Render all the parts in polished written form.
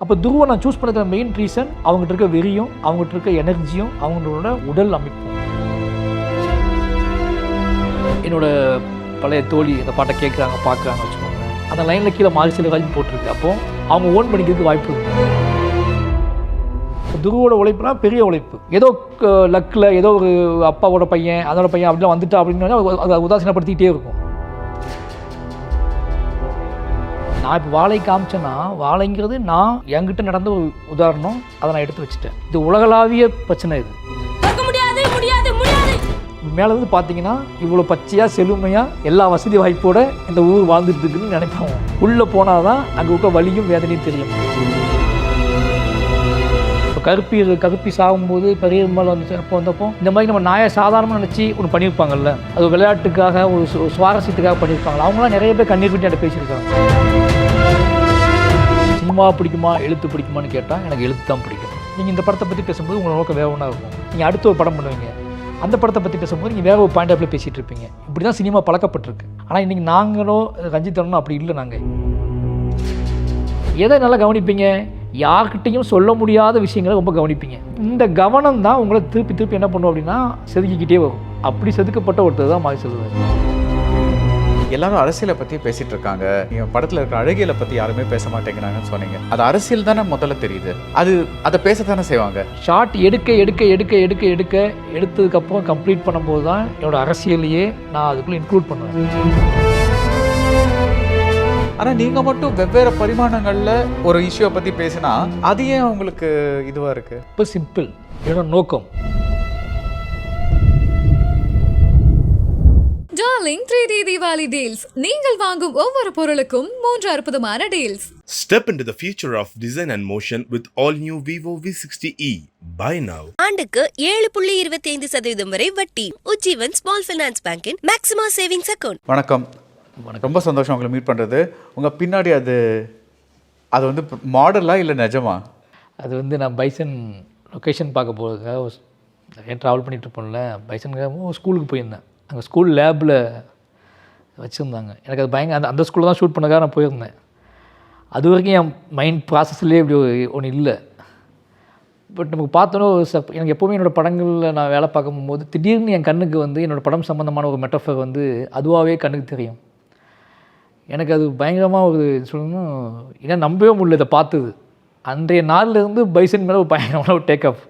அப்போ துருவை நான் சூஸ் பண்ணதுக்கு மெயின் ரீசன் அவங்ககிட்ட இருக்க வெறியும், அவங்ககிட்ட இருக்க எனர்ஜியும், அவங்களோட உடல் அமைப்பும். என்னோட பழைய தோழி இந்த பாட்டை கேட்குறாங்க, பார்க்குறாங்க வச்சுக்கோங்க, அந்த லைனில் கீழே மாறி செல்வராஜ் போட்டிருக்கு. அப்போது அவங்க ஓன் பண்ணிக்கிறதுக்கு வாய்ப்பு இருக்குது. துருவோட உழைப்புனா பெரிய உழைப்பு. ஏதோ லக்கில் ஏதோ ஒரு அப்பாவோட பையன், அதோட பையன் அப்படிலாம் வந்துட்டா அப்படின்னா அதை உதாசீனப்படுத்திக்கிட்டே இருக்கும். நான் இப்போ வாழை காமிச்சேன்னா, வாழைங்கிறது நான் என்கிட்ட நடந்த ஒரு உதாரணம், அதை நான் எடுத்து வச்சுட்டேன். இது உலகளாவிய பிரச்சனை. இது மேலே வந்து பார்த்தீங்கன்னா இவ்வளோ பச்சையாக செழுமையாக எல்லா வசதி வாய்ப்போடு இந்த ஊர் வாழ்ந்துட்டு இருக்குன்னு நினைப்போம். உள்ளே போனால் தான் அங்கே இருக்க வலியும் வேதனையும் தெரியும். இப்போ கருப்பி சாகும்போது பெரியம்மாள் வந்து அப்போ வந்தப்போ இந்த மாதிரி நம்ம நாயை சாதாரணமாக நினச்சி ஒன்று பண்ணியிருப்பாங்கல்ல, அது விளையாட்டுக்காக ஒரு சுவாரஸ்யத்துக்காக பண்ணியிருப்பாங்க. அவங்களாம் நிறைய பேர் கண்ணீர் விட்டு என்கிட்ட பேசியிருக்காங்க. சினிமா பிடிக்குமா எழுத்து பிடிக்குமான்னு கேட்டால் எனக்கு எழுத்து தான் பிடிக்கும். நீங்கள் இந்த படத்தை பற்றி பேசும்போது உங்களோட நோக்கம் வேற ஒன்றா இருக்கும். நீங்கள் அடுத்த ஒரு படம் பண்ணுவீங்க, அந்த படத்தை பற்றி பேசும்போது நீங்கள் வேறு ஒரு பாயிண்ட் ஆஃப்ல பேசிகிட்டு இருப்பீங்க. இப்படி தான் சினிமா பழக்கப்பட்டிருக்கு. ஆனால் இன்றைக்கி நாங்களோ ரஞ்சித்தனோ அப்படி இல்லை. நாங்கள் எதை நல்லா கவனிப்பீங்க, யார்கிட்டையும் சொல்ல முடியாத விஷயங்களை ரொம்ப கவனிப்பீங்க. இந்த கவனம் தான் உங்களை திருப்பி என்ன பண்ணுவோம் அப்படின்னா செதுக்கிக்கிட்டே வரும். அப்படி செதுக்கப்பட்ட ஒருத்தர் தான் மாறி செல்வார். எல்லாரும் அரசியலை பற்றி பேசிகிட்டு இருக்காங்க. நீங்கள் படத்தில் இருக்கிற அழகியலை பற்றி யாருமே பேச மாட்டேங்கிறாங்கன்னு சொன்னீங்க. அது அரசியல் தானே முதல்ல தெரியுது. அதை பேசத்தானே செய்வாங்க. ஷார்ட் எடுத்ததுக்கப்புறம் கம்ப்ளீட் பண்ணும்போது தான் என்னோடய அரசியலையே நான் அதுக்குள்ளே இன்க்ளூட் பண்ணுவேன். ஆனால் நீங்கள் மட்டும் வெவ்வேறு பரிமாணங்களில் ஒரு இஷ்யூவை பற்றி பேசினா அது ஏன் உங்களுக்கு இதுவாக இருக்குது? இப்போ சிம்பிள், என்னோட நோக்கம். Darling 3D Diwali deals. நீங்கள் வாங்கும் ஒவ்வொரு பொருளுக்கும் 3 அற்புதமான deals. Step into the future of design and motion with all new Vivo V60e. Buy now. ஆண்டுக்கு 7.25% வரை வட்டி. உஜ்ஜீவன் ஸ்மால் ஃபைனான்ஸ் பேங்கின் மேக்ஸிமம் சேவிங்ஸ் அக்கவுண்ட். வணக்கம். ரொம்ப சந்தோஷம் உங்களை மீட் பண்ணுறது. உங்கள் பின்னாடி அது வந்து மாடலா இல்லை நிஜமா? அது வந்து நான் பைசன் லொக்கேஷன் பார்க்க போகிறதுக்காக நிறைய ட்ராவல் பண்ணிகிட்டு இருப்போம்ல, பைசனுக்காக ஸ்கூலுக்கு போயிருந்தேன். அங்கே ஸ்கூல் லேபில் வச்சுருந்தாங்க. எனக்கு அது அந்த ஸ்கூலில் தான் ஷூட் பண்ணக்காக நான் போயிருந்தேன். அது வரைக்கும் என் மைண்ட் ப்ராசஸ்லேயே இப்படி ஒன்று இல்லை. பட் நமக்கு பார்த்தோன்னே எனக்கு எப்போவுமே என்னோடய படங்களில் நான் வேலை பார்க்கும்போது திடீர்னு என் கண்ணுக்கு வந்து என்னோடய படம் சம்மந்தமான ஒரு மெட்டஃபர் வந்து அதுவாகவே கண்ணுக்கு தெரியும். எனக்கு அது பயங்கரமாக ஒரு சொல்லணும், ஏன்னா நம்பவே முடியல இதை பார்த்தது. அன்றைய நாள்லேருந்து பைசன் மேலே ஒரு பயங்கரமான ஒரு டேக் ஆஃப்.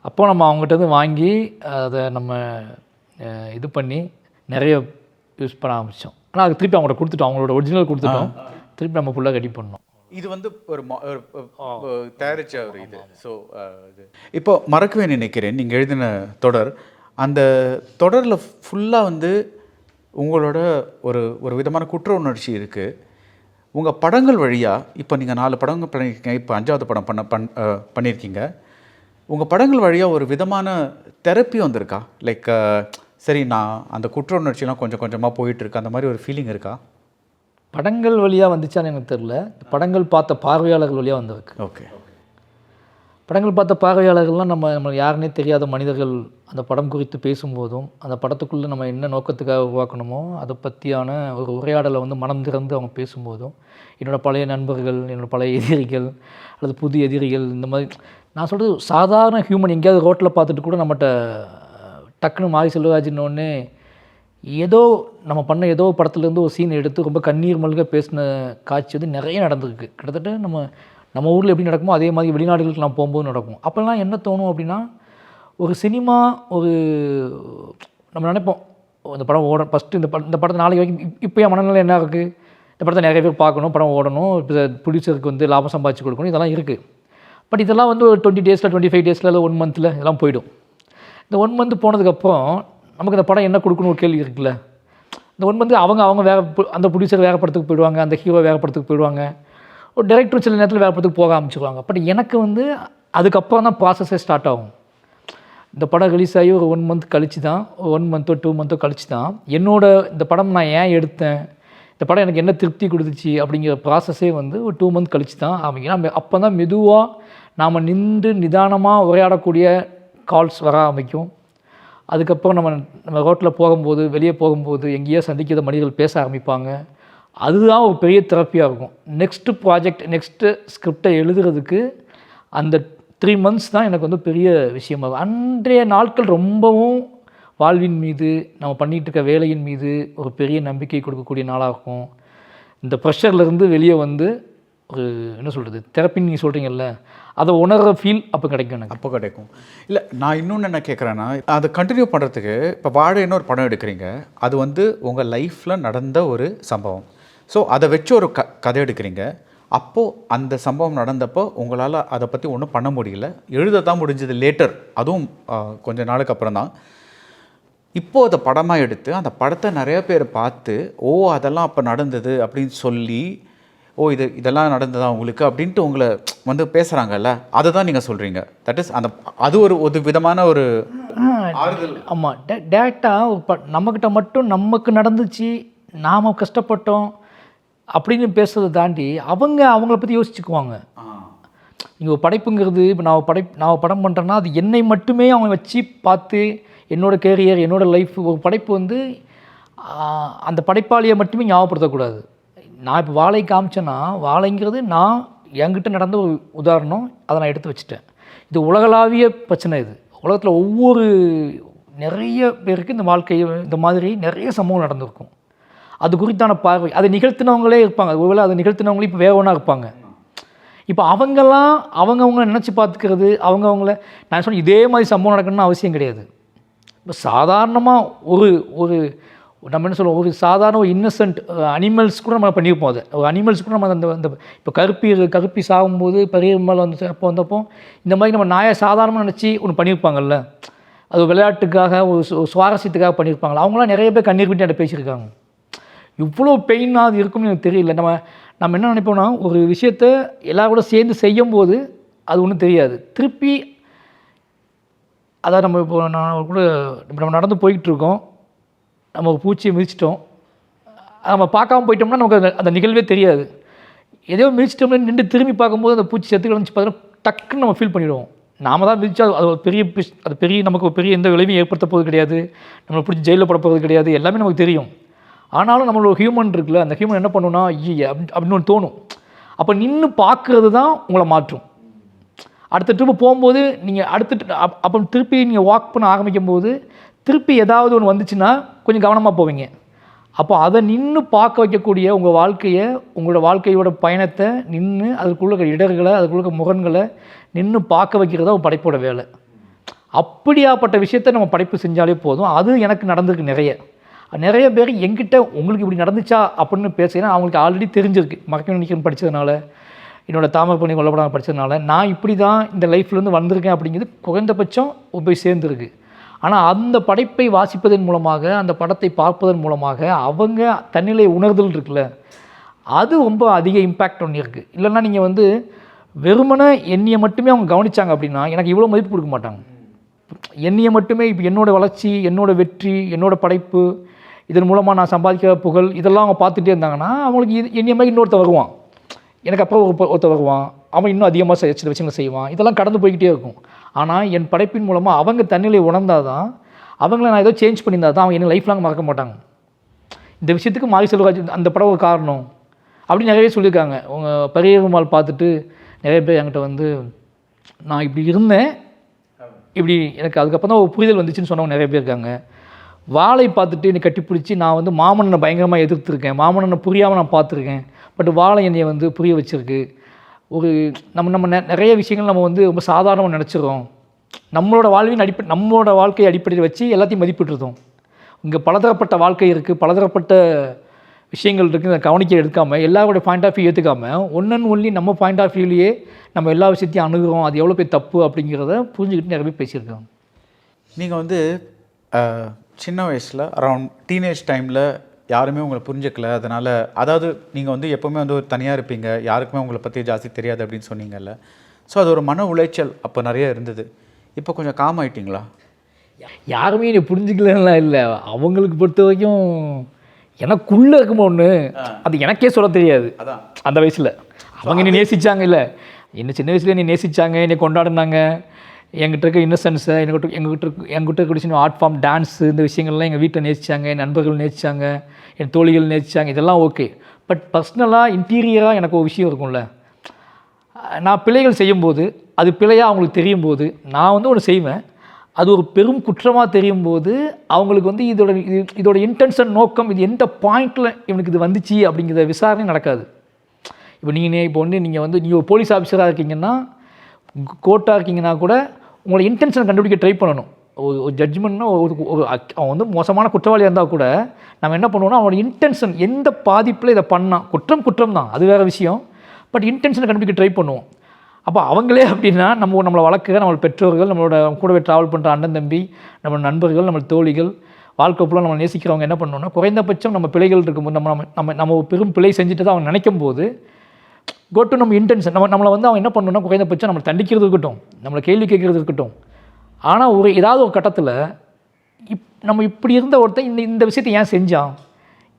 அப்போது நம்ம அவங்ககிட்ட வந்து வாங்கி அதை நம்ம இது பண்ணி நிறைய யூஸ் பண்ண ஆரம்பித்தோம். ஆனால் அது திருப்பி அவங்கள்ட்ட கொடுத்துட்டோம், அவங்களோட ஒரிஜினல் கொடுத்துட்டோம். திருப்பி நம்ம ஃபுல்லாக ரெடி பண்ணோம். இது வந்து ஒரு தயாரிச்ச ஒரு இது. ஸோ இப்போ மறக்கவே நினைக்கிறேன் நீங்கள் எழுதின தொடர், அந்த தொடரில் ஃபுல்லாக வந்து உங்களோட ஒரு விதமான குற்ற உணர்ச்சி இருக்குது. உங்கள் படங்கள் வழியாக இப்போ நீங்கள் 4 படங்கள் பண்ணியிருக்கீங்க, இப்போ 5வது படம் பண்ணியிருக்கீங்க. உங்கள் படங்கள் வழியாக ஒரு விதமான தெரப்பி வந்திருக்கா? லைக் சரி, நான் அந்த குற்ற உணர்ச்சிலாம் கொஞ்சம் கொஞ்சமாக போயிட்டுருக்கு, அந்த மாதிரி ஒரு ஃபீலிங் இருக்கா? படங்கள் வழியாக வந்துச்சான்னு எனக்கு தெரில. படங்கள் பார்த்த பார்வையாளர்கள் வழியாக வந்திருக்கு. ஓகே. படங்கள் பார்த்த பார்வையாளர்கள்லாம் நம்ம யாருன்னே தெரியாத மனிதர்கள் அந்த படம் குறித்து பேசும்போதும், அந்த படத்துக்குள்ளே நம்ம என்ன நோக்கத்துக்காக உருவாக்கணுமோ அதை பற்றியான ஒரு உரையாடலை வந்து மனம் திறந்து அவங்க பேசும்போதும், என்னோடய பழைய நண்பர்கள், என்னோடய பழைய எதிரிகள் அல்லது புது எதிரிகள், இந்த மாதிரி நான் சொல்கிறது சாதாரண ஹியூமன் எங்கேயாவது ரோட்டில் பார்த்துட்டு கூட நம்மகிட்ட டக்குன்னு மாறி செல்வராஜின்னொன்னே ஏதோ நம்ம பண்ண ஏதோ படத்துலேருந்து ஒரு சீன் எடுத்து ரொம்ப கண்ணீர் மல்க பேசின காட்சி வந்து நிறைய நடந்திருக்கு. கிட்டத்தட்ட நம்ம ஊரில் எப்படி நடக்குமோ அதே மாதிரி வெளிநாடுகளுக்கு நான் போகும்போது நடக்கும். அப்போல்லாம் என்ன தோணும் அப்படின்னா, ஒரு சினிமா நம்ம நினைப்போம் இந்த படம் ஃபஸ்ட்டு இந்த படத்தை நாளைக்கு வரைக்கும் இப்போ என் மனநிலை என்ன இருக்குது, இந்த படத்தை நிறைய பேர் பார்க்கணும், படம் ஓடணும், இப்போ ப்ரொடியூசருக்கு வந்து லாபம் சம்பாதிச்சு கொடுக்கணும், இதெல்லாம் இருக்குது. பட் இதெல்லாம் வந்து ஒரு 20 டேஸில் 25 டேஸில் இல்லை 1 மந்தில் இதெல்லாம் போயிடும். இந்த 1 மந்த் போனதுக்கப்புறம் நமக்கு இந்த படம் என்ன கொடுக்கணும் ஒரு கேள்வி இருக்குல்ல. இந்த 1 மந்த் அவங்க வேறு அந்த ப்ரொடியூசர் வேறு படத்துக்கு போயிடுவாங்க, அந்த ஹீரோ வேறு படத்துக்கு போயிடுவாங்க, ஒரு டைரக்டர் சில நேரத்தில் வேறு படத்துக்கு போக ஆரம்பிச்சுக்குவாங்க. பட் எனக்கு வந்து அதுக்கப்புறம் தான் ப்ராசஸே ஸ்டார்ட் ஆகும். இந்த படம் ரிலீஸ் ஆகி ஒரு 1 மந்த் கழிச்சு தான், 1 மந்த்தோ 2 மந்த்தோ கழிச்சு தான் இந்த படம் நான் ஏன் எடுத்தேன், இந்த படம் எனக்கு என்ன திருப்தி கொடுத்துச்சு அப்படிங்கிற ப்ராசஸே வந்து ஒரு 2 மந்த் கழிச்சு தான் ஆரம்பிக்கும். அப்போ தான் மெதுவாக நாம் நின்று நிதானமாக உரையாடக்கூடிய கால்ஸ் வர ஆரம்பிக்கும். அதுக்கப்புறம் நம்ம ரோட்டில் போகும்போது, வெளியே போகும்போது எங்கேயோ சந்திக்கிற மனிதர்கள் பேச ஆரம்பிப்பாங்க. அதுதான் ஒரு பெரிய தெரப்பியாக இருக்கும். நெக்ஸ்ட்டு ப்ராஜெக்ட், நெக்ஸ்ட்டு ஸ்கிரிப்டை எழுதுறதுக்கு அந்த 3 months தான் எனக்கு வந்து பெரிய விஷயமாகும். அன்றைய நாட்கள் ரொம்பவும் வாழ்வின் மீது, நம்ம பண்ணிகிட்டு இருக்க வேலையின் மீது ஒரு பெரிய நம்பிக்கை கொடுக்கக்கூடிய நாளாக இருக்கும். இந்த ப்ரெஷர்லேருந்து வெளியே வந்து ஒரு என்ன சொல்கிறது, தெரப்பின்னு நீங்கள் சொல்கிறீங்கல்ல, அதை உணர்கிற ஃபீல் அப்போ கிடைக்கும் எனக்கு. அப்போ கிடைக்கும். இல்லை, நான் இன்னொன்று என்ன கேட்குறேன்னா, அதை கண்டினியூ பண்ணுறதுக்கு இப்போ வாழைன்னு ஒரு படம் எடுக்கிறீங்க. அது வந்து உங்கள் லைஃப்பில் நடந்த ஒரு சம்பவம். ஸோ அதை வச்சு ஒரு கதை எடுக்கிறீங்க. அப்போது அந்த சம்பவம் நடந்தப்போ உங்களால் அதை பற்றி ஒன்றும் பண்ண முடியல, எழுத தான் முடிஞ்சது லேட்டர், அதுவும் கொஞ்சம் நாளுக்கு அப்புறம் தான். இப்போது அதை படமாக எடுத்து அந்த படத்தை நிறைய பேர் பார்த்து, ஓ அதெல்லாம் அப்போ நடந்தது அப்படின்னு சொல்லி, ஓ இதெல்லாம் நடந்ததா உங்களுக்கு அப்படின்ட்டு உங்களை வந்து பேசுகிறாங்கல்ல, அதை தான் நீங்கள் சொல்கிறீங்க. தட் இஸ் அது ஒரு விதமான ஒரு ஆறுதல். ஆமாம், டேரெக்டாக நம்மக்கிட்ட மட்டும் நமக்கு நடந்துச்சு, நாம் கஷ்டப்பட்டோம் அப்படின்னு பேசுறதை தாண்டி அவங்கள பற்றி யோசிச்சுக்குவாங்க. நீங்கள் படைப்புங்கிறது, இப்போ நான் படம் பண்ணுறேன்னா அது என்னை மட்டுமே அவங்க வச்சு பார்த்து, என்னோடய கேரியர், என்னோடய லைஃப், ஒரு படைப்பு வந்து அந்த படைப்பாளியை மட்டுமே ஞாபகப்படுத்தக்கூடாது. நான் இப்போ வாழை காமிச்சேன்னா, வாழைங்கிறது நான் என்கிட்ட நடந்த ஒரு உதாரணம், அதை நான் எடுத்து வச்சுட்டேன். இது உலகளாவிய பிரச்சனை. இது உலகத்தில் ஒவ்வொரு நிறைய பேருக்கு இந்த வாழ்க்கையை இந்த மாதிரி நிறைய சம்பவம் நடந்திருக்கும். அது குறித்தான பார்வை, அதை நிகழ்த்தினவங்களே இருப்பாங்க. ஒருவேளை அதை நிகழ்த்தினவங்களே இப்போ வேற ஒன்றா இருப்பாங்க. இப்போ அவங்கெல்லாம் அவங்கவுங்க நினச்சி பார்த்துக்கிறது, அவங்கவுங்கள நான் சொன்ன இதே மாதிரி சம்பவம் நடக்கணும்னு அவசியம் கிடையாது. இப்போ சாதாரணமாக ஒரு நம்ம என்ன சொல்லுவோம், ஒரு சாதாரண ஒரு இன்னசென்ட் அனிமல்ஸ் கூட நம்ம பண்ணியிருப்போம். அதை ஒரு அனிமல்ஸ் கூட நம்ம அந்த இப்போ கருப்பி சாகும்போது பெரியம்மாள் வந்து அப்போ வந்தப்போ இந்த மாதிரி நம்ம நாயை சாதாரணமாக நினச்சி ஒன்று பண்ணியிருப்பாங்கல்ல, அது விளையாட்டுக்காக ஒரு சுவாரஸ்யத்துக்காக பண்ணியிருப்பாங்களா, அவங்களாம் நிறைய பேர் கண்ணீர் விட்டு என்கிட்ட பேசியிருக்காங்க. இவ்வளோ பெயினாக அது இருக்கும்னு எனக்கு தெரியல. நம்ம என்ன நினைப்போம்னா, ஒரு விஷயத்தை எல்லாரும் கூட சேர்ந்து செய்யும்போது அது ஒன்றும் தெரியாது. திருப்பி அதான் நம்ம இப்போ நம்ம நடந்து போய்கிட்டுருக்கோம், நம்ம ஒரு பூச்சியை மிதிச்சிட்டோம், நம்ம பார்க்காம போயிட்டோம்னா நமக்கு அந்த நிகழ்வே தெரியாது. ஏதோ மிதிச்சிட்டோம்னா நின்று திரும்பி பார்க்கும்போது அந்த பூச்சி செத்து கிடந்துச்சு பார்த்தீங்கன்னா டக்குன்னு நம்ம ஃபீல் பண்ணிவிடுவோம். நாம் தான் மிதிச்சா அது ஒரு பெரிய நமக்கு ஒரு பெரிய எந்த விளைவையும் ஏற்படுத்த போகிறது கிடையாது, நம்மளை பிடிச்சி ஜெயிலில் போட போகிறது கிடையாது, எல்லாமே நமக்கு தெரியும். ஆனாலும் நம்மளோட ஹியூமன் இருக்குல்ல, அந்த ஹியூமன் என்ன பண்ணுன்னா, அப்படின்னு ஒன்று தோணும். அப்போ நின்று பார்க்குறது தான் உங்களை மாற்றும். அடுத்த ட்ரிப்பு போகும்போது நீங்கள் அப்போ திருப்பி நீங்கள் வாக் பண்ண ஆரம்பிக்கும் போது திருப்பி ஏதாவது ஒன்று வந்துச்சுன்னா கொஞ்சம் கவனமாக போவீங்க. அப்போ அதை நின்று பார்க்க வைக்கக்கூடிய உங்கள் வாழ்க்கையை, உங்களோட வாழ்க்கையோட பயணத்தை நின்று அதுக்குள்ள இடர்களை, அதுக்குள்ள முரண்களை நின்று பார்க்க வைக்கிறது தான் படைப்போட வேலை. அப்படியாப்பட்ட விஷயத்த நம்ம படைப்பு செஞ்சாலே போதும். அது எனக்கு நடந்திருக்கு. நிறைய பேர் என்கிட்ட உங்களுக்கு இப்படி நடந்துச்சா அப்படின்னு பேசுகிறேன். அவங்களுக்கு ஆல்ரெடி தெரிஞ்சிருக்கு, மறக்க நினைக்கிறேன் படித்ததுனால, என்னோடய தாமரை கொல்லப்படாமல் படித்ததுனால, நான் இப்படி தான் இந்த லைஃப்லேருந்து வந்திருக்கேன் அப்படிங்கிறது குறைந்தபட்சம் போய் சேர்ந்துருக்கு. ஆனால் அந்த படைப்பை வாசிப்பதன் மூலமாக, அந்த படத்தை பார்ப்பதன் மூலமாக அவங்க தன்னிலை உணர்தல் இருக்குல்ல, அது ரொம்ப அதிக இம்பேக்ட் ஒன்று இருக்குது. இல்லைன்னா நீங்கள் வந்து வெறுமனே என்னையை மட்டுமே அவங்க கவனித்தாங்க அப்படின்னா எனக்கு இவ்வளோ மதிப்பு கொடுக்க மாட்டாங்க. என்னையை மட்டுமே, இப்போ என்னோடய வளர்ச்சி, என்னோடய வெற்றி, என்னோடய படைப்பு, இதன் மூலமாக நான் சம்பாதிக்கிற புகழ், இதெல்லாம் அவங்க பார்த்துட்டே இருந்தாங்கன்னா அவங்களுக்கு என்னைய மாதிரி இன்னொருத்தர் வருவான், எனக்கு அப்புறம் ஒருத்தர் வருவான், அவன் இன்னும் அதிகமாக சில விஷயங்களை செய்வான், இதெல்லாம் கடந்து போய்கிட்டே இருக்கும். ஆனால் என் படைப்பின் மூலமாக அவங்க தன்னிலை உணர்ந்தால் தான், அவங்கள நான் ஏதோ சேஞ்ச் பண்ணியிருந்தால் தான் அவங்க என்ன லைஃப் லாங் மறக்க மாட்டாங்க. இந்த விஷயத்துக்கு மாரி செல்வராஜ் அந்த படம் ஒரு காரணம் அப்படின்னு நிறைய சொல்லியிருக்காங்க. உங்கள் பெரியம்மாள் பார்த்துட்டு நிறைய பேர் என்கிட்ட வந்து, நான் இப்படி இருந்தேன், இப்படி எனக்கு அதுக்கப்புறம் தான் ஒரு புரிதல் வந்துச்சுன்னு சொன்னவங்க நிறைய பேர் இருக்காங்க. வாழை பார்த்துட்டு என்னை கட்டிப்பிடிச்சி, நான் வந்து மாமன்னனை பயங்கரமாக எதிர்த்துருக்கேன், மாமன்னனை புரியாமல் நான் பார்த்துருக்கேன், பட் வாழை என்னையை வந்து புரிய வச்சுருக்கு. ஒரு நம்ம நிறைய விஷயங்கள் நம்ம வந்து ரொம்ப சாதாரணமாக நினச்சிடுறோம். நம்மளோட வாழ்க்கையை அடிப்படையில் வச்சு எல்லாத்தையும் மதிப்பிட்டுருந்தோம். இங்கே பலதரப்பட்ட வாழ்க்கை இருக்குது, பலதரப்பட்ட விஷயங்கள் இருக்குது, அதை கவனிக்க எடுக்காமல் எல்லாரோடைய பாயிண்ட் ஆஃப் வியூ ஏற்றுக்காமல் ஒன்லி நம்ம பாயிண்ட் ஆஃப் வியூலேயே நம்ம எல்லா விஷயத்தையும் அணுகிறோம். அது எவ்வளோ பேர் தப்பு அப்படிங்கிறத புரிஞ்சுக்கிட்டு நிறைய பேர் பேசியிருக்காங்க. நீங்கள் வந்து சின்ன வயசில் அரௌண்ட் டீனேஜ் டைமில் யாருமே உங்களை புரிஞ்சிக்கல, அதனால் அதாவது நீங்கள் வந்து எப்போவுமே வந்து ஒரு தனியாக இருப்பீங்க, யாருக்குமே உங்களை பற்றி ஜாஸ்தி தெரியாது அப்படின்னு சொன்னீங்கல்ல. ஸோ அது ஒரு மன உளைச்சல் அப்போ நிறைய இருந்தது. இப்போ கொஞ்சம் காம் ஆகிட்டிங்களா? யாருமே என்னை புரிஞ்சிக்கலன்னா இல்லை, அவங்களுக்கு பொறுத்த வரைக்கும் எனக்குள்ளே இருக்குமோ ஒன்று, அது எனக்கே சொல்ல தெரியாது. அந்த வயசில் அவங்க என்னை நேசித்தாங்க, இல்லை என்ன சின்ன வயசுல என்னை நேசித்தாங்க, என்னை கொண்டாடினாங்க, என்கிட்ட இருக்க இன்னசென்ஸை, என்கிட்ட இருக்க ஆர்ட் ஃபார்ம், டான்ஸு, இந்த விஷயங்கள்லாம் எங்கள் வீட்டில் நேசித்தாங்க, என் நண்பர்கள் நேசித்தாங்க, என் தோழிகள் நேசித்தாங்க, இதெல்லாம் ஓகே. பட் பர்சனலாக இன்டீரியராக எனக்கு ஒரு விஷயம் இருக்கும்ல, நான் பிழைகள் செய்யும்போது அது பிழையாக அவங்களுக்கு தெரியும் போது நான் வந்து ஒன்று செய்வேன், அது ஒரு பெரும் குற்றமாக தெரியும் போது அவங்களுக்கு வந்து இதோட இன்டென்ஷன் நோக்கம் இது எந்த பாயிண்டில் இவனுக்கு இது வந்துச்சு அப்படிங்கிற விசாரணை நடக்காது. இப்போ நீங்கள் ஒரு போலீஸ் ஆஃபீஸராக இருக்கீங்கன்னா, கோர்ட்டாக இருக்கீங்கன்னா கூட உங்களோட இன்டென்ஷனை கண்டுபிடிக்க ட்ரை பண்ணணும். ஒரு ஜட்ஜ்மெண்ட்னா அவன் வந்து மோசமான குற்றவாளியாக இருந்தால் கூட நம்ம என்ன பண்ணுவோம்னா அவனோட இன்டென்ஷன் எந்த பாதிப்பில் இதை பண்ணான், குற்றம் தான் அது வேறு விஷயம், பட் இன்டென்ஷனை கண்டுபிடிக்க ட்ரை பண்ணுவோம். அப்போ அவங்களே அப்படின்னா நம்மளை வளர்க்குற நம்ம பெற்றோர்கள், நம்மளோட கூடவே ட்ராவல் பண்ணுற அண்ணன் தம்பி, நம்ம நண்பர்கள், நம்ம தோழிகள், வாழ்க்கை ஃபுல்லாக நம்ம நேசிக்கிறவங்க என்ன பண்ணணும்னா குறைந்தபட்சம் நம்ம பிழைகள் இருக்கும்போது நம்ம பெரும் பிழை செஞ்சுட்டு தான் அவங்க நினைக்கும் போது கோட்டு நம்ம இன்டென்ஷன் நம்மளை வந்து அவன் என்ன பண்ணணும்னா குறைந்தபட்சம் நம்மளை தண்டிக்கிறது இருக்கட்டும், நம்மளை கேள்வி கேட்குறது இருக்கட்டும். ஆனால் ஏதாவது ஒரு கட்டத்தில் நம்ம இப்படி இருந்த ஒருத்தன் இந்த விஷயத்தை ஏன் செஞ்சான்,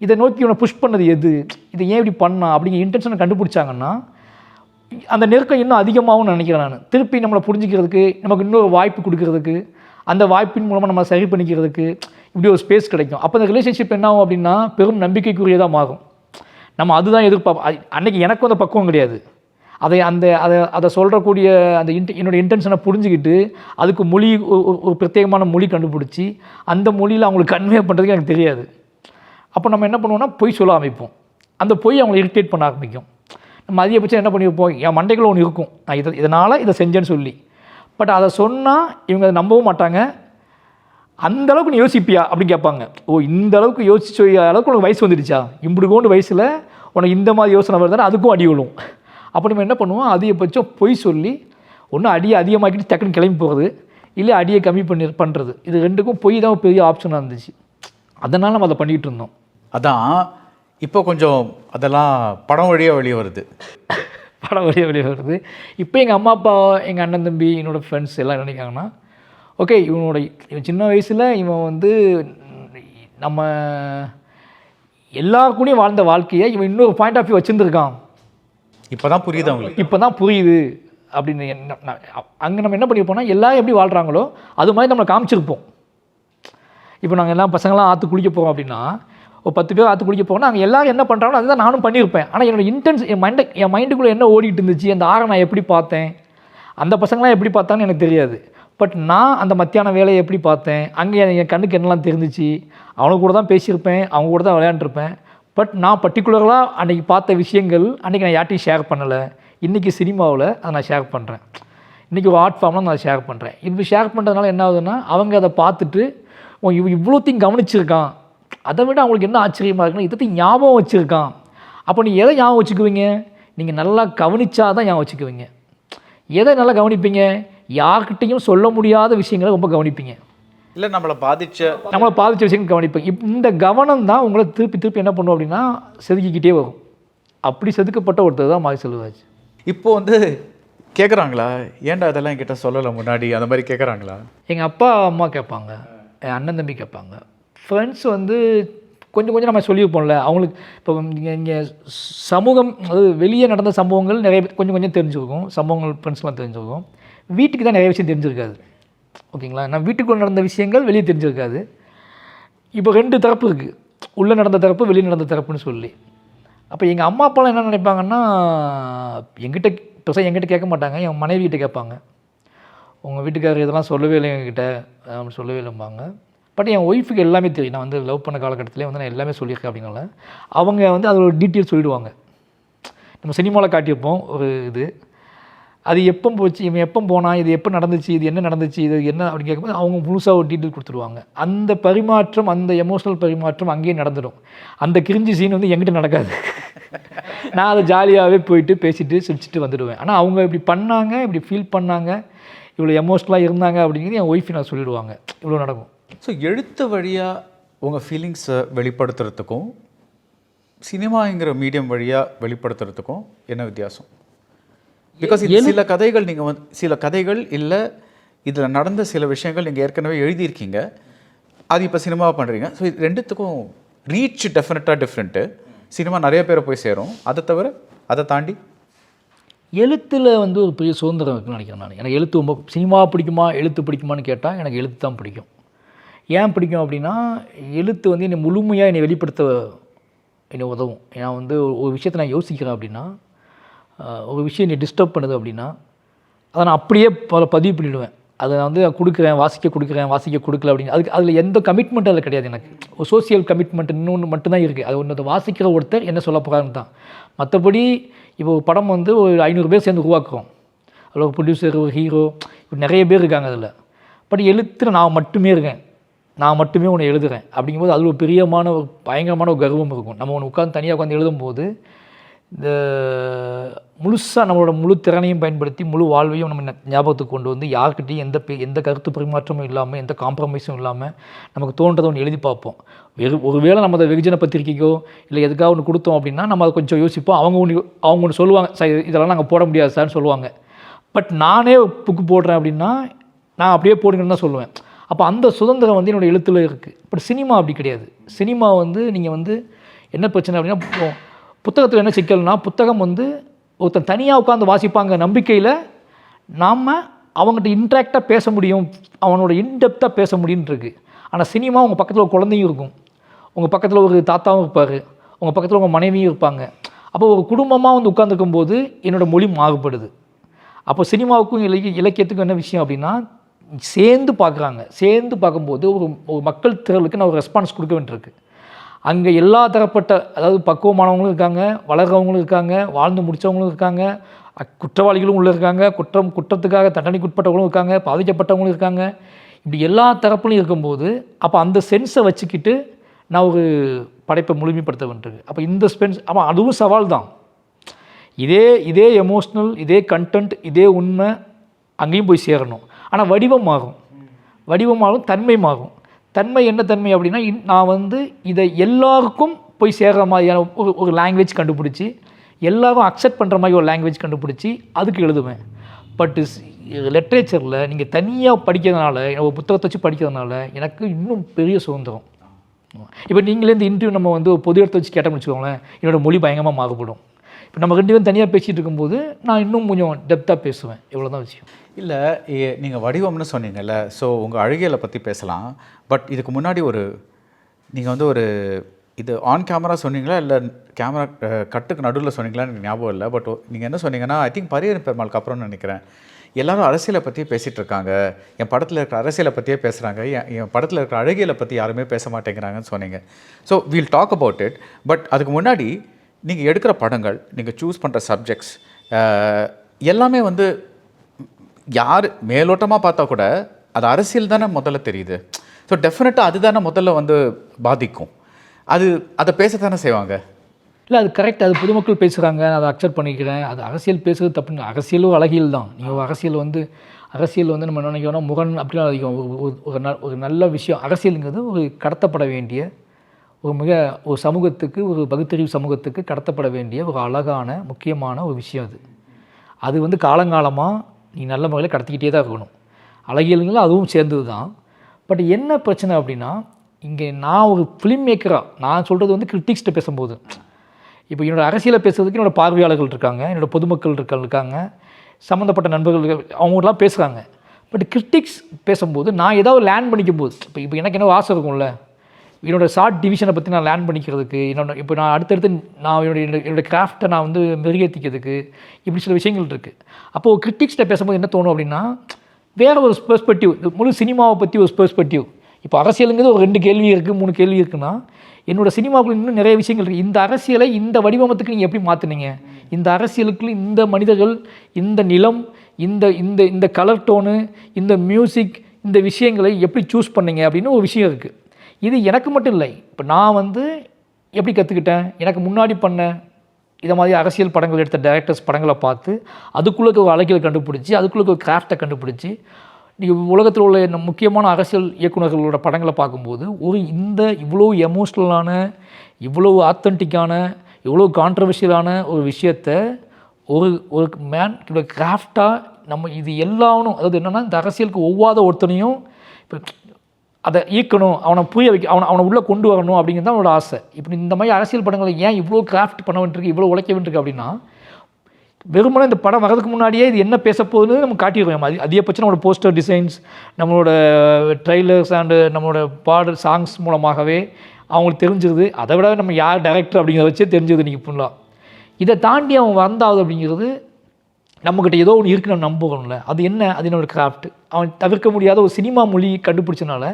இதை நோக்கி இவனை புஷ் பண்ணது எது, இதை ஏன் இப்படி பண்ணான் அப்படிங்கிற இன்டென்ஷனை கண்டுபிடிச்சாங்கன்னா அந்த நெருக்கம் இன்னும் அதிகமாகவும் நினைக்கிறேன் நான். திருப்பி நம்மளை புரிஞ்சிக்கிறதுக்கு, நமக்கு இன்னொரு வாய்ப்பு கொடுக்கறதுக்கு, அந்த வாய்ப்பின் மூலமாக நம்ம சரி பண்ணிக்கிறதுக்கு இப்படி ஒரு ஸ்பேஸ் கிடைக்கும். அப்போ அந்த ரிலேஷன்ஷிப் என்ன ஆகும் அப்படின்னா பெரும் நம்பிக்கைக்குரியதாக மாறும். நம்ம அதுதான் எதிர்பார்ப்போம். அன்றைக்கி எனக்கு அந்த பக்குவம் கிடையாது. அதை சொல்கிறக்கூடிய என்னோடய இன்டென்ஷனை புரிஞ்சுக்கிட்டு அதுக்கு மொழி ஒரு பிரத்யேகமான மொழி கண்டுபிடிச்சி அந்த மொழியில் அவங்களுக்கு கன்வே பண்ணுறதுக்கு எனக்கு தெரியாது. அப்போ நம்ம என்ன பண்ணுவோம்னா பொய் சொல்ல ஆரம்பிப்போம். அந்த பொய் அவங்களை இரிட்டேட் பண்ண ஆரம்பிக்கும். நம்ம அதிகபட்சம் என்ன பண்ணியிருப்போம், என் மண்டைக்குள்ள ஒன்று இருக்கும், நான் இதனால் இதை செஞ்சேன்னு சொல்லி. பட் அதை சொன்னால் இவங்க அதை நம்பவும் மாட்டாங்க. அந்த அளவுக்கு நீ யோசிப்பியா அப்படின்னு கேட்பாங்க. இந்த அளவுக்கு யோசிச்சு அளவுக்கு உனக்கு வயசு வந்துடுச்சா, இப்படி கொண்டு வயசில் உனக்கு இந்த மாதிரி யோசனை வருதுன்னா அதுக்கும் அடி விழும். அப்போ நம்ம என்ன பண்ணுவோம், அதிகபட்சம் பொய் சொல்லி ஒன்று அடியை அதிகமாக்கிட்டு டக்குன்னு கிளம்பி போகிறது, இல்லை அடியை கம்மி பண்ணுறது. இது ரெண்டுக்கும் பொய் தான் பெரிய ஆப்ஷனாக இருந்துச்சு. அதனால் நம்ம அதை பண்ணிகிட்டு இருந்தோம். அதான் இப்போ கொஞ்சம் அதெல்லாம் படம் வழியாக வெளியே வருது. இப்போ எங்கள் அம்மா அப்பா, எங்கள் அண்ணன் தம்பி, என்னோடய ஃப்ரெண்ட்ஸ் எல்லாம் என்ன நினைக்காங்கன்னா, ஓகே இவன் சின்ன வயசில் இவன் வந்து நம்ம எல்லாருக்கூடையும் வாழ்ந்த வாழ்க்கையை இவன் இன்னொரு பாயிண்ட் ஆஃப் வியூ வச்சுருந்துருக்கான், இப்போ தான் புரியுது அவங்களுக்கு, இப்போ தான் புரியுது அப்படின்னு. அங்கே நம்ம என்ன பண்ணியிருப்போம்னா எல்லோரும் எப்படி வாழ்கிறாங்களோ அது மாதிரி நம்மளை காமிச்சிருப்போம். இப்போ நாங்கள் எல்லாம் பசங்களாம் ஆற்று குளிக்க போகிறோம் அப்படின்னா, ஒரு 10 பேர் ஆற்று குளிக்க போனால் நாங்கள் எல்லோரும் என்ன பண்ணுறாங்களோ அதுதான் நானும் பண்ணியிருப்பேன். ஆனால் என்னோடய என் மைண்டுக்குள்ளே என்ன ஓடிட்டு இருந்துச்சு, அந்த ஆறை நான் எப்படி பார்த்தேன், அந்த பசங்களாம் எப்படி பார்த்தான்னு எனக்கு தெரியாது. பட் நான் அந்த மத்தியான வேலையை எப்படி பார்த்தேன், அங்கே என் கண்ணுக்கு என்னெல்லாம் தெரிஞ்சிச்சு, அவனுக்கு கூட தான் பேசியிருப்பேன், அவங்க கூட தான் விளையாண்டுருப்பேன். பட் நான் பர்டிகுலராக அன்றைக்கி பார்த்த விஷயங்கள் அன்றைக்கி நான் யார்ட்டையும் ஷேர் பண்ணலை. இன்றைக்கி சினிமாவில் அதை நான் ஷேர் பண்ணுறேன், இன்றைக்கி ஒரு ஆர்ட் ஃபார்மில் நான் ஷேர் பண்ணுறேன். இப்படி ஷேர் பண்ணுறதுனால என்ன ஆகுதுன்னா அவங்க அதை பார்த்துட்டு இவ்வளோத்தையும் கவனிச்சிருக்கான், அதை விட அவங்களுக்கு என்ன ஆச்சரியமாக இருக்குன்னா இதையும் ஞாபகம் வச்சுருக்கான். அப்போ நீங்கள் எதை ஞாபகம் வச்சுக்குவீங்க, நீங்கள் நல்லா கவனிச்சா தான் ஞாபகம் வச்சுக்குவீங்க. எதை நல்லா கவனிப்பீங்க, யார்கிட்டையும் சொல்ல முடியாத விஷயங்களை ரொம்ப கவனிப்பீங்க, இல்லை நம்மளை பாதித்த விஷயங்கள் கவனிப்பீங்க. இந்த கவனம் தான் உங்களை திருப்பி என்ன பண்ணும் அப்படின்னா செதுக்கிக்கிட்டே வரும். அப்படி செதுக்கப்பட்ட ஒருத்தர் தான் மாரி செல்வராஜ். இப்போ வந்து கேட்குறாங்களா, ஏன்டா அதெல்லாம் என்கிட்ட சொல்லலை முன்னாடி, அந்த மாதிரி கேட்குறாங்களா? எங்கள் அப்பா அம்மா கேட்பாங்க, என் அண்ணன் தம்பி கேட்பாங்க, ஃப்ரெண்ட்ஸ் வந்து கொஞ்சம் நம்ம சொல்லியிருப்போம்ல அவங்களுக்கு. இப்போ இங்கே சமூகம், அதாவது வெளியே நடந்த சம்பவங்கள் நிறைய கொஞ்சம் தெரிஞ்சுருக்கும், சம்பவங்கள் ஃப்ரெண்ட்ஸ்லாம் தெரிஞ்சுருக்கும். வீட்டுக்கு தான் நிறைய விஷயம் தெரிஞ்சிருக்காது. ஓகேங்களா, நான் வீட்டுக்குள்ளே நடந்த விஷயங்கள் வெளியே தெரிஞ்சிருக்காது. இப்போ 2 தரப்பு இருக்குது, உள்ளே நடந்த தரப்பு, வெளியே நடந்த தரப்புன்னு சொல்லி. அப்போ எங்கள் அம்மா அப்பாலாம் என்ன நினைப்பாங்கன்னா, என்கிட்ட கேட்க மாட்டாங்க, என் மனைவிகிட்ட கேட்பாங்க. உங்கள் வீட்டுக்காரர் இதெல்லாம் சொல்லவே இல்லை எங்ககிட்ட, அப்படின்னு சொல்லவே இல்லைம்பாங்க. பட் என் ஒய்ஃபுக்கு எல்லாமே தெரியும், நான் வந்து லவ் பண்ண காலகட்டத்திலே வந்து நான் எல்லாமே சொல்லியிருக்கேன். அப்படின்னால அவங்க வந்து அதோட டீட்டெயில் சொல்லிவிடுவாங்க. நம்ம சினிமாவில் காட்டியிருப்போம் ஒரு இது, அது எப்போ போச்சு, இவன் எப்போ போனால், இது எப்போ நடந்துச்சு, இது என்ன நடந்துச்சு, இது என்ன அப்படின்னு கேட்கும்போது அவங்க முழுசாக ஒரு டீட்டெயில் கொடுத்துருவாங்க. அந்த பரிமாற்றம், அந்த எமோஷனல் பரிமாற்றம் அங்கேயே நடந்துடும். அந்த கிரிஞ்சி சீன் வந்து என்கிட்ட நடக்காது. நான் அதை ஜாலியாகவே போயிட்டு பேசிட்டு சிரிச்சிட்டு வந்துடுவேன். ஆனால் அவங்க இப்படி பண்ணாங்க, இப்படி ஃபீல் பண்ணாங்க, இவ்வளோ எமோஷ்னலாக இருந்தாங்க அப்படிங்கிறது என் ஒய்ஃபை நான் சொல்லிவிடுவாங்க. இவ்வளோ நடக்கும். ஸோ எழுத்து வழியாக உங்கள் ஃபீலிங்ஸை வெளிப்படுத்துறதுக்கும் சினிமாங்கிற மீடியம் வழியாக வெளிப்படுத்துறதுக்கும் என்ன வித்தியாசம்? பிகாஸ் சில கதைகள் நீங்கள் சில கதைகள் இல்லை, இதில் நடந்த சில விஷயங்கள் நீங்கள் ஏற்கனவே எழுதியிருக்கீங்க, அது இப்போ சினிமாவை பண்ணுறீங்க. ஸோ இது ரெண்டுத்துக்கும் ரீச் டெஃபினட்டாக டிஃப்ரெண்ட்டு. சினிமா நிறைய பேரை போய் சேரும், அதை தவிர அதை தாண்டி எழுத்தில் வந்து ஒரு பெரிய சுதந்திரம் இருக்குன்னு நினைக்கிறேன் நான். எனக்கு எழுத்து ரொம்ப, சினிமா பிடிக்குமா எழுத்து பிடிக்குமான்னு கேட்டால் எனக்கு எழுத்து தான் பிடிக்கும். ஏன் பிடிக்கும் அப்படின்னா, எழுத்து வந்து என்னை முழுமையாக என்னை வெளிப்படுத்த என்னை உதவும். ஏன்னா வந்து ஒரு விஷயத்தை நான் யோசிக்கிறேன் அப்படின்னா, ஒரு விஷயம் என்னை டிஸ்டர்ப் பண்ணுது அப்படின்னா, அதை நான் அப்படியே பதிவு பண்ணிவிடுவேன். அதை நான் வந்து கொடுக்குறேன், வாசிக்க கொடுக்கல அப்படின்னு. அதில் எந்த கமிட்மெண்ட்டும் அதில் கிடையாது எனக்கு. ஒரு சோசியல் கமிட்மெண்ட் இன்னொன்று மட்டும்தான் இருக்குது. அது ஒன்று வாசிக்கிற ஒருத்தர் என்ன சொல்ல போகிறான்னு தான். மற்றபடி இப்போ ஒரு படம் வந்து ஒரு 500 பேர் சேர்ந்து உருவாக்குறோம். அதில் ஒரு ப்ரொடியூசர், ஒரு ஹீரோ, இப்படி நிறைய பேர் இருக்காங்க அதில். பட் எழுத்துல நான் மட்டுமே இருக்கேன், நான் மட்டுமே ஒன்று எழுதுகிறேன். அப்படிங்கும்போது அது ஒரு பெரியமான ஒரு பயங்கரமான ஒரு கர்வம் இருக்கும். நம்ம ஒன்று உட்காந்து தனியாக உட்காந்து எழுதும்போது இந்த முழுசாக நம்மளோட முழு திறனையும் பயன்படுத்தி முழு வாழ்வையும் நம்ம ஞாபகத்துக்கு கொண்டு வந்து யார்கிட்டையும் எந்த கருத்து பரிமாற்றமும் இல்லாமல், எந்த காம்ப்ரமைஸும் இல்லாமல் நமக்கு தோன்றதை ஒன்று எழுதி பார்ப்போம். ஒருவேளை நம்ம அதை வெகுஜன பத்திரிக்கைக்கோ இல்லை எதுக்காக ஒன்று கொடுத்தோம் அப்படின்னா நம்ம அதை கொஞ்சம் யோசிப்போம். அவங்க ஒன்று சொல்லுவாங்க, சார் இதெல்லாம் நாங்கள் போட முடியாது சார்னு சொல்லுவாங்க. பட் நானே புக்கு போடுறேன் அப்படின்னா நான் அப்படியே போடுங்கன்னு தான் சொல்லுவேன். அப்போ அந்த சுதந்திரம் வந்து என்னோடய எழுத்தில் இருக்குது. பட் சினிமா அப்படி கிடையாது. சினிமா வந்து நீங்கள் வந்து என்ன பிரச்சனை அப்படின்னா, புத்தகத்தில் என்ன சிக்கல்னா, புத்தகம் வந்து ஒருத்தன் தனியாக உட்காந்து வாசிப்பாங்க நம்பிக்கையில் நாம் அவங்ககிட்ட இன்ட்ராக்டாக பேச முடியும், அவனோட இன்டெப்த்தாக பேச முடியும்னு இருக்குது. ஆனால் சினிமா உங்கள் பக்கத்தில் ஒரு குழந்தையும் இருக்கும், உங்கள் பக்கத்தில் ஒரு தாத்தாவும் இருப்பார், உங்கள் பக்கத்தில் உங்கள் மனைவியும் இருப்பாங்க. அப்போ ஒரு குடும்பமாக வந்து உட்காந்துருக்கும் போது என்னோடய மொழி மாறுபடுது. அப்போ சினிமாவுக்கும் இலக்கியத்துக்கும் என்ன விஷயம் அப்படின்னா, சேர்ந்து பார்க்குறாங்க. சேர்ந்து பார்க்கும்போது ஒரு மக்கள் திரளுக்கு நான் ஒரு ரெஸ்பான்ஸ் கொடுக்க வேண்டியிருக்கு. அங்கே எல்லா தரப்பட்ட, அதாவது பக்குவமானவங்களும் இருக்காங்க, வளர்கிறவங்களும் இருக்காங்க, வாழ்ந்து முடித்தவங்களும் இருக்காங்க, குற்றவாளிகளும் உள்ளே இருக்காங்க, குற்றத்துக்காக தண்டனைக்குட்பட்டவங்களும் இருக்காங்க, பாதிக்கப்பட்டவங்களும் இருக்காங்க. இப்படி எல்லா தரப்புலையும் இருக்கும்போது அப்போ அந்த சென்ஸை வச்சுக்கிட்டு நான் ஒரு படைப்பை முழுமைப்படுத்த வேண்டியிருக்கு. அப்போ இந்த அப்போ அதுவும் சவால் தான். இதே எமோஷ்னல், இதே கண்டென்ட், இதே உண்மை அங்கேயும் போய் சேரணும். ஆனால் வடிவம் மாறும், தன்மை மாறும். தன்மை என்ன தன்மை அப்படின்னா, நான் வந்து இதை எல்லாருக்கும் போய் சேர்கிற மாதிரியான ஒரு லாங்குவேஜ் கண்டுபிடிச்சி, எல்லோரும் அக்செப்ட் பண்ணுற மாதிரி ஒரு லாங்குவேஜ் கண்டுபிடிச்சி அதுக்கு எழுதுவேன். பட் லிட்ரேச்சரில் நீங்கள் தனியாக படிக்கிறதுனால, ஒரு புத்தகத்தை வச்சு படிக்கிறதுனால எனக்கு இன்னும் பெரிய சுதந்திரம். இப்போ நீங்களே இந்த இன்டர்வியூ நம்ம வந்து பொது இடத்த வச்சு கேட்டோம்னு வச்சுக்கோங்களேன், என்னோடய மொழி பயங்கரமாக மாறுபடும். இப்போ நம்ம 2 பேரும் தனியாக பேசிகிட்டு இருக்கும்போது நான் இன்னும் கொஞ்சம் டெப்த்தாக பேசுவேன். இவ்வளோ தான் விஷயம். இல்லை, நீங்கள் வடிவம்னு சொன்னீங்கல்ல, ஸோ உங்கள் அழுகியலை பற்றி பேசலாம். பட் இதுக்கு முன்னாடி நீங்கள் வந்து இது ஆன் கேமரா சொன்னீங்களா இல்லை கேமரா கட்டுக்கு நடுவில் சொன்னீங்களான்னு எனக்கு ஞாபகம் இல்லை. பட் நீங்கள் என்ன சொன்னீங்கன்னா, ஐ திங்க் பரியரும் பெருமாளுக்கு அப்புறம்னு நினைக்கிறேன், எல்லோரும் அரசியலை பற்றியே பேசிகிட்டு இருக்காங்க, என் படத்தில் இருக்கிற அரசியலை பற்றியே பேசுகிறாங்க, என் படத்தில் இருக்கிற அழகியலை பற்றி யாருமே பேச மாட்டேங்கிறாங்கன்னு சொன்னீங்க. So we'll talk about it. But அதுக்கு முன்னாடி நீங்கள் எடுக்கிற படங்கள், நீங்கள் சூஸ் பண்ணுற சப்ஜெக்ட்ஸ் எல்லாமே வந்து யார் மேலோட்டமாக பார்த்தா கூட அது அரசியல் தானே முதல்ல தெரியுது. ஸோ டெஃபினட்டாக அது தானே முதல்ல வந்து பாதிக்கும். அதை பேசத்தானே செய்வாங்க. இல்லை, அது கரெக்ட். அது பொதுமக்கள் பேசுகிறாங்க, நான் அதை அக்செப்ட் பண்ணிக்கிறேன். அது அரசியல் பேசுகிறது தப்புங்க. அரசியலும் அழகியல் தான். நீங்கள் அரசியல் வந்து நம்ம நினைக்கிறோன்னா முரண் அப்படிலாம் அதிகம். ஒரு நல்ல விஷயம். அரசியலுங்கிறது ஒரு கடத்தப்பட வேண்டிய ஒரு சமூகத்துக்கு, ஒரு பகுத்தறிவு சமூகத்துக்கு கடத்தப்பட வேண்டிய ஒரு அழகான முக்கியமான ஒரு விஷயம். அது வந்து காலங்காலமாக நீ நல்ல முறையில் கடத்திக்கிட்டே தான் இருக்கணும். அழகியலுங்களும் அதுவும் சேர்ந்தது தான். பட் என்ன பிரச்சனை அப்படின்னா, இங்கே நான் ஒரு ஃபிலிம் மேக்கராக நான் சொல்கிறது வந்து கிரிட்டிக்ஸ்கிட்ட பேசும்போது, இப்போ என்னோடய அரசியலை பேசுறதுக்கு என்னோடய பார்வையாளர்கள் இருக்காங்க, என்னோடய பொதுமக்கள் இருக்காங்க, சம்மந்தப்பட்ட நண்பர்கள் அவங்களாம் பேசுகிறாங்க. பட் கிரிட்டிக்ஸ் பேசும்போது நான் ஏதாவது லேண்ட் பண்ணிக்கும் போது, இப்போ எனக்கு என்ன ஆசை இருக்கும்ல, என்னோடய ஷார்ட் டிவிஷனை பற்றி நான் லேண்ட் பண்ணிக்கிறதுக்கு, இப்போ நான் அடுத்தடுத்து நான் என்னோடய கிராஃப்டை நான் வந்து மெருகேற்றிக்கிறதுக்கு, இப்படி சில விஷயங்கள் இருக்குது. அப்போது கிரிட்டிக்ஸ்கிட்ட பேசும்போது என்ன தோணும் அப்படின்னா, வேறு ஒரு பெர்ஸ்பெக்டிவ், முழு சினிமாவை பற்றி ஒரு பெர்ஸ்பெக்டிவ். இப்போ அரசியலுங்கிறது ஒரு 2 கேள்வி இருக்குது, 3 கேள்வி இருக்குன்னா, என்னோடய சினிமாவுக்குள்ள இன்னும் நிறைய விஷயங்கள் இருக்குது. இந்த அரசியலை இந்த வடிவமத்துக்கு நீங்கள் எப்படி மாற்றினீங்க, இந்த அரசியலுக்கு இந்த மனிதர்கள், இந்த நிலம், இந்த கலர் டோனு, இந்த மியூசிக், இந்த விஷயங்களை எப்படி சூஸ் பண்ணீங்க அப்படின்னு ஒரு விஷயம் இருக்குது. இது எனக்கு மட்டும் இல்லை. இப்போ நான் வந்து எப்படி கற்றுக்கிட்டேன், எனக்கு முன்னாடி பண்ண இதை மாதிரி அரசியல் படங்கள் எடுத்த டைரக்டர்ஸ் படங்களை பார்த்து அதுக்குள்ளே ஒரு அழகியலை கண்டுபிடிச்சி, அதுக்குள்ளே ஒரு கிராஃப்டை கண்டுபிடிச்சி, நீங்கள் உலகத்தில் உள்ள முக்கியமான அரசியல் இயக்குநர்களோட படங்களை பார்க்கும்போது இவ்வளோ எமோஷ்னலான, இவ்வளோ ஆத்தென்டிக்கான, இவ்வளோ கான்ட்ரவர்ஷியலான ஒரு விஷயத்தை ஒரு மேனோட கிராஃப்டாக நம்ம இது எல்லாவனும், அதாவது என்னென்னா, இந்த அரசியலுக்கு ஒவ்வாத ஒருத்தனையும் இப்போ அதை ஈர்க்கணும், அவனை புரிய வைக்க, அவனை உள்ளே கொண்டு வரணும் அப்படிங்கிறது தான் அவனோட ஆசை. இப்படி இந்த மாதிரி அரசியல் படங்களை ஏன் இவ்வளோ கிராஃப்ட் பண்ண வேண்டியிருக்கு, இவ்வளோ உழைக்க வேண்டியிருக்கு அப்படின்னா, வெறுமனே இந்த படம் வரதுக்கு முன்னாடியே இது என்ன பேச போகுதுன்னு நம்ம காட்டிடுவோம். அதிகபட்சம் நம்மளோட போஸ்டர் டிசைன்ஸ், நம்மளோட ட்ரெய்லர்ஸ் அண்டு நம்மளோட சாங்ஸ் மூலமாகவே அவங்களுக்கு தெரிஞ்சிருது. அதை விட நம்ம யார் டைரக்டர் அப்படிங்கிறத வச்சே தெரிஞ்சுது நீங்கள் ஃபுல்லாக. இதை தாண்டி அவன் வந்தாது அப்படிங்கிறது நம்மக்கிட்ட ஏதோ ஒன்று இருக்குன்னு நம்ம நம்புகிறோம்ல, அது என்ன, அது என்னோடய கிராஃப்ட். அவன் தவிர்க்க முடியாத ஒரு சினிமா மொழி கண்டுபிடிச்சனால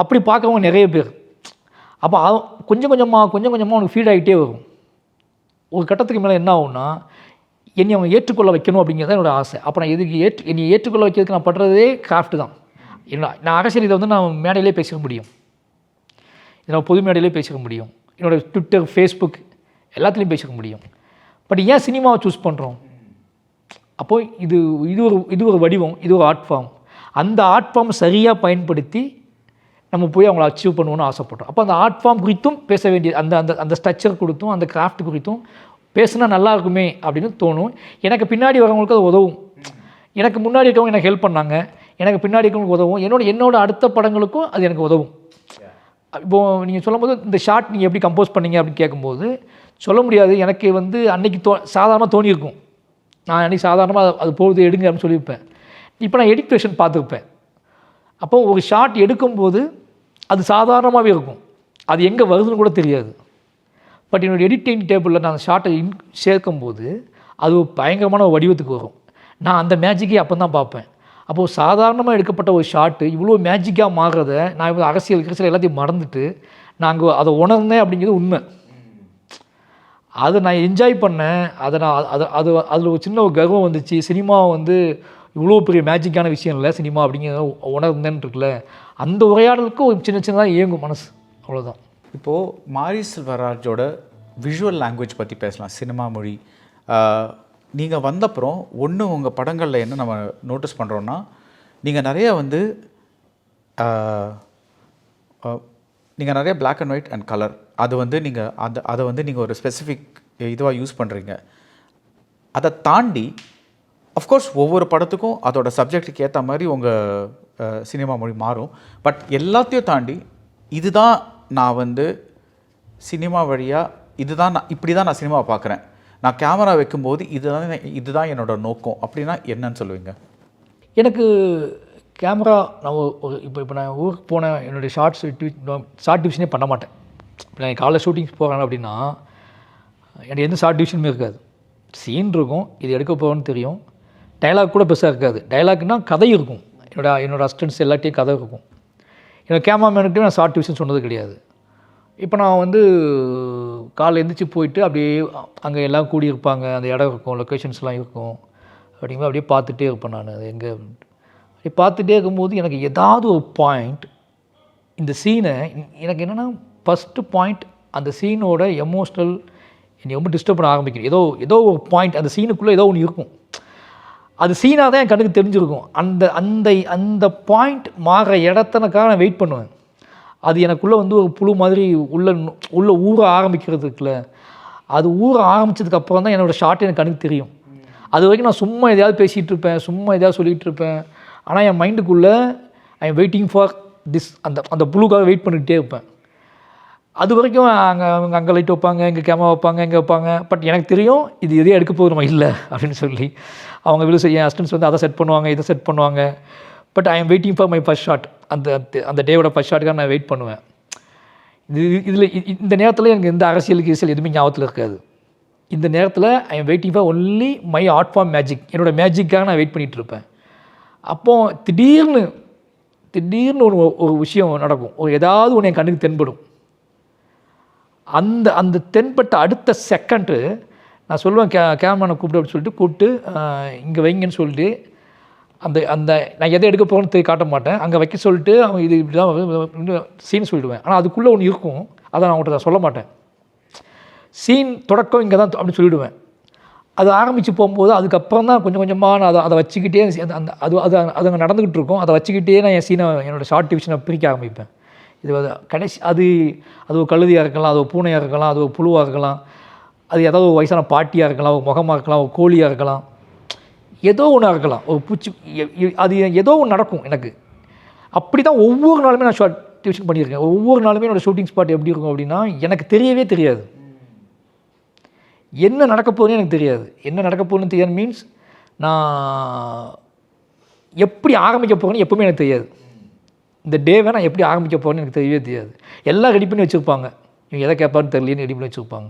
அப்படி பார்க்குறவங்க நிறைய பேர். அப்போ கொஞ்சம் கொஞ்சமாக அவனுக்கு ஃபீட் ஆகிட்டே வரும். ஒரு கட்டத்துக்கு மேலே என்ன ஆகும்னா, என்னை அவன் ஏற்றுக்கொள்ள வைக்கணும் அப்படிங்கிறது தான் என்னோடய ஆசை. அப்போ நான் எதுக்கு என்னை ஏற்றுக்கொள்ள வைக்கிறதுக்கு நான் பண்ணுறதே கிராஃப்ட் தான். நான் அரசியல் இதை வந்து நான் மேடையிலே பேசிக்க முடியும், இதை நான் பொது மேடையிலே பேசிக்க முடியும், என்னோடய ட்விட்டர், ஃபேஸ்புக் எல்லாத்துலேயும் பேசிக்க முடியும். பட் ஏன் சினிமாவை சூஸ் பண்ணுறோம்? அப்போது இது ஒரு வடிவம், இது ஒரு ஆர்ட் ஃபார்ம். அந்த ஆர்ட் ஃபார்ம் சரியாக பயன்படுத்தி நம்ம போய் அவங்கள அச்சீவ் பண்ணுவோன்னு ஆசைப்பட்டோம். அப்போ அந்த ஆர்ட் ஃபார்ம் குறித்தும் பேச வேண்டிய அந்த ஸ்ட்ரக்சர் குறித்தும் அந்த கிராஃப்ட் குறித்தும் பேசுனா நல்லா இருக்குமே அப்படின்னு தோணும். எனக்கு பின்னாடி வரவங்களுக்கு அது உதவும். எனக்கு முன்னாடி இருக்கவங்க எனக்கு ஹெல்ப் பண்ணாங்க, எனக்கு பின்னாடி இருக்கவங்களுக்கு உதவும். என்னோட அடுத்த படங்களுக்கும் அது எனக்கு உதவும். இப்போது நீங்கள் சொல்லும்போது இந்த ஷார்ட் நீங்கள் எப்படி கம்போஸ் பண்ணீங்க அப்படின்னு கேட்கும்போது சொல்ல முடியாது. எனக்கு வந்து அன்றைக்கி சாதாரணமாக தோணியிருக்கும். நான் அன்றைக்கி சாதாரணமாக அது போகுது எடுங்க அப்படின்னு சொல்லியிருப்பேன். இப்போ நான் எடிட் பார்த்துருப்பேன். அப்போது ஒரு ஷார்ட் எடுக்கும்போது அது சாதாரணமாகவே இருக்கும், அது எங்கே வருதுன்னு கூட தெரியாது. பட் என்னோடய எடிட்டிங் டேபிளில் நான் அந்த ஷார்ட்டை சேர்க்கும்போது அது ஒரு பயங்கரமான வடிவத்துக்கு வரும். நான் அந்த மேஜிக்கே அப்போ தான் பார்ப்பேன். அப்போது சாதாரணமாக எடுக்கப்பட்ட ஒரு ஷார்ட்டு இவ்வளோ மேஜிக்காக மாறுறத நான் இப்போ அரசியல் எல்லாத்தையும் மறந்துட்டு நான் அங்கே அதை உணர்ந்தேன் அப்படிங்கிறது உண்மை. அதை நான் என்ஜாய் பண்ணேன். அதை நான் அதில் ஒரு சின்ன ஒரு கர்வம் வந்துச்சு. சினிமா வந்து இவ்வளோ பெரிய மேஜிக்கான விஷயம் இல்லை சினிமா அப்படிங்கிறத உணர்ந்தேன்னு இருக்குல்ல, அந்த உரையாடலுக்கு ஒரு சின்னதாக இயங்கும் மனசு, அவ்வளோதான். இப்போது மாரி செல்வராஜோட விஷுவல் லாங்குவேஜ் பற்றி பேசலாம், சினிமா மொழி. நீங்கள் வந்தப்புறம் உங்கள் படங்களில் என்ன நம்ம நோட்டீஸ் பண்ணுறோன்னா, நீங்கள் நிறையா வந்து நீங்கள் நிறைய black and white and colour, அது வந்து நீங்கள் அதை வந்து நீங்கள் ஒரு ஸ்பெசிஃபிக் இதுவாக யூஸ் பண்ணுறீங்க. அதை தாண்டி அஃப்கோர்ஸ் ஒவ்வொரு படத்துக்கும் அதோட சப்ஜெக்டுக்கு ஏற்ற மாதிரி உங்கள் சினிமா மொழி மாறும். பட் எல்லாத்தையும் தாண்டி இதுதான் நான் வந்து சினிமா வழியாக இப்படி தான் நான் சினிமாவை பார்க்குறேன், நான் கேமரா வைக்கும்போது இதுதான் என்னோடய நோக்கம் அப்படின்னா என்னன்னு சொல்லுவீங்க? எனக்கு கேமரா நான் இப்போ நான் ஊருக்கு போனேன், என்னுடைய ஷார்ட் டிவிஷனே பண்ண மாட்டேன். இப்போ நான் காலைல ஷூட்டிங்ஸ் போகிறேன் அப்படின்னா எனக்கு எந்த ஷார்ட் டிவிஷனுமே இருக்காது. சீன் இருக்கும், இது எடுக்க போகிறோன்னு தெரியும், டைலாக் கூட பெருசாக இருக்காது. டைலாக்னால் கதை இருக்கும், என்னோடய அசிஸ்டன்ட்ஸ் எல்லாத்தையும் கதை இருக்கும். என்னோடய கேமராமேனுக்கிட்டையும் நான் ஷார்ட் டிவிஷன் சொன்னது கிடையாது. இப்போ நான் வந்து காலைல எழுந்திரிச்சி போயிட்டு அப்படியே அங்கே எல்லாம் கூடி இருப்பாங்க, அந்த இடம் இருக்கும், லொக்கேஷன்ஸ்லாம் இருக்கும், அப்படிங்கும்போது அப்படியே பார்த்துட்டே இருப்பேன் நான். அது எங்கே அப்படி பார்த்துட்டே இருக்கும்போது எனக்கு ஏதாவது ஒரு பாயிண்ட் இந்த சீனை எனக்கு என்னென்னா ஃபஸ்ட்டு பாயிண்ட் அந்த சீனோட எமோஷ்னல் என்னை ரொம்ப டிஸ்டர்ப் பண்ண ஆரம்பிக்கணும். ஏதோ ஒரு பாயிண்ட் அந்த சீனுக்குள்ளே ஏதோ ஒன்று இருக்கும், அது சீனாக தான் என் கண்ணுக்கு தெரிஞ்சிருக்கும். அந்த பாயிண்ட் மாறுற இடத்தனக்காக நான் வெயிட் பண்ணுவேன். அது எனக்குள்ளே வந்து ஒரு புழு மாதிரி உள்ள ஊற ஆரம்பிக்கிறதுக்குல, அது ஊற ஆரம்பித்ததுக்கப்புறம் தான் என்னோடய ஷார்ட் எனக்கு கண்ணுக்கு தெரியும். அது வரைக்கும் நான் சும்மா எதையாவது பேசிகிட்டு இருப்பேன், சும்மா எதையாவது சொல்லிகிட்டு இருப்பேன். ஆனால் என் மைண்டுக்குள்ளே I am waiting for this, அந்த புழுக்காக வெயிட் பண்ணிகிட்டே இருப்பேன். அது வரைக்கும் அங்கே லைட் வைப்பாங்க, இங்கே கேமரா வைப்பாங்க, இங்கே வைப்பாங்க. பட் எனக்கு தெரியும் இது எதையும் எடுக்க போகுது நம்ம இல்லை அப்படின்னு சொல்லி. அவங்க என் அசிஸ்டன்ஸ் வந்து அதை செட் பண்ணுவாங்க, இதை செட் பண்ணுவாங்க. But I am waiting for my first shot. அந்த டேவோட ஃபர்ஸ்ட் ஷாட்டுக்காக நான் வெயிட் பண்ணுவேன். இந்த நேரத்தில் எனக்கு எந்த அரசியல் எதுவுமே ஞாபகத்தில் இருக்காது. இந்த நேரத்தில் I am waiting for only my art form magic, என்னோடய மேஜிக்காக நான் வெயிட் பண்ணிகிட்டு இருப்பேன். அப்போது திடீர்னு ஒரு விஷயம் நடக்கும், ஏதாவது ஒன்று என் கண்ணுக்கு தென்படும். அந்த தென்பட்ட அடுத்த செகண்டு நான் சொல்லுவேன், கேமரானை கூப்பிட்டு அப்படின்னு கூப்பிட்டு இங்கே வைங்கன்னு சொல்லிட்டு அந்த நான் எதை எடுக்க போகிறேன்னு காட்ட மாட்டேன், அங்கே வைக்க சொல்லிட்டு அவங்க இது இப்படி தான் சீன் சொல்லிவிடுவேன். ஆனால் அதுக்குள்ளே ஒன்று இருக்கும், அதை நான் அவங்கள்ட்ட சொல்ல மாட்டேன். சீன் தொடக்கம் இங்கே தான் அப்படின்னு சொல்லிவிடுவேன். அது ஆரம்பித்து போகும்போது அதுக்கப்புறம் தான் கொஞ்சம் கொஞ்சமாக நான் அதை வச்சுக்கிட்டே அது அங்கே நடந்துக்கிட்டு இருக்கும். அதை வச்சுக்கிட்டே நான் என் சீனை என்னோடய ஷார்ட் டிவிஷனை பிரிக்க ஆரம்பிப்பேன். இது கடைசி அது ஒரு கழுதியாக இருக்கலாம், அது ஒரு பூனையாக இருக்கலாம், அது ஒரு புழுவாக இருக்கலாம், அது ஏதாவது ஒரு வயசான பாட்டியாக இருக்கலாம், ஒரு முகமாக இருக்கலாம், ஒரு கோழியாக இருக்கலாம், ஏதோ ஒன்றா இருக்கலாம், ஒரு பூச்சி, அது ஏதோ ஒன்று நடக்கும் எனக்கு. அப்படி தான் ஒவ்வொரு நாளுமே நான் ஷார்ட் டிவிஷன் பண்ணியிருக்கேன். ஒவ்வொரு நாளுமே என்னோடய ஷூட்டிங் ஸ்பாட் எப்படி இருக்கும் அப்படின்னா எனக்கு தெரியவே தெரியாது. என்ன நடக்க போகுதுன்னு எனக்கு தெரியாது. என்ன நடக்க போகுதுன்னு தெரியாது மீன்ஸ் நான் எப்படி ஆரம்பிக்க போகிறேன்னு எப்பவுமே எனக்கு தெரியாது. இந்த டேவை நான் எப்படி ஆரம்பிக்க போகிறேன்னு எனக்கு தெரியவே தெரியாது. எல்லாம் ரெடி பண்ணி வச்சுருப்பாங்க, இவங்க எதை கேட்பான்னு தெரியலன்னு ரெடி பண்ணி வச்சுருப்பாங்க.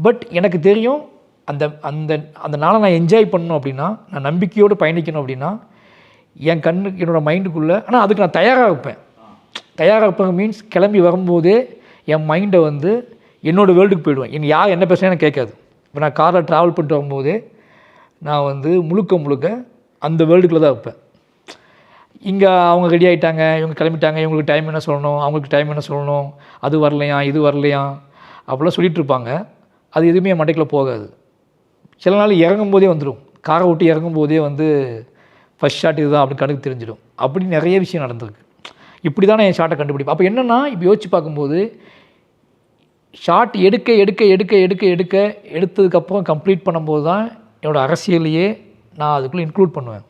பட் எனக்கு தெரியும் அந்த அந்த அந்த நாளை நான் என்ஜாய் பண்ணணும் அப்படின்னா, நான் நம்பிக்கையோடு பயணிக்கணும் அப்படின்னா, என் கண்ணுக்கு என்னோடய மைண்டுக்குள்ளே, ஆனால் அதுக்கு நான் தயாராக இருப்பேன். தயாராக இருப்பேன் மீன்ஸ் கிளம்பி வரும்போதே என் மைண்டை வந்து என்னோடய வேர்ல்டுக்கு போயிடுவேன். என் யார் என்ன பேசுனா எனக்கு கேட்காது. இப்போ நான் காரில் ட்ராவல் பண்ணிட்டு வரும்போதே நான் வந்து முழுக்க அந்த வேர்ல்டுக்குள்ளே தான் இருப்பேன். இங்கே அவங்க ரெடி ஆகிட்டாங்க, இவங்க கிளம்பிட்டாங்க, இவங்களுக்கு டைம் என்ன சொல்லணும், அவங்களுக்கு டைம் என்ன சொல்லணும், அது வரலையா இது வரலையா அப்படிலாம் சொல்லிகிட்டு இருப்பாங்க. அது எதுவுமே என் மண்டைக்குள்ளே போகாது. சில நாள் இறங்கும் போதே வந்துடும், காரை விட்டு இறங்கும் போதே வந்து ஃபஸ்ட் ஷாட் இதுதான் அப்படின்னு கணக்கு தெரிஞ்சிடும். அப்படி நிறைய விஷயம் நடந்திருக்கு. இப்படி தான் நான் என் ஷாட்டை கண்டுபிடிப்பேன். அப்போ என்னென்னா, இப்போ யோசிச்சு பார்க்கும்போது ஷாட் எடுத்ததுக்கப்புறம் கம்ப்ளீட் பண்ணும்போது தான் என்னோடய அரசியலையே நான் அதுக்குள்ளே இன்க்ளூட் பண்ணுவேன்.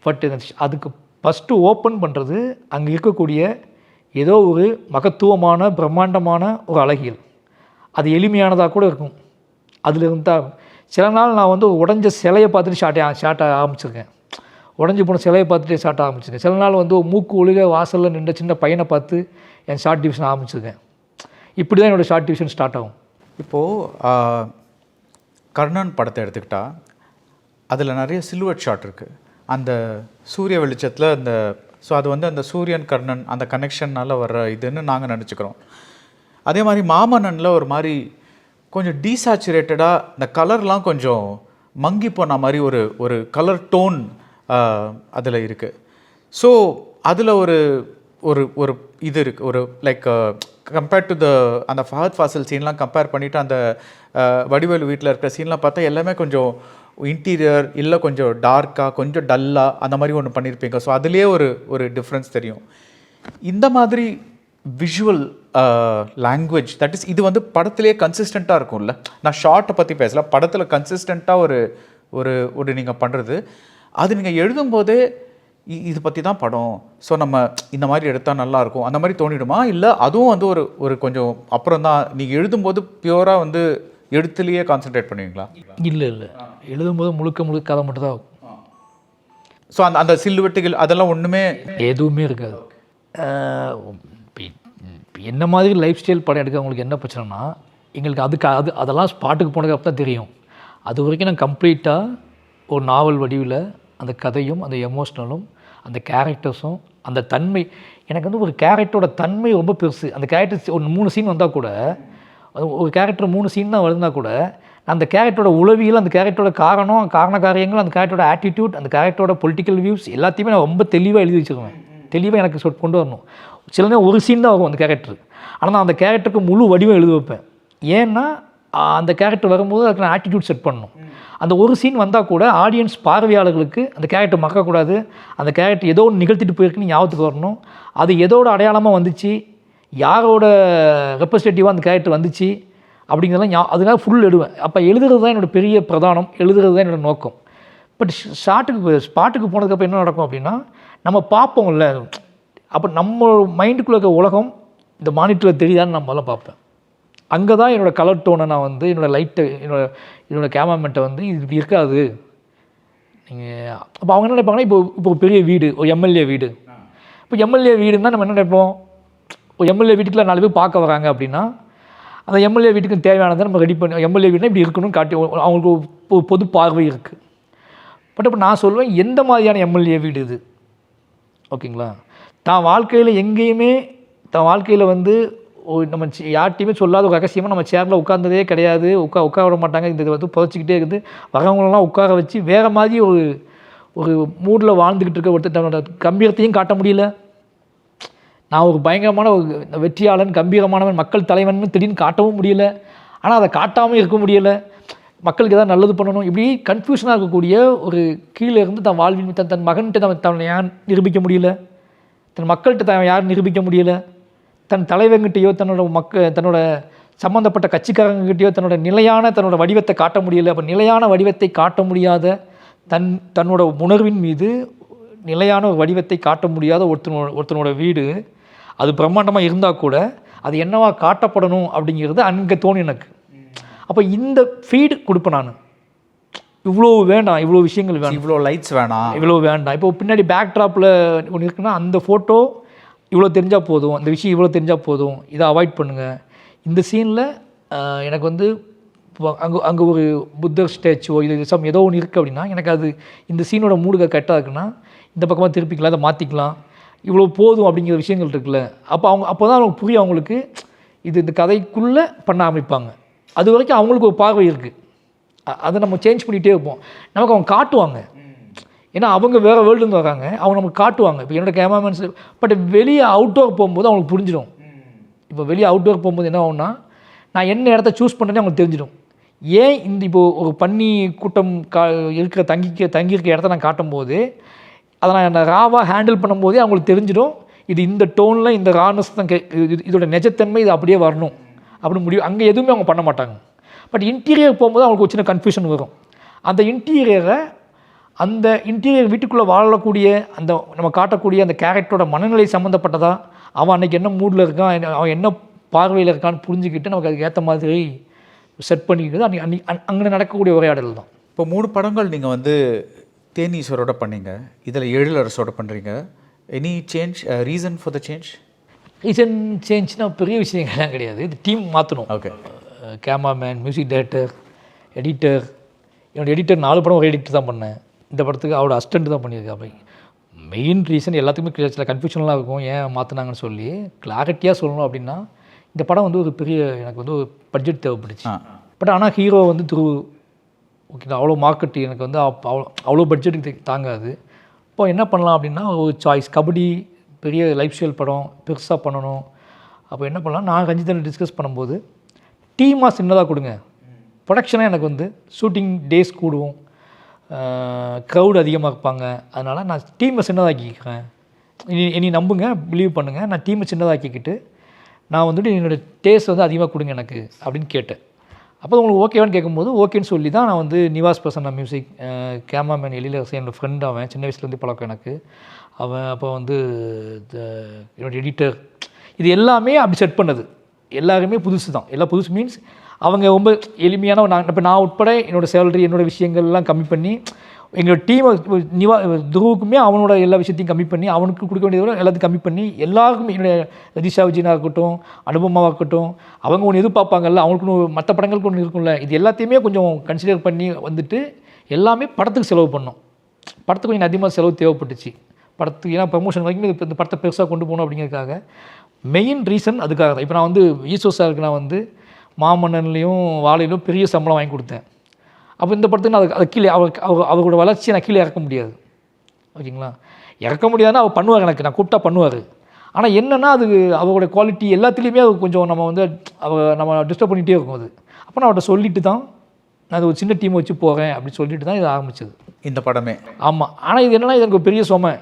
பட் அதுக்கு ஃபஸ்ட்டு ஓப்பன் பண்ணுறது அங்கே இருக்கக்கூடிய ஏதோ ஒரு மகத்துவமான பிரம்மாண்டமான ஒரு அழகியல். அது எளிமையானதாக கூட இருக்கும். அதில் இருந்தால் சில நாள் நான் வந்து உடஞ்ச சிலையை பார்த்துட்டு ஷாட்டை ஆரம்பிச்சிருக்கேன். உடஞ்சி போன சிலையை பார்த்துட்டு ஷாட் ஆரம்பிச்சிருக்கேன். சில நாள் வந்து மூக்கு ஒழுக வாசலில் நின்ற சின்ன பையனை பார்த்து என் ஷார்ட் டிவிஷன் ஆரம்பிச்சிருக்கேன். இப்படி தான் என்னோடய ஷார்ட் டிவிஷன் ஸ்டார்ட் ஆகும். இப்போது கர்ணன் படத்தை எடுத்துக்கிட்டால் அதில் நிறைய சிலுவட் ஷாட் இருக்குது. அந்த சூரிய வெளிச்சத்தில் ஸோ அது வந்து அந்த சூரியன் கர்ணன் அந்த கனெக்ஷன்னால் வர்ற இதுன்னு நாங்கள் நினச்சிக்கிறோம். அதே மாதிரி மாமன்னனில் ஒரு மாதிரி கொஞ்சம் டீசாச்சுரேட்டடாக இந்த கலர்லாம் கொஞ்சம் மங்கி போன மாதிரி ஒரு கலர் டோன் அதில் இருக்குது. ஸோ அதில் ஒரு ஒரு ஒரு இது இருக்குது, ஒரு லைக் கம்பேர்ட் டு அந்த ஃபஹத் ஃபாசில் சீன்லாம் கம்பேர் பண்ணிவிட்டு அந்த வடிவேலு வீட்டில் இருக்கிற சீன்லாம் பார்த்தா எல்லாமே கொஞ்சம் இன்டீரியர் இல்லை கொஞ்சம் டார்க்காக கொஞ்சம் டல்லாக அந்த மாதிரி ஒன்று பண்ணியிருப்பீங்க. ஸோ அதுலேயே ஒரு டிஃப்ரென்ஸ் தெரியும். இந்த மாதிரி விஷுவல் லாங்குவேஜ் தட் இஸ் இது வந்து படத்துலேயே கன்சிஸ்டண்ட்டாக இருக்கும்ல. நான் ஷார்ட்டை பற்றி பேசல, படத்தில் கன்சிஸ்டண்ட்டாக ஒரு நீங்கள் பண்ணுறது அது நீங்கள் எழுதும்போதே இது பற்றி தான் படம், ஸோ நம்ம இந்த மாதிரி எடுத்தால் நல்லாயிருக்கும் அந்த மாதிரி தோணிடுமா? இல்லை அதுவும் வந்து ஒரு கொஞ்சம் அப்புறம் தான் நீங்கள் எழுதும்போது பியூராக வந்து எழுத்துலேயே கான்சென்ட்ரேட் பண்ணுவீங்களா? இல்லை எழுதும்போது முழுக்க கதை மட்டும் தான். ஸோ அந்த சில்லுவெட்டுகள் அதெல்லாம் ஒன்றுமே எதுவுமே இருக்காது. என்ன மாதிரி லைஃப் ஸ்டைல் படம் எடுக்கிறவங்களுக்கு என்ன பிரச்சனைனா, எங்களுக்கு அதெல்லாம் ஸ்பாட்டுக்கு போனதுக்கு அப்புறம் தான் தெரியும். அது வரைக்கும் நான் கம்ப்ளீட்டாக ஒரு நாவல் வடிவில் அந்த கதையும் அந்த எமோஷ்னலும் அந்த கேரக்டர்ஸும் அந்த தன்மை, எனக்கு வந்து ஒரு கேரக்டரோட தன்மை ரொம்ப பெருசு. அந்த கேரக்டர்ஸ் ஒரு 3 சீன் வந்தால் கூட, ஒரு கேரக்டர் 3 சீன் தான் வருதுனா கூட, அந்த கேரக்டரோட உளவியல், அந்த கேரக்டரோட காரண காரியங்கள், அந்த கேரக்டரோட ஆட்டிடியூட், அந்த கேரக்டரோட பொலிட்டிக்கல் வியூஸ் எல்லாத்தையுமே நான் ரொம்ப தெளிவாக எழுதி வச்சுக்குவேன். தெளிவாக எனக்கு கொண்டு வரணும். சில நேரம் ஒரு சீன் தான் வரும் அந்த கேரக்டர், ஆனால் நான் அந்த கேரக்டருக்கு முழு வடிவம் எழுதி வைப்பேன். ஏன்னா அந்த கேரக்டர் வரும்போது அதுக்கு நான் ஆட்டிடியூட் செட் பண்ணணும். அந்த ஒரு சீன் வந்தால் கூட ஆடியன்ஸ் பார்வையாளர்களுக்கு அந்த கேரக்டர் மறக்கக்கூடாது. அந்த கேரக்டர் ஏதோ ஒன்று நிகழ்த்திட்டு போயிருக்குன்னு ஞாபகத்துக்கு வரணும். அது எதோட அடையாளமாக வந்துச்சு, யாரோட ரெப்ரஸன்டேட்டிவாக அந்த கேரக்டர் வந்துச்சு அப்படிங்கிறதெல்லாம் அதுக்காக ஃபுல் எழுதுவேன். அப்போ எழுதுறது தான் என்னோடய பெரிய பிரதானம், எழுதுறது தான் என்னோடய நோக்கம். பட் ஸ்பாட்டுக்கு போனதுக்கப்புறம் என்ன நடக்கும் அப்படின்னா, நம்ம பார்ப்போம்ல, அப்போ நம்ம மைண்டுக்குள்ளே இருக்க உலகம் இந்த மானிட்டரில் தெரியுதான்னு நம்ம எல்லாம் பார்ப்பேன். அங்கே தான் என்னோடய கலர் டோனை நான் வந்து என்னோடய லைட்டை என்னோடய கேமராமெண்ட்டை வந்து இது இப்படி இருக்காது நீங்கள். அப்போ அவங்க என்ன நினைப்பாங்கன்னா, இப்போ ஒரு பெரிய வீடு, ஒரு எம்எல்ஏ வீடு. இப்போ எம்எல்ஏ வீடுன்னா நம்ம என்ன நினைப்போம், ஒரு எம்எல்ஏ வீட்டுக்குள்ள 4 பேர் பார்க்க வராங்க அப்படின்னா, அந்த எம்எல்ஏ வீட்டுக்கு தேவையானதை நம்ம ரெடி பண்ணி, எம்எல்ஏ வீடுனா இப்படி இருக்கணும்னு காட்டி அவங்களுக்கு ஒரு பொது பார்வை இருக்குது. பட் இப்போ நான் சொல்லுவேன், எந்த மாதிரியான எம்எல்ஏ வீடு இது? ஓகேங்களா, தான் வாழ்க்கையில் எங்கேயுமே தான் வாழ்க்கையில் வந்து நம்ம யார்ட்டையுமே சொல்லாத ஒரு ரகசியமாக நம்ம சேரில் உட்கார்ந்ததே கிடையாது, உட்கார விட மாட்டாங்க. இந்த வந்து புதைச்சிக்கிட்டே இருக்குது. வரவங்களெல்லாம் உட்கார வச்சு வேறு மாதிரி ஒரு மூடில் வாழ்ந்துக்கிட்டு இருக்க ஒருத்தர் தன்னோட கம்பீரத்தையும் காட்ட முடியல. நான் ஒரு பயங்கரமான ஒரு வெற்றியாளன், கம்பீரமானவன், மக்கள் தலைவன் திடீர்னு காட்டவும் முடியல. ஆனால் அதை காட்டாமல் இருக்க முடியலை. மக்களுக்கு எதாவது நல்லது பண்ணணும், இப்படி கன்ஃபியூஷனாக இருக்கக்கூடிய ஒரு கீழே இருந்து தன் வாழ்வின் தன் மகன்கிட்ட தன்னை யார் நிரூபிக்க முடியல, தன் மக்கள்கிட்ட தான் யாரும் நிரூபிக்க முடியலை, தன் தலைவர்கிட்டையோ தன்னோட சம்மந்தப்பட்ட கட்சிக்காரங்கிட்டையோ தன்னோட வடிவத்தை காட்ட முடியலை. அப்போ நிலையான வடிவத்தை காட்ட முடியாத தன்னோட உணர்வின் மீது நிலையான ஒரு வடிவத்தை காட்ட முடியாத ஒருத்தனோட வீடு அது பிரம்மாண்டமாக இருந்தால் கூட அது என்னவா காட்டப்படணும் அப்படிங்கிறது அங்கே தோணும் எனக்கு. அப்போ இந்த ஃபீடு கொடுப்பேன் நான். இவ்வளோ வேண்டாம், இவ்வளோ விஷயங்கள் வேண்டாம், இவ்வளோ லைட்ஸ் வேணாம், இவ்வளோ வேண்டாம். இப்போ பின்னாடி பேக் ட்ராப்பில் ஒன்று இருக்குன்னா அந்த ஃபோட்டோ இவ்வளோ தெரிஞ்சால் போதும், அந்த விஷயம் இவ்வளோ தெரிஞ்சால் போதும், இதை அவாய்ட் பண்ணுங்கள். இந்த சீனில் எனக்கு வந்து அங்கே ஒரு புத்தர் ஸ்டேச்சுவோ இது ஏதோ ஒன்று இருக்குது அப்படின்னா எனக்கு அது இந்த சீனோட மூடுக கரெக்டாக இருக்குன்னா இந்த பக்கமாக திருப்பிக்கலாம், அதை மாற்றிக்கலாம், இவ்வளோ போதும் அப்படிங்கிற விஷயங்கள் இருக்குல்ல. அப்போ தான் அவங்களுக்கு புரியும், அவங்களுக்கு இது இந்த கதைக்குள்ளே பண்ண ஆரம்பிப்பாங்க. அது வரைக்கும் அவங்களுக்கு ஒரு பார்வை இருக்குது, அதை நம்ம சேஞ்ச் பண்ணிகிட்டே இருப்போம். நமக்கு அவங்க காட்டுவாங்க, ஏன்னா அவங்க வேறு வேர்ல்டுன்னு வராங்க, அவங்க நமக்கு காட்டுவாங்க. இப்போ என்னோடய கேமராமேன்ஸ் பட் வெளியே அவுட்டோர் போகும்போது அவங்களுக்கு புரிஞ்சிடும். இப்போ வெளியே அவுட்டோர் போகும்போது என்ன ஆகும்னா நான் என்ன இடத்த சூஸ் பண்ணுறேன்னு அவங்களுக்கு தெரிஞ்சிடும். ஏன் இந்த இப்போது ஒரு பன்னி கூட்டம் இருக்கிற தங்கியிருக்க இடத்த நான் காட்டும்போது அதை நான் ராவாக ஹேண்டில் பண்ணும்போதே அவங்களுக்கு தெரிஞ்சிடும், இது இந்த டோனில் இந்த ரானஸ் தான் இதோட நிஜத்தன்மை இது அப்படியே வரணும் அப்படின்னு முடியும். அங்கே எதுவுமே அவங்க பண்ண மாட்டாங்க. பட் இன்டீரியர் போகும்போது அவங்களுக்கு ஒரு சின்ன கன்ஃபியூஷன் வரும். அந்த இன்டீரியர் வீட்டுக்குள்ளே வாழக்கூடிய அந்த நம்ம காட்டக்கூடிய அந்த கேரக்டரோட மனநிலை சம்மந்தப்பட்டதா, அவன் அன்றைக்கி என்ன மூடில் இருக்கான், அவன் என்ன பார்வையில் இருக்கான்னு புரிஞ்சுக்கிட்டு நமக்கு அதுக்கு ஏற்ற மாதிரி செட் பண்ணிக்கிட்டு அங்கே நடக்கக்கூடிய உரையாடல் தான். இப்போ 3 படங்கள் நீங்கள் வந்து தேனீஸ்வரோட பண்ணீங்க, இதில் எழிலரசோட பண்ணுறீங்க. Any change, reason for the change? Reason சேஞ்ச்னா பெரிய விஷயங்கள்லாம் கிடையாது. இது டீம் மாற்றணும். Okay, cameraman, music director, editor. என்னோடய எடிட்டர் 4 படம் ஒரு எடிட்டர் தான் பண்ணேன். இந்த படத்துக்கு அவரோட அசிஸ்டண்ட் தான் பண்ணியிருக்கா. அப்போ மெயின் ரீசன் எல்லாத்துக்குமே சில கன்ஃபியூஷன்லாம் இருக்கும், ஏன் மாற்றினாங்கன்னு சொல்லி கிளாரிட்டியாக சொல்லணும் அப்படின்னா இந்த படம் வந்து ஒரு பெரிய எனக்கு வந்து ஒரு பட்ஜெட் தேவைப்பட்டுச்சு. பட் ஆனால் ஹீரோ வந்து ஓகே அவ்வளோ மார்க்கெட் எனக்கு வந்து அவ்வளோ பட்ஜெட்டுக்கு தாங்காது. இப்போ என்ன பண்ணலாம் அப்படின்னா ஒரு சாய்ஸ், கபடி பெரிய லைஃப் ஸ்டைல் படம் பெருசாக பண்ணணும். அப்போ என்ன பண்ணலாம், நான் ரஞ்சிதனை டிஸ்கஸ் பண்ணும்போது டீமாக சின்னதாக கொடுங்க, ப்ரொடக்ஷனாக எனக்கு வந்து ஷூட்டிங் டேஸ் கூடுவோம், க்ரௌட் அதிகமாக இருப்பாங்க, அதனால் நான் டீமை சின்னதாக்கிக்கிறேன், இனி நம்புங்க, பிலீவ் பண்ணுங்கள், நான் டீமை சின்னதாக்கிக்கிட்டு நான் வந்துட்டு என்னோடய டேஸ்ட் வந்து அதிகமாக கொடுங்க எனக்கு அப்படின்னு கேட்டேன். அப்போ உங்களுக்கு ஓகேவான்னு கேட்கும்போது ஓகேன்னு சொல்லி தான் நான் வந்து நிவாஸ் பிரசன்னா மியூசிக், கேமராமேன் எழிலரசன் என்னோடய ஃப்ரெண்ட், அவன் சின்ன வயசுலேருந்து பழக்கம் எனக்கு அவன். அப்போ வந்து என்னோடய எடிட்டர், இது எல்லாமே அப்படி செட் பண்ணது. எல்லாருமே புதுசு தான், எல்லாம் புதுசு மீன்ஸ் அவங்க ரொம்ப எளிமையான நான் உட்பட என்னோடய சேலரி என்னோடய விஷயங்கள்லாம் கம்மி பண்ணி எங்களோட டீமை துருவுக்குமே அவனோட எல்லா விஷயத்தையும் கம்மி பண்ணி அவனுக்கு கொடுக்க வேண்டியதோட எல்லாத்தையும் கம்மி பண்ணி எல்லாருக்குமே என்னுடைய ரதிஷா விஜயனாக இருக்கட்டும், அனுபவமாக இருக்கட்டும், அவங்க ஒன்று எதிர்பார்ப்பாங்கல்ல, அவங்களுக்குன்னு மற்ற படங்களுக்கு ஒன்று இருக்கும்ல, இது எல்லாத்தையுமே கொஞ்சம் கன்சிடர் பண்ணி வந்துட்டு எல்லாமே படத்துக்கு செலவு பண்ணோம். படத்துக்கு கொஞ்சம் அதிகமாக செலவு தேவைப்பட்டுச்சு படத்துக்கு, ஏன்னா ப்ரமோஷன் வரைக்கும் இந்த படத்தை பெருசாக கொண்டு போகணும் அப்படிங்கிறதுக்காக மெயின் ரீசன் அதுக்காக தான். இப்போ நான் வந்து ஈஸ்வர் சாருக்கு நான் வந்து மாமன்னன்லேயும் வாழையிலும் பெரிய சம்பளம் வாங்கி கொடுத்தேன். அப்போ இந்த படத்துக்கு நான் அதை கீழே அவரோட வளர்ச்சியை நான் கீழே இறக்க முடியாது. ஓகேங்களா, இறக்க முடியாதுன்னா அவர் பண்ணுவார், எனக்கு நான் கூப்பிட்டா பண்ணுவார். ஆனால் என்னென்னா அது அவரோட குவாலிட்டி எல்லாத்துலேயுமே அது கொஞ்சம் நம்ம வந்து நம்ம டிஸ்டர்ப் பண்ணிகிட்டே இருக்கும். அது அப்போ நான் அவர்கிட்ட சொல்லிட்டு தான் நான் அது ஒரு சின்ன டீமை வச்சு போகிறேன் அப்படின்னு சொல்லிட்டு தான் இது ஆரம்பிச்சது இந்த படமே. ஆமாம், ஆனால் இது என்னென்னா இது எனக்கு ஒரு பெரிய சுமை.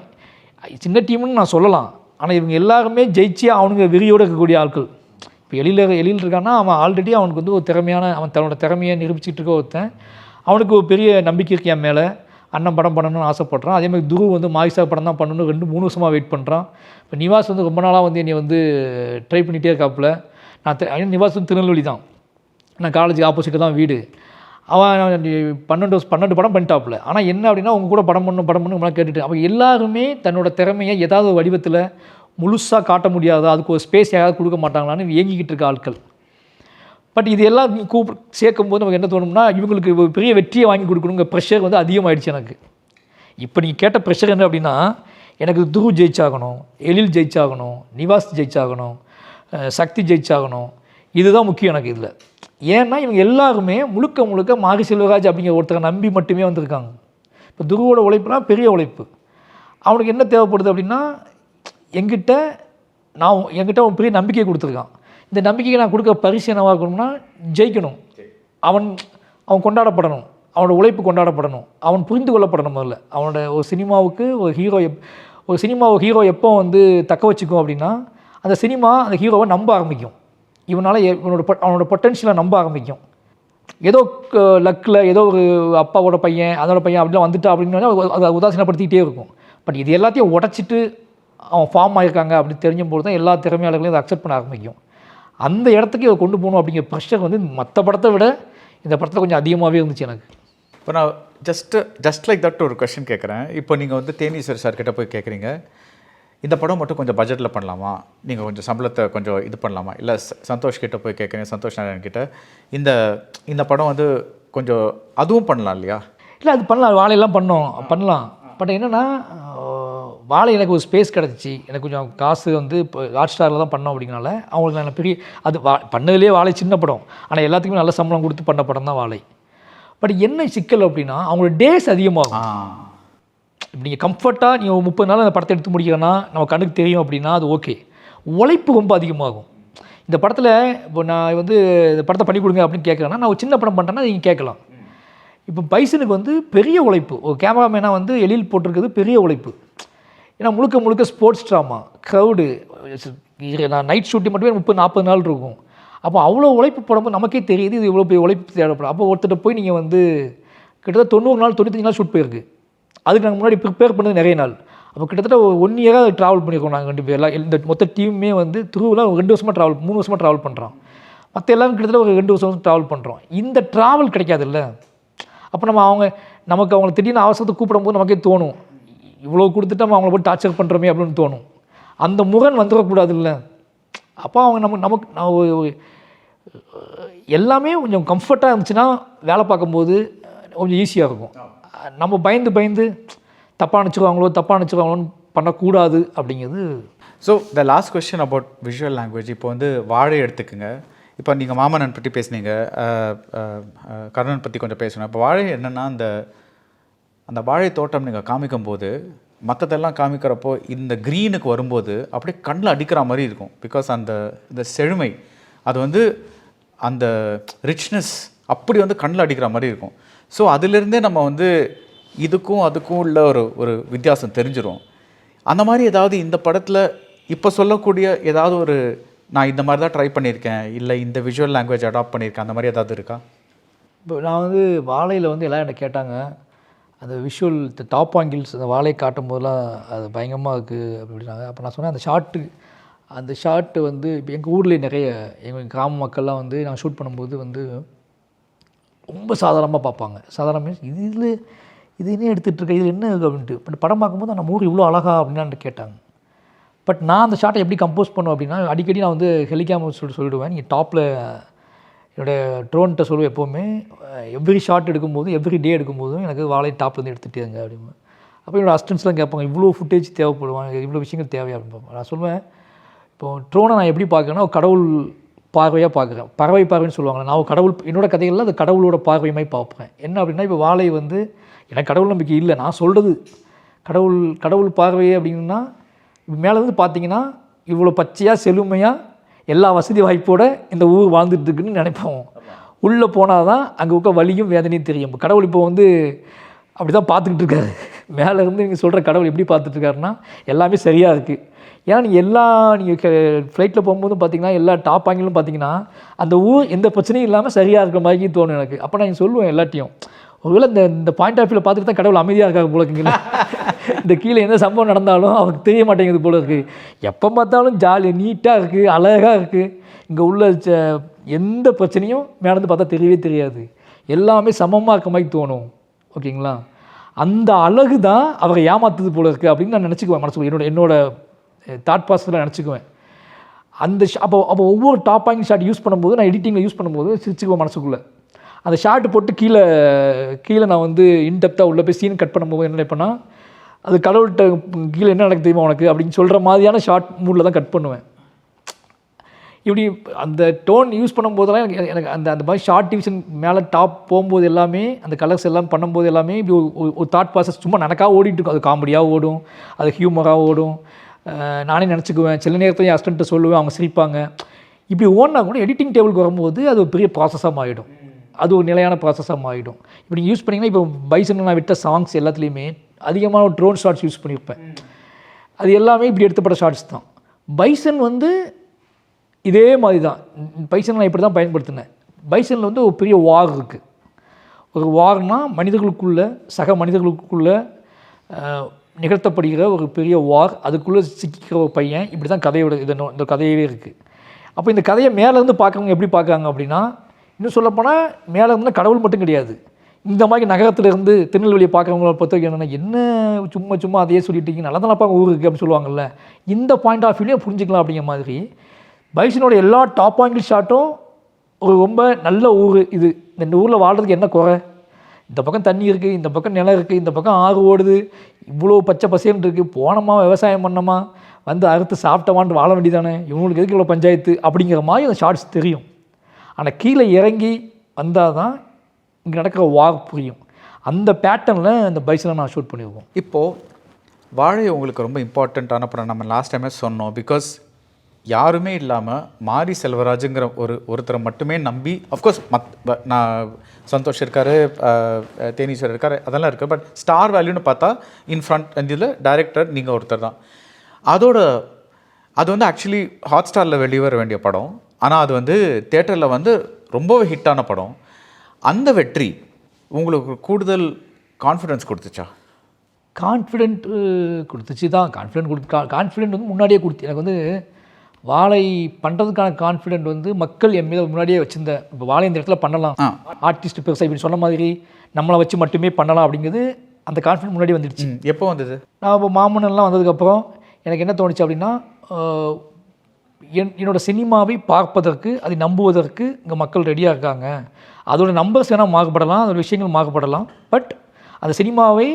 சின்ன டீம்னு நான் சொல்லலாம், ஆனால் இவங்க எல்லாருமே ஜெயிச்சு அவனுங்க வெறியோடு இருக்கக்கூடிய ஆட்கள். இப்போ எழில் இருக்கான்னா அவன் ஆல்ரெடி அவனுக்கு வந்து ஒரு திறமையான, அவன் தன்னோட திறமையை நிரூபிச்சுட்டு இருக்க ஒருத்தன். அவனுக்கு ஒரு பெரிய நம்பிக்கை இருக்கு என் மேலே, அண்ணன் படம் பண்ணணும்னு ஆசைப்பட்றான். அதேமாதிரி துரு வந்து மாயிசா படம் தான் பண்ணணும் 2-3 வருஷமாக வெயிட் பண்ணுறான். இப்போ நிவாஸ் வந்து ரொம்ப நாளாக வந்து என்னை வந்து ட்ரை பண்ணிகிட்டே இருக்காப்புல. நிவாஸ் வந்து திருநெல்வேலி தான், நான் காலேஜுக்கு ஆப்போசிட்டு தான் வீடு. அவன் 12 படம் பண்ணிட்டாப்புல. ஆனால் என்ன அப்படின்னா அவங்க கூட படம் பண்ணணும் கேட்டுட்டு அவன் எல்லாருமே தன்னோட திறமையை ஏதாவது ஒரு வடிவத்தில் முழுசாக காட்ட முடியாதா, அதுக்கு ஒரு ஸ்பேஸ் யாராவது கொடுக்க மாட்டாங்களான்னு ஏங்கிக்கிட்டு இருக்க ஆட்கள். பட் இது எல்லாம் சேர்க்கும்போது நமக்கு என்ன தோணும்னா இவங்களுக்கு ஒரு பெரிய வெற்றியை வாங்கி கொடுக்கணுங்க ப்ரெஷர் வந்து அதிகமாகிடுச்சு எனக்கு. இப்போ நீங்கள் கேட்ட ப்ரெஷர் என்ன அப்படின்னா எனக்கு துரு ஜெயிச்சாகணும், எழில் ஜெயிச்சாகணும், நிவாஸ் ஜெயிச்சாகணும், சக்தி ஜெயிச்சாகணும், இதுதான் முக்கியம் எனக்கு இதில். ஏன்னா இவங்க எல்லாருமே முழுக்க மாரி செல்வராஜ் அப்படிங்கிற ஒருத்தரை நம்பி மட்டுமே வந்திருக்காங்க. இப்போ துருவோட உழைப்புலாம் பெரிய உழைப்பு. அவனுக்கு என்ன தேவைப்படுது அப்படின்னா என்கிட்ட அவன் பெரிய நம்பிக்கை கொடுத்துருக்கான். இந்த நம்பிக்கையை நான் கொடுக்க பரிசு என்னவாக இருக்கணும்னா ஜெயிக்கணும், அவன் கொண்டாடப்படணும், அவனோட உழைப்பு கொண்டாடப்படணும், அவன் புரிந்து கொள்ளப்படணும். முதல்ல அவனோட ஒரு சினிமாவுக்கு ஒரு ஹீரோ எப்போ வந்து தக்க வச்சுக்கும் அப்படின்னா அந்த சினிமா அந்த ஹீரோவை நம்ப ஆரம்பிக்கும், அவனோட பொட்டன்ஷியலை நம்ப ஆரம்பிக்கும். ஏதோ லக்கில் ஏதோ ஒரு அப்பாவோட பையன் அதோட பையன் அப்படிலாம் வந்துட்டா அப்படின்னு அதை உதாசீனப்படுத்திக்கிட்டே இருக்கும். பட் இது எல்லாத்தையும் உடச்சிட்டு அவன் ஃபார்ம் ஆகியிருக்காங்க அப்படி தெரிஞ்சும்போது தான் எல்லா திறமையாளர்களையும் அதை அக்செப்ட் பண்ண ஆரம்பிக்கும். அந்த இடத்துக்கு இதை கொண்டு போகணும் அப்படிங்கிற ப்ரெஷர் வந்து மற்ற படத்தை விட இந்த படத்தில் கொஞ்சம் அதிகமாகவே இருந்துச்சு எனக்கு. இப்போ நான் ஜஸ்ட் லைக் தட் ஒரு கொஷின் கேட்குறேன். இப்போ நீங்கள் வந்து தேனீஸ்வர் சார் கிட்ட போய் கேட்குறீங்க, இந்த படம் மட்டும் கொஞ்சம் பட்ஜெட்டில் பண்ணலாமா, நீங்கள் கொஞ்சம் சம்பளத்தை கொஞ்சம் இது பண்ணலாமா, இல்லை சந்தோஷ் கிட்ட போய் கேட்குறீங்க, சந்தோஷ் நாராயண் கிட்ட இந்த படம் வந்து கொஞ்சம் அதுவும் பண்ணலாம் இல்லையா? இல்லை அது பண்ணலாம், வாழையெல்லாம் பண்ணலாம். பட் என்னென்னா வாழை எனக்கு ஒரு ஸ்பேஸ் கிடச்சிச்சு, எனக்கு கொஞ்சம் காசு வந்து இப்போ ஹாட் ஸ்டாரில் தான் பண்ணோம் அப்படிங்கனால அவங்களுக்கு நான் பெரிய அது பண்ணதுலேயே வாழை சின்ன படம், ஆனால் எல்லாத்துக்குமே நல்ல சம்பளம் கொடுத்து பண்ண படம் தான் வாழை. பட் என்ன சிக்கல் அப்படின்னா அவங்களோட டேஸ் அதிகமாகும். இப்போ நீங்கள் கம்ஃபர்ட்டாக நீங்கள் 30 நாள் அந்த படத்தை எடுத்து முடிக்கிறேன்னா நம்ம கண்ணுக்கு தெரியும் அப்படின்னா அது ஓகே. உழைப்பு ரொம்ப அதிகமாகும். இந்த படத்தில் இப்போ நான் வந்து இந்த படத்தை பண்ணி கொடுங்க அப்படின்னு கேட்குறேன்னா நான் ஒரு சின்ன படம் பண்ணுறேன்னா நீங்கள் கேட்கலாம். இப்போ பைசனுக்கு வந்து பெரிய உழைப்பு, ஒரு கேமராமேனாக வந்து எழில் போட்டிருக்கிறது பெரிய உழைப்பு. ஏன்னா முழுக்க ஸ்போர்ட்ஸ் ட்ராமா, க்ரௌடு, நான் நைட் ஷூட்டிங் மட்டுமே 30-40 நாள் இருக்கும். அப்போ அவ்வளோ உழைப்பு போடும்போது நமக்கே தெரியுது இது இவ்வளோ பெரிய உழைப்பு தேவைப்படும். அப்போ ஒருத்தர் போய் நீங்கள் வந்து கிட்டத்தட்ட 90 நாள் 95 நாள் ஷூட் போயிருக்கு. அதுக்கு நாங்கள் முன்னாடி ப்ரிப்பேர் பண்ணது நிறைய நாள். அப்போ கிட்டத்தட்ட 1 இயராக ட்ராவல் பண்ணியிருக்கோம் நாங்கள் 2 பேர். இந்த மொத்த டீமுமே வந்து திருவிழா 2 வருஷமாக 3 வருஷமாக ட்ராவல் பண்ணுறோம். மற்ற எல்லாரும் கிட்டத்தட்ட ஒரு 2 வருஷம் ட்ராவல் பண்ணுறோம். இந்த ட்ராவல் கிடைக்காதுல்ல. அப்போ நமக்கு அவங்களை திடீர்னு அவசரத்தை கூப்பிடும்போது நமக்கே தோணும், இவ்வளோ கொடுத்துட்டு நம்ம அவங்கள போய் டார்ச்சர் பண்ணுறோமே அப்படின்னு தோணும். அந்த முரண் வந்துடக்கூடாதுல்ல. அப்போ அவங்க நமக்கு எல்லாமே கொஞ்சம் கம்ஃபர்ட்டாக இருந்துச்சுன்னா வேலை பார்க்கும்போது கொஞ்சம் ஈஸியாக இருக்கும். நம்ம பயந்து தப்பாக நினச்சிக்குவாங்களோன்னு பண்ணக்கூடாது அப்படிங்கிறது. So the last question about visual language. இப்போ வந்து வாழை எடுத்துக்குங்க. இப்போ நீங்கள் மாமன்னன் பற்றி பேசுனீங்க, கர்ணன் பற்றி கொஞ்சம் பேசணும். இப்போ வாழை என்னென்னா அந்த வாழை தோட்டம் நீங்கள் காமிக்கும்போது மற்றதெல்லாம் காமிக்கிறப்போ இந்த க்ரீனுக்கு வரும்போது அப்படியே கண்ணில் அடிக்கிற மாதிரி இருக்கும். பிகாஸ் இந்த செழுமை அது வந்து அந்த ரிச்னஸ் அப்படி வந்து கண்ணில் அடிக்கிற மாதிரி இருக்கும். ஸோ அதிலிருந்தே நம்ம வந்து இதுக்கும் அதுக்கும் உள்ள ஒரு வித்தியாசம் தெரிஞ்சிடும். அந்த மாதிரி ஏதாவது இந்த படத்தில் இப்போ சொல்லக்கூடிய ஏதாவது நான் இந்த மாதிரி தான் ட்ரை பண்ணியிருக்கேன், இல்லை இந்த விஷுவல் லாங்குவேஜ் அடாப்ட் பண்ணியிருக்கேன், அந்த மாதிரி ஏதாவது இருக்கா? இப்போ நான் வந்து வாழையில் வந்து எல்லாம் என்ன கேட்டாங்க, அந்த விஷுவல் டாப் ஆங்கிள்ஸ் அந்த வாழையை காட்டும் போதெல்லாம் அது பயங்கரமாக இருக்குது அப்படின்னாங்க. அப்போ நான் சொன்னேன் அந்த ஷாட்டு வந்து இப்போ எங்கள் ஊரில் நிறைய எங்கள் கிராம மக்கள்லாம் வந்து நான் ஷூட் பண்ணும்போது வந்து ரொம்ப சாதாரணமாக பார்ப்பாங்க. சாதாரண மீன்ஸ் இது என்ன எடுத்துகிட்ருக்க, இது என்ன அப்படின்ட்டு. பட் படம் பார்க்கும்போது நம்ம ஊர் இவ்வளோ அழகா அப்படின்னு கேட்டாங்க. பட் நான் அந்த ஷாட்டை எப்படி கம்போஸ் பண்ணுவேன் அப்படின்னா, அடிக்கடி நான் வந்து ஹெலிகாமர் சொல்லிடுவேன். நீங்கள் டாப்பில் என்னோடய ட்ரோன்கிட்ட சொல்லுவேன் எப்போவுமே, எவ்ரி ஷாட் எடுக்கும்போது எவ்ரி டே எடுக்கும்போதும் எனக்கு வாழை டாப்லேருந்து எடுத்துகிட்டேங்க அப்படின்னு. அப்போ என்னோடய அசிஸ்டன்ஸ்லாம் கேட்பாங்க, இவ்வளோ ஃபுட்டேஜ் தேவைப்படுவாங்க, இவ்வளோ விஷயங்கள் தேவையா அப்படின்னு. நான் சொல்லுவேன், இப்போது ட்ரோனை நான் எப்படி பார்க்குறேன்னா கடவுள் பார்வையாக பார்க்குறேன். பறவை பார்வைன்னு சொல்லுவாங்க. நான் கடவுள் என்னோடய கதைகளில் அது கடவுளோட பார்வையுமே பார்ப்பேன். என்ன அப்படின்னா, இப்போ வாழை வந்து எனக்கு கடவுள் நம்பிக்கை இல்லை, நான் சொல்கிறது கடவுள் பார்வையே அப்படின்னா, மேலேருந்து பார்த்தீங்கன்னா இவ்வளோ பச்சையாக செழுமையாக எல்லா வசதி வாய்ப்போடு இந்த ஊர் வாழ்ந்துட்டுருக்குன்னு நினைப்போம். உள்ளே போனால் தான் அங்கே இருக்க வலியும் வேதனையும் தெரியும். கடவுள் இப்போ வந்து அப்படி தான் பார்த்துக்கிட்டு இருக்காரு. மேலேருந்து நீங்கள் சொல்கிற கடவுள் எப்படி பார்த்துட்ருக்காருன்னா எல்லாமே சரியாக இருக்குது. ஏன்னா நீங்கள் ஃப்ளைட்டில் போகும்போதும் பார்த்தீங்கன்னா எல்லா டாப் ஆங்கிலும் பார்த்தீங்கன்னா அந்த ஊர் எந்த பிரச்சனையும் இல்லாமல் சரியாக இருக்கிற மாதிரி தோணும் எனக்கு. அப்போ நான் சொல்லுவேன் எல்லாத்தையும், ஒருவேளை இந்த பாயிண்ட் ஆஃப் வியூவில் பார்த்துட்டு தான் கடவுள் அமைதியாக இருக்காங்க போல இருக்குங்களா. இந்த கீழே எந்த சம்பவம் நடந்தாலும் அவருக்கு தெரிய மாட்டேங்குது போல இருக்குது. எப்போ பார்த்தாலும் ஜாலி நீட்டாக இருக்குது, அழகாக இருக்குது. இங்கே உள்ள எந்த பிரச்சனையும் மேலேருந்து பார்த்தா தெரியவே தெரியாது. எல்லாமே சமமாக இருக்க மாதிரி தோணும். ஓகேங்களா? அந்த அழகு தான் அவரை ஏமாத்துது போல இருக்குது அப்படின்னு நான் நினச்சிக்குவேன். மனசுக்குள்ள என்னோட தாட் ப்ராசஸில் நினச்சிக்குவேன். அப்போ ஒவ்வொரு டாப் ஆங்கிள் ஷாட் யூஸ் பண்ணும்போது, நான் எடிட்டிங்கில் யூஸ் பண்ணும்போது சிரிச்சுக்குவேன் மனசுக்குள்ளே. அந்த ஷார்ட்டு போட்டு கீழே நான் வந்து இன்டெப்த்தாக உள்ளே போய் சீன் கட் பண்ணும்போது என்ன நினைப்பேன்னா, அது கடவுள்கிட்ட கீழே என்ன நடக்குது தெரியுமா உனக்கு அப்படின்னு சொல்கிற மாதிரியான ஷார்ட் மூடில் தான் கட் பண்ணுவேன். இப்படி அந்த டோன் யூஸ் பண்ணும்போதெல்லாம் எனக்கு அந்த மாதிரி ஷார்ட் டிவிஷன் மேலே டாப் போகும்போது எல்லாமே அந்த கலர்ஸ் எல்லாம் பண்ணும்போது எல்லாமே இப்படி ஒரு தாட் ப்ராசஸ் சும்மா நடக்காக ஓடிட்டு இருக்கும். அது காமெடியாக ஓடும், அது ஹியூமராக ஓடும். நானே நினச்சிக்குவேன், சில நேரத்தில் என் அசிஸ்டண்ட்டை சொல்லுவேன், அவங்க சிரிப்பாங்க. இப்படி ஓடினா கூட எடிட்டிங் டேபிளுக்கு வரும்போது அது ஒரு பெரிய ப்ராசஸாக மாறிடும். அது ஒரு நிலையான ப்ராசஸாக மாறிடும். இப்போ நீங்கள் யூஸ் பண்ணிங்கன்னா, இப்போ பைசன் நான் விட்ட சாங்ஸ் எல்லாத்துலேயுமே அதிகமான ட்ரோன் ஷாட்ஸ் யூஸ் பண்ணியிருப்பேன். அது எல்லாமே இப்படி எடுத்தப்பட்ட ஷார்ட்ஸ் தான். பைசன் வந்து இதே மாதிரி தான். பைசன் நான் இப்படி தான் பயன்படுத்தினேன். பைசனில் வந்து ஒரு பெரிய வார் இருக்குது. ஒரு வார்னால் மனிதர்களுக்குள்ளே சக மனிதர்களுக்குள்ளே நிகழ்த்தப்படுகிற ஒரு பெரிய வார். அதுக்குள்ளே சிக்கிக்கிற ஒரு பையன். இப்படி தான் கதையோட இந்த கதையவே இருக்குது. அப்போ இந்த கதையை மேலேருந்து பார்க்குறவங்க எப்படி பார்க்குறாங்க அப்படின்னா, இன்னும் சொல்லப்போனால் மேலே இருந்தால் கடவுள் மட்டும் கிடையாது, இந்த மாதிரி நகரத்துலேருந்து திருநெல்வேலியை பார்க்குறவங்கள பொறுத்த வரைக்கும் என்னென்னா என்ன சும்மா அதையே சொல்லிட்டீங்க நல்லா தானப்பா ஊருக்கு அப்படின்னு சொல்லுவாங்கல்ல. இந்த பாயிண்ட் ஆஃப் வியூலையும் புரிஞ்சுக்கலாம். அப்படிங்கிற மாதிரி பைசனோட எல்லா டாப் ஆங்கிள் ஷாட்டும் ஒரு ரொம்ப நல்ல ஊர் இது. இந்த ஊரில் வாழ்கிறதுக்கு என்ன குறை? இந்த பக்கம் தண்ணி இருக்குது, இந்த பக்கம் நிலம் இருக்குது, இந்த பக்கம் ஆறு ஓடுது, இவ்வளோ பச்சை பசேன்னு இருக்குது. போனோமா விவசாயம் பண்ணோமா வந்து அறுத்து சாப்பிட்டவான்ட்டு வாழ வேண்டியதானே, இவங்களுக்கு எதுக்கு இவ்வளோ பஞ்சாயத்து அப்படிங்கிற மாதிரி அந்த ஷார்ட்ஸ் தெரியும். ஆனால் கீழே இறங்கி வந்தால் தான் இங்கே நடக்கிற வார் புரியும். அந்த பேட்டர்னில் அந்த பைசனை நான் ஷூட் பண்ணியிருக்கோம். இப்போது வாழை உங்களுக்கு ரொம்ப இம்பார்ட்டண்ட்டான படம். நம்ம லாஸ்ட் டைமே சொன்னோம். பிகாஸ் யாருமே இல்லாமல் மாரி செல்வராஜுங்கிற ஒருத்தரை மட்டுமே நம்பி, அஃப்கோர்ஸ் நான் சந்தோஷ் இருக்கார், தேனீஸ்வர் இருக்கார், அதெல்லாம் இருக்குது. பட் ஸ்டார் வேல்யூன்னு பார்த்தா இன் ஃப்ரண்ட் இதில் டைரக்டர் நீங்கள் ஒருத்தர் தான். அது வந்து ஆக்சுவலி ஹாட் ஸ்டாரில் வெளிவர வேண்டிய படம். ஆனால் அது வந்து தேட்டரில் வந்து ரொம்பவே ஹிட்டான படம். அந்த வெற்றி உங்களுக்கு கூடுதல் கான்ஃபிடென்ஸ் கொடுத்துச்சா? கான்ஃபிடென்ட் கொடுத்துச்சு தான். கான்ஃபிடென்ட் வந்து முன்னாடியே கொடுத்து எனக்கு வந்து வாழை பண்ணுறதுக்கான கான்ஃபிடென்ட் வந்து மக்கள் என் மீது முன்னாடியே வச்சுருந்தேன். இப்போ வாழை இந்த இடத்துல பண்ணலாம், ஆர்டிஸ்ட் பெருசாக இப்படி சொன்ன மாதிரி நம்மளை வச்சு மட்டுமே பண்ணலாம் அப்படிங்கிறது அந்த கான்ஃபிடென்ட் முன்னாடி வந்துடுச்சு. எப்போ வந்தது? நான் இப்போ மாமன்னன்லாம் வந்ததுக்கப்புறம் எனக்கு என்ன தோணுச்சு அப்படின்னா, என்னோடய சினிமாவை பார்ப்பதற்கு அதை நம்புவதற்கு இங்கே மக்கள் ரெடியாக இருக்காங்க. அதோட நம்பர்ஸ் வேணால் மாறுபடலாம், அதோட விஷயங்கள் மாறுபடலாம், பட் அந்த சினிமாவை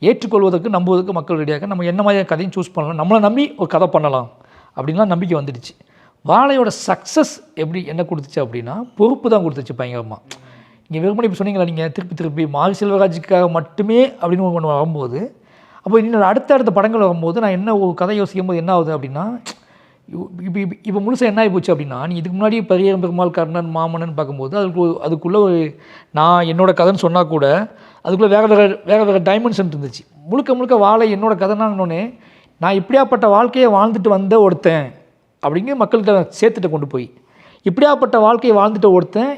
ஏற்றுக்கொள்வதற்கு நம்புவதற்கு மக்கள் ரெடியாக இருக்காங்க. நம்ம என்ன மாதிரியான கதையும் சூஸ் பண்ணலாம், நம்மளை நம்பி ஒரு கதை பண்ணலாம் அப்படின்லாம் நம்பிக்கை வந்துடுச்சு. வாழையோட சக்ஸஸ் எப்படி என்ன கொடுத்துச்சு அப்படின்னா பொறுப்பு தான் கொடுத்துச்சு பயங்கரமாக. இங்கே வெறுமனே இப்போ சொன்னீங்களா நீங்கள் திருப்பி மாரி செல்வராஜுக்காக மட்டுமே அப்படின்னு ஒன்று வரும்போது, அப்போ இன்னொரு அடுத்த படங்கள் வரும்போது நான் என்ன ஒரு கதை யோசிக்கும் போது என்ன ஆகுது அப்படின்னா, இப்போ முழுசாக என்ன ஆகி போச்சு அப்படின்னா, நீங்கள் இதுக்கு முன்னாடி பெரியார் பெருமாள் கர்ணன் மாமன்னன் பார்க்கும்போது அதுக்குள்ளே ஒரு நான் என்னோட கதைன்னு சொன்னால் கூட அதுக்குள்ளே வேறு டைமென்ஷன் இருந்துச்சு. முழுக்க வாழை என்னோட கதைனாங்கன்னொன்னே நான் இப்படியாப்பட்ட வாழ்க்கையை வாழ்ந்துட்டு வந்த ஒருத்தன் அப்படிங்கிற மக்கள்கிட்ட சேர்த்துட்டு கொண்டு போய் இப்படியாப்பட்ட வாழ்க்கையை வாழ்ந்துட்டு ஒருத்தன்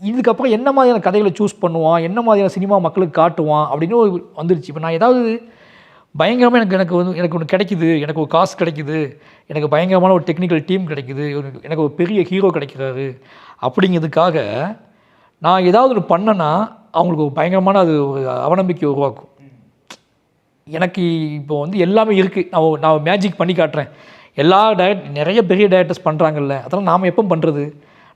இதுக்கப்புறம் என்ன மாதிரியான கதைகளை சூஸ் பண்ணுவான், என்ன மாதிரியான சினிமா மக்களுக்கு காட்டுவான் அப்படின்னு வந்துடுச்சு. இப்போ நான் ஏதாவது பயங்கரமாக எனக்கு ஒன்று கிடைக்குது, எனக்கு ஒரு காசு கிடைக்குது, எனக்கு பயங்கரமான ஒரு டெக்னிக்கல் டீம் கிடைக்குது, எனக்கு ஒரு பெரிய ஹீரோ கிடைக்கிறாரு அப்படிங்கிறதுக்காக நான் ஏதாவது ஒன்று பண்ணேன்னா அவங்களுக்கு ஒரு பயங்கரமான அது ஒரு அவநம்பிக்கை உருவாக்கும். எனக்கு இப்போ வந்து எல்லாமே இருக்குது, நான் மேஜிக் பண்ணி காட்டுறேன், நிறைய பெரிய டைரக்டர்ஸ் பண்ணுறாங்கல்ல, அதெல்லாம் நாம் எப்போ பண்ணுறது,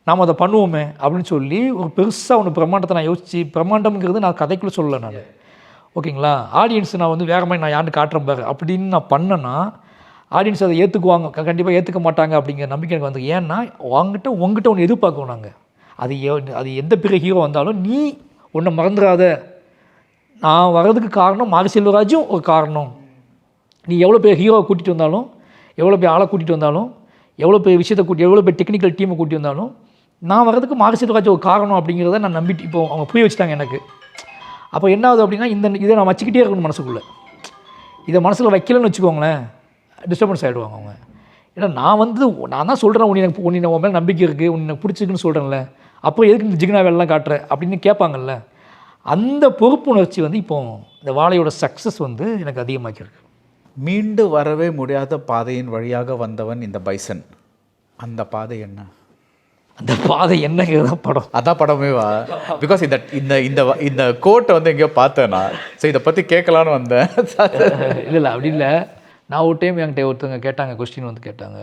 நாம் அதை பண்ணுவோமே அப்படின்னு சொல்லி ஒரு பெருசாக ஒன்று பிரம்மாண்டத்தை நான் யோசித்து, பிரம்மாண்டம்ங்கிறது நான் கதைக்குள்ளே சொல்லலை நான், ஓகேங்களா, ஆடியன்ஸ் நான் வந்து வேறு மாதிரி நான் யாருன்னு காட்டுறேன் பாரு அப்படின்னு நான் பண்ணேன்னா ஆடியன்ஸ் அதை ஏற்றுக்குவாங்க, கண்டிப்பாக ஏற்றுக்க மாட்டாங்க அப்படிங்கிற நம்பிக்கை எனக்கு வந்து. ஏன்னா உங்ககிட்ட ஒன்று எதிர்பார்க்குவோம் நாங்கள், அது எந்த பெரிய ஹீரோ வந்தாலும் நீ ஒன்றை மறந்துடாத, நான் வர்றதுக்கு காரணம் மாரி செல்வராஜும் ஒரு காரணம், நீ எவ்வளோ பெரிய ஹீரோவை கூட்டிகிட்டு வந்தாலும், எவ்வளோ பெரிய ஆளை கூட்டிகிட்டு வந்தாலும், எவ்வளோ பெரிய விஷயத்தை எவ்வளோ பெரிய டெக்னிக்கல் டீமை கூட்டி வந்தாலும் நான் வர்றதுக்கு மாரி செல்வராஜ் ஒரு காரணம் அப்படிங்கிறத நான் நம்பிட்டு இப்போ அவங்க புரிய வச்சுட்டாங்க எனக்கு. அப்போ என்ன ஆகுது அப்படின்னா இதை நான் வச்சுக்கிட்டே இருக்கணும் மனசுக்குள்ளே. இதை மனசில் வைக்கலன்னு வச்சுக்கோங்களேன், டிஸ்டர்பன்ஸ் ஆகிடுவாங்க அவங்க. ஏன்னா நான் தான் சொல்கிறேன், உன்னை உன் மேலே நம்பிக்கை இருக்குது, உன்னை எனக்கு பிடிச்சிருக்குன்னு சொல்கிறேன்ல, அப்புறம் எதுக்கு இந்த ஜிகினா வேலைலாம் காட்டுற அப்படின்னு கேட்பாங்கல்ல. அந்த பொறுப்புணர்ச்சி வந்து இப்போ இந்த வாழையோட சக்ஸஸ் வந்து எனக்கு அதிகமாக்கியிருக்கு. மீண்டு வரவே முடியாத பாதையின் வழியாக வந்தவன் இந்த பைசன். அந்த பாதை என்ன? அந்த பாதை என்னங்கிறத படம், அதான் படமே வா. பிகாஸ் இந்த கோட்டை வந்து எங்கேயோ பார்த்தேன்னா, ஸோ இதை பற்றி கேட்கலான்னு வந்தேன். இல்லை அப்படி இல்லை. நான் ஒரு டைம் என்கிட்ட ஒருத்தவங்க கேட்டாங்க, கொஸ்டின் வந்து கேட்டாங்க,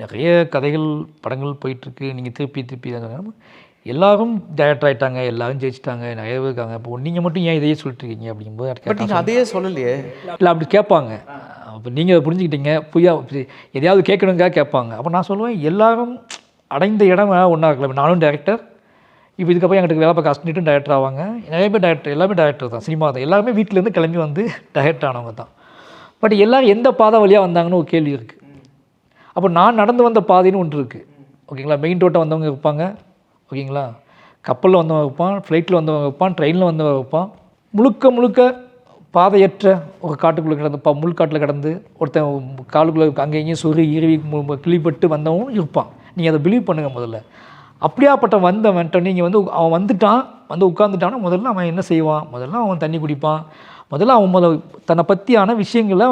நிறைய கதைகள் படங்கள் போயிட்டுருக்கு, நீங்கள் திருப்பி எல்லாரும் டைரக்டர் ஆகிட்டாங்க, எல்லாரும் ஜெயிச்சிட்டாங்க, நிறைய பேர் இருக்காங்க, இப்போ நீங்கள் மட்டும் ஏன் இதையே சொல்லிட்டு இருக்கீங்க அப்படிங்கும்போது நீங்கள் அதையே சொல்லலையே. இல்லை அப்படி கேட்பாங்க. அப்போ நீங்கள் அதை புரிஞ்சுக்கிட்டீங்க, எதையாவது கேட்கணுங்க கேட்பாங்க. அப்போ நான் சொல்லுவேன், எல்லாரும் அடைந்த இடம் ஒன்றா இருக்கலாம். நானும் டேரக்டர், இப்போ இதுக்கப்புறம் எங்களுக்கு வேலை பார்க்க அசிஸ்டன்ட்டும் டைரக்டர் ஆவாங்க, நிறைய பேர் எல்லாமே டைரக்டர் தான், சினிமா தான், எல்லாருமே வீட்டிலேருந்து கிளம்பி வந்து டைரக்டர் ஆனவங்க தான். பட் எல்லோரும் எந்த பாதை வழியாக வந்தாங்கன்னு ஒரு கேள்வி இருக்குது. அப்போ நான் நடந்து வந்த பாதைன்னு ஒன்று இருக்குது, ஓகேங்களா. மெயின் ரோட்டை வந்தவங்க இருப்பாங்க, ஓகேங்களா, கப்பலில் வந்தவங்க இருப்பான், ஃப்ளைட்டில் வந்தவங்க இருப்பான், ட்ரெயினில் வந்தவங்க இருப்பான், முழுக்க பாதையற்ற ஒரு காட்டுக்குள்ளே கிடந்து முள்காட்டில் கிடந்து ஒருத்தன் காலுக்குள்ளே அங்கே இங்கேயும் சொறி இறுவி கிளிப்பட்டு வந்தவன் இருப்பான். நீங்கள் அதை பிலீவ் பண்ணுங்கள் முதல்ல. அப்படியாப்பட்ட வந்தவன்ட்ட நீங்கள் வந்து அவன் வந்து உட்காந்துட்டான்னா முதல்ல அவன் என்ன செய்வான், முதல்ல அவன் தண்ணி குடிப்பான், முதல்ல அவன் தன்னை பற்றியான விஷயங்களை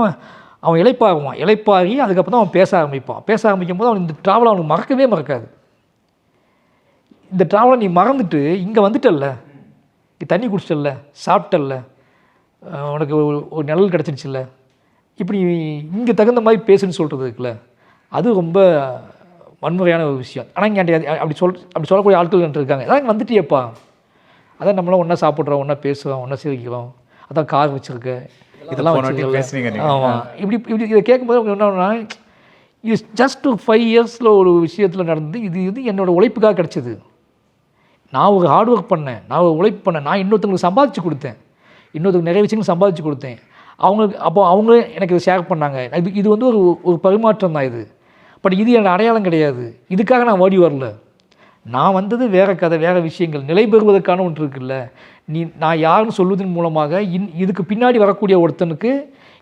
அவன் இளைப்பாகி அதுக்கப்புறம் தான் அவன் பேச ஆரம்பிக்கும் போது அவன் இந்த ட்ராவல் அவனுக்கு மறக்கவே மறக்காது. இந்த ட்ராவலை நீ மறந்துட்டு இங்கே வந்துட்டல்ல, நீ தண்ணி குடிச்சிட்டல்ல, சாப்பிட்டல்ல, உனக்கு ஒரு நிழல் கிடச்சிருச்சுல்ல, இப்படி இங்கே தகுந்த மாதிரி பேசுன்னு சொல்கிறது இருக்குல்ல, அது ரொம்ப வன்முறையான ஒரு விஷயம். ஆனால் இங்கே அப்படி சொல்லக்கூடிய ஆட்கள் இருக்காங்க. அதான் இங்கே வந்துட்டியப்பா, அதான் நம்மளாம் ஒன்றா சாப்பிட்றோம், ஒன்றா பேசுகிறோம், ஒன்றா சிரிக்கிறோம், அதான் கார் வச்சுருக்க, இதெல்லாம் வச்சுருக்கேன். ஆமாம், இப்படி இதை கேட்கும்போது அவங்க என்னன்னா, இது ஜஸ்ட் ஒரு 5 இயர்ஸில் ஒரு விஷயத்தில் நடந்து இது என்னோடய உழைப்புக்காக கிடச்சிது. நான் ஒரு ஹார்ட் ஒர்க் பண்ணேன், நான் ஒரு உழைப்பு பண்ணேன், நான் இன்னொருத்தங்களுக்கு சம்பாதிச்சு கொடுத்தேன், இன்னொருத்தருக்கு நிறைய விஷயங்கள் சம்பாதிச்சு கொடுத்தேன். அவங்களுக்கு அப்போ அவங்களே எனக்கு இதை ஷேர் பண்ணாங்க. இது வந்து ஒரு பரிமாற்றம் தான் இது. பட் இது என்னோடய அடையாளம் கிடையாது. இதுக்காக நான் ஓடி வரல. நான் வந்தது வேறு கதை, வேறு விஷயங்கள், நிலை பெறுவதற்கான ஒன்று இருக்குல்ல. நான் யாருன்னு சொல்வதன் மூலமாக இதுக்கு பின்னாடி வரக்கூடிய ஒருத்தனுக்கு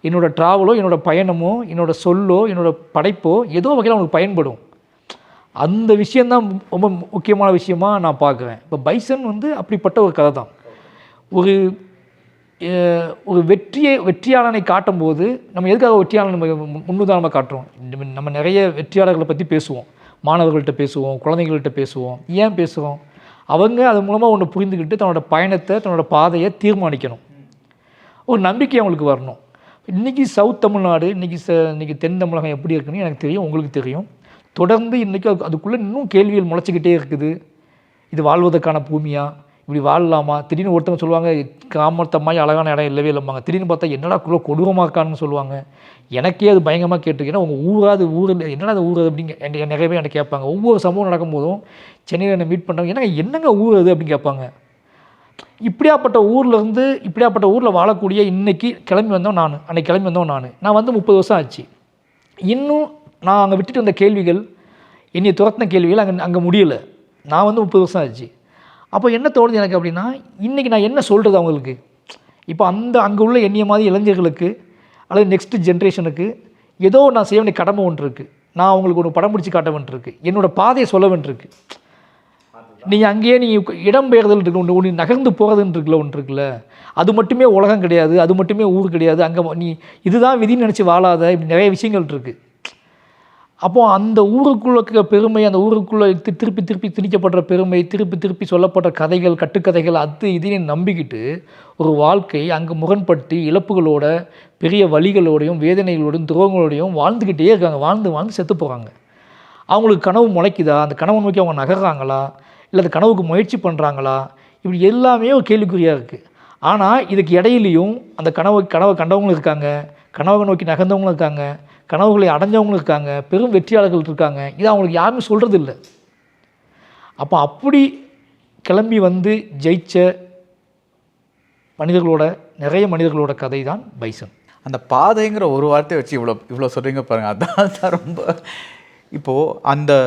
என்னோடய ட்ராவலோ, என்னோடய பயணமோ, என்னோடய சொல்லோ, என்னோடய படைப்போ ஏதோ வகையில் அவனுக்கு பயன்படும். அந்த விஷயந்தான் ரொம்ப முக்கியமான விஷயமாக நான் பார்க்குறேன். இப்போ பைசன் வந்து அப்படிப்பட்ட ஒரு கதை தான். ஒரு வெற்றியாளனை காட்டும்போது நம்ம எதுக்காக வெற்றியாளனை முன்னுதாரணமாக காட்டுறோம்? நம்ம நிறைய வெற்றியாளர்களை பற்றி பேசுவோம், மாணவர்கள்ட்ட பேசுவோம், குழந்தைங்கள்கிட்ட பேசுவோம். ஏன் பேசுகிறோம்? அவங்க அது மூலமாக ஒன்று புரிந்துக்கிட்டு தன்னோட பயணத்தை, தன்னோட பாதையை தீர்மானிக்கணும். ஒரு நம்பிக்கை அவங்களுக்கு வரணும். இன்றைக்கி சவுத் தமிழ்நாடு, இன்றைக்கி தென் தமிழகம் எப்படி இருக்குன்னு எனக்கு தெரியும், உங்களுக்கு தெரியும். தொடர்ந்து இன்றைக்கி அதுக்குள்ளே இன்னும் கேள்விகள் முளைச்சிக்கிட்டே இருக்குது. இது வாழ்வதற்கான பூமியா, இப்படி வாழலாமா? திடீர்னு ஒருத்தவங்க சொல்லுவாங்க கிராமத்தம்மாய் அழகான இடம் இல்லவே இல்லைம்பாங்க. திடீர்னு பார்த்தா என்னடா கொடூரமாக இருக்கான்னு சொல்லுவாங்க. எனக்கே அது பயங்கரமாக கேட்டிருக்கேன். உங்கள் ஊராது ஊரில் என்னடா அது ஊர் அப்படின்னு நிறைய பேர் எனக்கு கேட்பாங்க. ஒவ்வொரு சம்பவம் நடக்கும்போதும் சென்னையில் என்னை மீட் பண்ணுறாங்க, என்னங்க ஊர் அது அப்படின்னு கேட்பாங்க. இப்படியாப்பட்ட ஊரில் வாழக்கூடிய இன்றைக்கி கிளம்பி வந்தோம் நான், அன்றைக்கி கிளம்பி வந்தோம் நான் வந்து 30 வருஷம் ஆச்சு. இன்னும் நான் அங்கே விட்டுட்டு வந்த கேள்விகள், என்னை துரத்தின கேள்விகள் அங்கே முடியலை. நான் வந்து 30 வருஷம் ஆச்சு. அப்போ என்ன தோணுது எனக்கு அப்படின்னா, இன்றைக்கி நான் என்ன சொல்கிறது அவங்களுக்கு? இப்போ அங்கே உள்ள என்னைய மாதிரி இளைஞர்களுக்கு அல்லது நெக்ஸ்ட் ஜென்ரேஷனுக்கு ஏதோ நான் செய்ய வேண்டிய கடமை ஒன்று இருக்குது. நான் அவங்களுக்கு ஒரு படம் பிடிச்சி காட்ட வேண்டியிருக்கு, என்னோடய பாதையை சொல்ல வேண்டியிருக்கு. நீங்கள் அங்கேயே இடம்பெயர்தல் இருக்கு, ஒன்று நகர்ந்து போகிறதுன்னு ஒன்று இருக்குல்ல, அது மட்டுமே உலகம் கிடையாது, அது மட்டுமே ஊர் கிடையாது. அங்கே இதுதான் விதின்னு நினச்சி வாழாத, இப்படி நிறைய விஷயங்கள் இருக்குது. அப்போது அந்த ஊருக்குள்ள பெருமை, அந்த ஊருக்குள்ளே திருப்பி திணிக்கப்படுற பெருமை, திருப்பி சொல்லப்படுற கதைகள், கட்டுக்கதைகள், இதையும் நம்பிக்கிட்டு ஒரு வாழ்க்கை அங்கே முரண்பட்டு இழப்புகளோட, பெரிய வலிகளோடையும், வேதனைகளோடையும், துரோகங்களோடையும் வாழ்ந்துக்கிட்டே இருக்காங்க. வாழ்ந்து செத்து போகிறாங்க. அவங்களுக்கு கனவு முளைக்குதா? அந்த கனவை நோக்கி அவங்க நகர்றாங்களா? இல்லை அந்த கனவுக்கு முயற்சி பண்ணுறாங்களா? இப்படி எல்லாமே ஒரு கேள்விக்குறியாக இருக்குது. ஆனால் இதுக்கு இடையிலையும் அந்த கனவை கண்டவங்களும் இருக்காங்க, கனவை நோக்கி நகர்ந்தவங்களும் இருக்காங்க, கனவுகளை அடைஞ்சவங்களும் இருக்காங்க, பெரும் வெற்றியாளர்கள் இருக்காங்க. இது அவங்களுக்கு யாருமே சொல்கிறது இல்லை. அப்போ அப்படி கிளம்பி வந்து ஜெயிச்ச நிறைய மனிதர்களோட கதை தான் பைசன். அந்த பாதைங்கிற ஒரு வார்த்தையை வச்சு இவ்வளோ சொல்கிறீங்க பாருங்கள். அதான் ரொம்ப இப்போது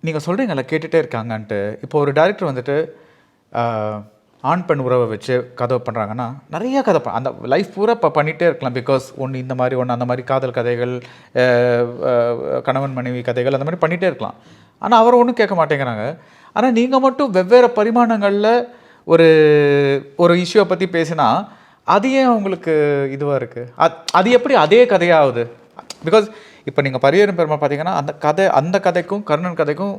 நீங்கள் சொல்கிறீங்களா கேட்டுகிட்டே இருக்காங்கன்ட்டு. இப்போ ஒரு டைரக்டர் வந்துட்டு ஆண் பெண் உறவை வச்சு கதை பண்ணுறாங்கன்னா நிறைய கதை அந்த லைஃப் பூரா இப்போ பண்ணிகிட்டே இருக்கலாம். பிகாஸ் ஒன்று இந்த மாதிரி ஒன்று அந்த மாதிரி காதல் கதைகள், கணவன் மனைவி கதைகள், அந்த மாதிரி பண்ணிகிட்டே இருக்கலாம். ஆனால் அவர் ஒன்றும் கேட்க மாட்டேங்கிறாங்க. ஆனால் நீங்கள் மட்டும் வெவ்வேறு பரிமாணங்களில் ஒரு இஷ்யூவை பற்றி பேசினா அது ஏன் உங்களுக்கு இதுவாக இருக்குது? அது எப்படி அதே கதையாகுது? பிகாஸ் இப்போ நீங்கள் பரியரும் பெருமா பார்த்தீங்கன்னா அந்த கதைக்கும் கர்ணன் கதைக்கும்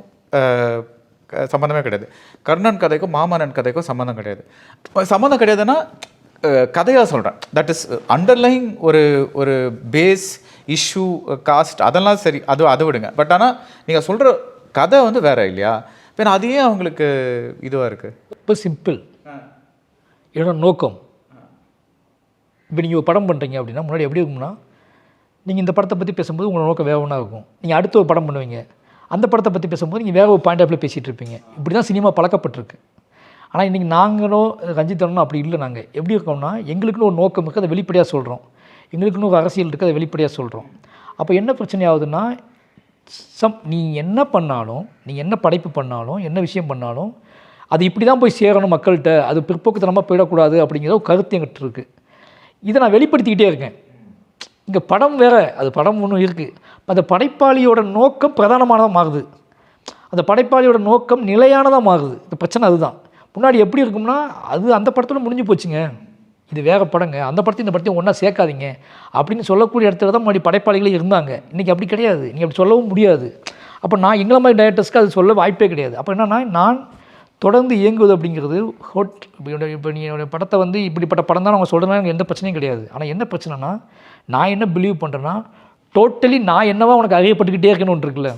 சம்மந்தமே கிடையாது. கர்ணன் கதைக்கும் மாமன்னன் கதைக்கும் சம்மந்தம் கிடையாதுன்னா கதையாக சொல்கிறேன். தட் இஸ் அண்டர்லைங் ஒரு பேஸ் இஷ்யூ, காஸ்ட், அதெல்லாம் சரி, அதை விடுங்க. பட் ஆனால் நீங்கள் சொல்கிற கதை வந்து வேறு இல்லையா? இப்போ அது ஏன் அவங்களுக்கு இதுவாக இருக்குது? இப்போ சிம்பிள், என்னோட நோக்கம். இப்போ நீங்கள் ஒரு படம் பண்ணுறீங்க அப்படின்னா முன்னாடி எப்படி இருக்கும்னா, நீங்கள் இந்த படத்தை பற்றி பேசும்போது உங்களோட நோக்கம் வேற ஒன்றா இருக்கும். நீங்கள் அடுத்த ஒரு படம் பண்ணுவீங்க, அந்த படத்தை பற்றி பேசும்போது நீங்கள் வேறு ஒரு பாயிண்ட் ஆஃப் வியூ பேசிகிட்டு இருப்பீங்க. இப்படி தான் சினிமா பழக்கப்பட்டிருக்கு. ஆனால் இன்றைக்கி நாங்களும் ரஞ்சித்தனும் அப்படி இல்லை. நாங்கள் எப்படி இருக்கோம்னா, எங்களுக்குன்னு ஒரு நோக்கம் இருக்குது, அதை வெளிப்படையாக சொல்கிறோம். எங்களுக்குன்னு ஒரு அரசியல் இருக்குது, அதை வெளிப்படையாக சொல்கிறோம். அப்போ என்ன பிரச்சனை ஆகுதுன்னா, நீ என்ன பண்ணாலும், நீ என்ன படைப்பு பண்ணாலும், என்ன விஷயம் பண்ணாலும் அது இப்படி தான் போய் சேரணும் மக்கள்கிட்ட, அது பிற்போக்குத்தனமாக போயிடக்கூடாது அப்படிங்கிற ஒரு கருத்து எங்கிட்ட இருக்குது. இதை நான் வெளிப்படுத்திக்கிட்டே இருக்கேன். இங்கே படம் வேறு, அது படம் ஒன்றும் இருக்குது. அந்த படைப்பாளியோட நோக்கம் பிரதானமானதாக மாறுது, அந்த படைப்பாளியோட நோக்கம் நிலையானதாக மாறுது. இந்த பிரச்சனை அதுதான். முன்னாடி எப்படி இருக்கும்னா, அந்த படத்தில் முடிஞ்சு போச்சுங்க, இது வேறு படங்க, அந்த படத்தையும் இந்த படத்தையும் ஒன்றா சேர்க்காதீங்க அப்படின்னு சொல்லக்கூடிய இடத்துல தான் முன்னாடி படைப்பாளிகளே இருந்தாங்க. இன்றைக்கி அப்படி கிடையாது, நீங்கள் அப்படி சொல்லவும் முடியாது. அப்போ நான் எங்களை மாதிரி டைரக்டர்ஸ்க்கு அது சொல்ல வாய்ப்பே கிடையாது. அப்போ என்னென்னா நான் தொடர்ந்து இயங்குவது அப்படிங்கிறது இப்போ நீ என்னோடய படத்தை வந்து இப்படிப்பட்ட படம் தான் அவங்க சொல்கிறதுனால எனக்கு எந்த பிரச்சனையும் கிடையாது. ஆனால் என்ன பிரச்சனைனா நான் என்ன பிலீவ் பண்ணுறேன்னா டோட்டலி நான் என்னவா உனக்கு அறியப்பட்டுக்கிட்டே இருக்கணும்னு ஒன்று இருக்குல்ல.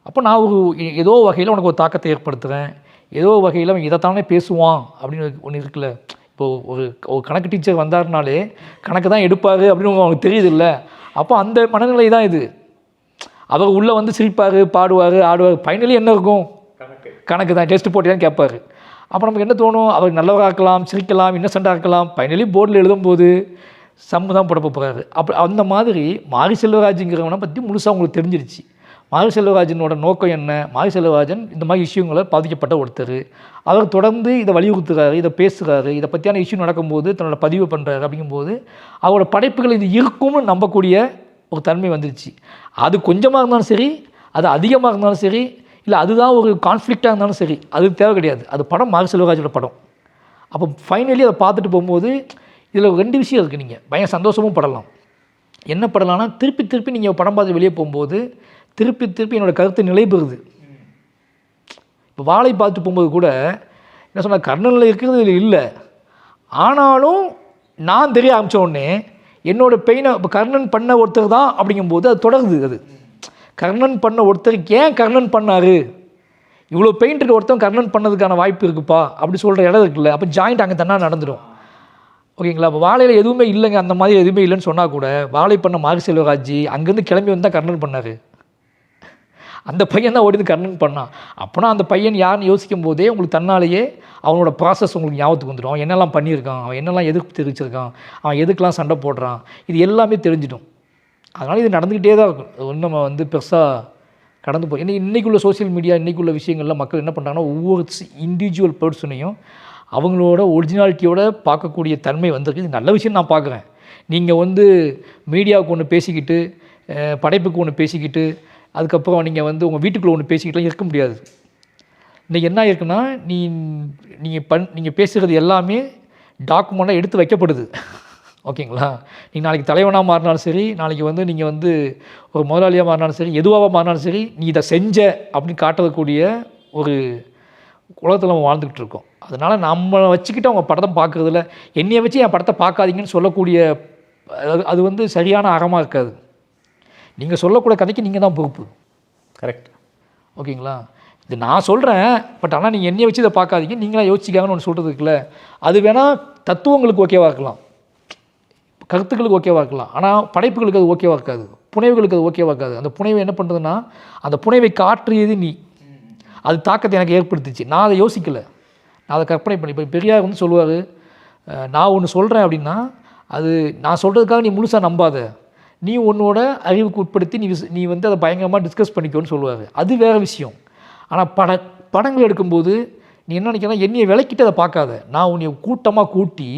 அப்போ நான் ஏதோ வகையில் உனக்கு ஒரு தாக்கத்தை ஏற்படுத்துகிறேன், ஏதோ வகையில் அவன் இதைத்தானே பேசுவான் அப்படின்னு ஒன்று இருக்குல்ல. இப்போது ஒரு கணக்கு டீச்சர் வந்தாருனாலே கணக்கு தான் எடுப்பார் அப்படின்னு அவனுக்கு தெரியுது இல்லை. அப்போ அந்த மனநிலை தான் இது. அவர் உள்ளே வந்து சிரிப்பார், பாடுவார், ஆடுவார், ஃபைனலி என்ன இருக்கும்? கணக்கு தான். டெஸ்ட் போட்டியான்னு கேட்பார். அப்போ நமக்கு என்ன தோணும்? அவர் நல்லவராக இருக்கலாம், சிரிக்கலாம், இன்னசென்ட்டாக இருக்கலாம், ஃபைனலி போர்டில் எழுதும்போது சம்மு தான் போட போகிறாரு. அப்போ அந்த மாதிரி மாரி செல்வராஜுங்கிறவனை பற்றி முழுசாக உங்களுக்கு தெரிஞ்சிருச்சு. மாரி செல்வராஜனோட நோக்கம் என்ன? மாரி செல்வராஜன் இந்த மாதிரி இஷ்யூங்களை பாதிக்கப்பட்ட ஒருத்தர். அவர் தொடர்ந்து இதை வலியுறுத்துகிறாரு, இதை பேசுகிறாரு, இதை பற்றியான இஷ்யூ நடக்கும்போது தன்னோட பதிவு பண்ணுறாரு. அப்படிங்கும்போது அவரோட படைப்புகள் இது இருக்கும்னு நம்பக்கூடிய ஒரு தன்மை வந்துருச்சு. அது கொஞ்சமாக இருந்தாலும் சரி, அது அதிகமாக இருந்தாலும் சரி, இல்லை அதுதான் ஒரு கான்ஃப்ளிக்டாக இருந்தாலும் சரி, அது தேவை கிடையாது. அது படம் மாரி செல்வராஜோட படம். அப்போ ஃபைனலி அதை பார்த்துட்டு போகும்போது இதில் 2 விஷயம் இருக்குது. நீங்கள் பயங்கர சந்தோஷமும் படலாம். என்ன படலாம்னா திருப்பி நீங்கள் படம் பார்த்து வெளியே போகும்போது திருப்பி என்னோடய கருத்து நிலைபெறுது. இப்போ வாழை பார்த்துட்டு போகும்போது கூட என்ன சொன்னால் கர்ணனில் இருக்கிறது இதில் இல்லை. ஆனாலும் நான் தெரிய ஆரம்பித்த உடனே என்னோடய பெயினை இப்போ கர்ணன் பண்ண ஒருத்தர் தான் அப்படிங்கும்போது அது தொடருது. அது கர்ணன் பண்ண ஒருத்தருக்கு ஏன் கர்ணன் பண்ணார், இவ்வளோ பெயிண்ட் இருக்க ஒருத்தன் கர்ணன் பண்ணதுக்கான வாய்ப்பு இருக்குப்பா அப்படி சொல்கிற இடம் இருக்குல்ல. அப்போ ஜாயிண்ட் அங்கே தன்னா நடந்துடும். ஓகேங்களா? அப்போ வாழையில் எதுவுமே இல்லைங்க, அந்த மாதிரி எதுவுமே இல்லைன்னு சொன்னால் கூட வாழை பண்ண மாரி செல்வராஜ் அங்கேருந்து கிளம்பி வந்தால் கர்ணன் பண்ணார். அந்த பையன் தான் ஓடிந்து கர்ணன் பண்ணான். அப்போனா அந்த பையன் யாருன்னு யோசிக்கும் போதே உங்களுக்கு தன்னாலேயே அவனோட ப்ராசஸ் உங்களுக்கு ஞாபகத்துக்கு வந்துடும். அவன் என்னெல்லாம் பண்ணியிருக்கான், அவன் என்னெல்லாம் எதிர்ப்பு தெரிவிச்சிருக்கான், அவன் எதுக்கெலாம் சண்டை போடுறான், இது எல்லாமே தெரிஞ்சிடும். அதனால் இது நடந்துக்கிட்டே தான் இருக்கும். அது ஒன்றும் நம்ம வந்து பெருசாக கடந்து போய் இன்றைக்குள்ள சோசியல் மீடியா இன்றைக்குள்ள விஷயங்களில் மக்கள் என்ன பண்ணுறாங்கன்னா ஒவ்வொரு இண்டிவிஜுவல் பர்சனையும் அவங்களோட ஒரிஜினாலிட்டியோட பார்க்கக்கூடிய தன்மை வந்திருக்கு. இது நல்ல விஷயம் நான் பார்க்குறேன். நீங்கள் வந்து மீடியாவுக்கு ஒன்று பேசிக்கிட்டு, படைப்புக்கு ஒன்று பேசிக்கிட்டு, அதுக்கப்புறம் நீங்கள் வந்து உங்கள் வீட்டுக்குள்ளே ஒன்று பேசிக்கிட்டுலாம் இருக்க முடியாது. இன்றைக்கி என்ன இருக்குன்னா நீங்கள் பேசுகிறது எல்லாமே டாக்குமெண்ட்டாக எடுத்து வைக்கப்படுது. ஓகேங்களா? நீங்கள் நாளைக்கு தலைவனாக மாறினாலும் சரி, நாளைக்கு வந்து நீங்கள் வந்து ஒரு முதலாளியாக மாறினாலும் சரி, எதுவாக மாறினாலும் சரி, நீ இதை செஞ்ச அப்படின்னு காட்டக்கூடிய ஒரு உலகத்தில் நம்ம வாழ்ந்துக்கிட்டு இருக்கோம். அதனால் நம்மளை வச்சுக்கிட்டு அவங்க படத்தை பார்க்குறதில்ல, என்னையை வச்சு என் படத்தை பார்க்காதீங்கன்னு சொல்லக்கூடிய அது வந்து சரியான அறமாக இருக்காது. நீங்கள் சொல்லக்கூடிய கதைக்கு நீங்கள் தான் பொறுப்பு. கரெக்ட். ஓகேங்களா? இது நான் சொல்கிறேன், பட் ஆனால் நீங்கள் என்னையை வச்சு இதை பார்க்காதீங்க, நீங்களாம் யோசிச்சிக்காங்கன்னு ஒன்று சொல்கிறது இருக்குல்ல, அது வேணால் தத்துவங்களுக்கு ஓகேவாக இருக்கலாம், கருத்துக்களுக்கு ஓகேவாக இருக்கலாம். ஆனால் படைப்புகளுக்கு அது ஓகேவாக இருக்காது, புனைவுகளுக்கு அது ஓகேவாக இருக்காது. அந்த புனைவை என்ன பண்ணுறதுன்னா அந்த புனைவை காற்றியது நீ, அது தாக்கத்தை எனக்கு ஏற்படுத்திச்சு. நான் அதை யோசிக்கலை, நான் அதை கற்பனை பண்ணி. இப்போ பெரியார் வந்து சொல்லுவார், நான் ஒன்று சொல்கிறேன் அப்படின்னா அது நான் சொல்கிறதுக்காக நீ முழுசாக நம்பாத, நீ உன்னோட அறிவுக்கு உட்படுத்தி நீ வந்து அதை பயங்கரமாக டிஸ்கஸ் பண்ணிக்கோன்னு சொல்லுவார். அது வேறு விஷயம். ஆனால் படங்கள் எடுக்கும்போது நீ என்ன நினைக்கிறா, என்னையை விளக்கிட்டு அதை பார்க்காத, நான் உன்னை கூட்டமாக கூட்டி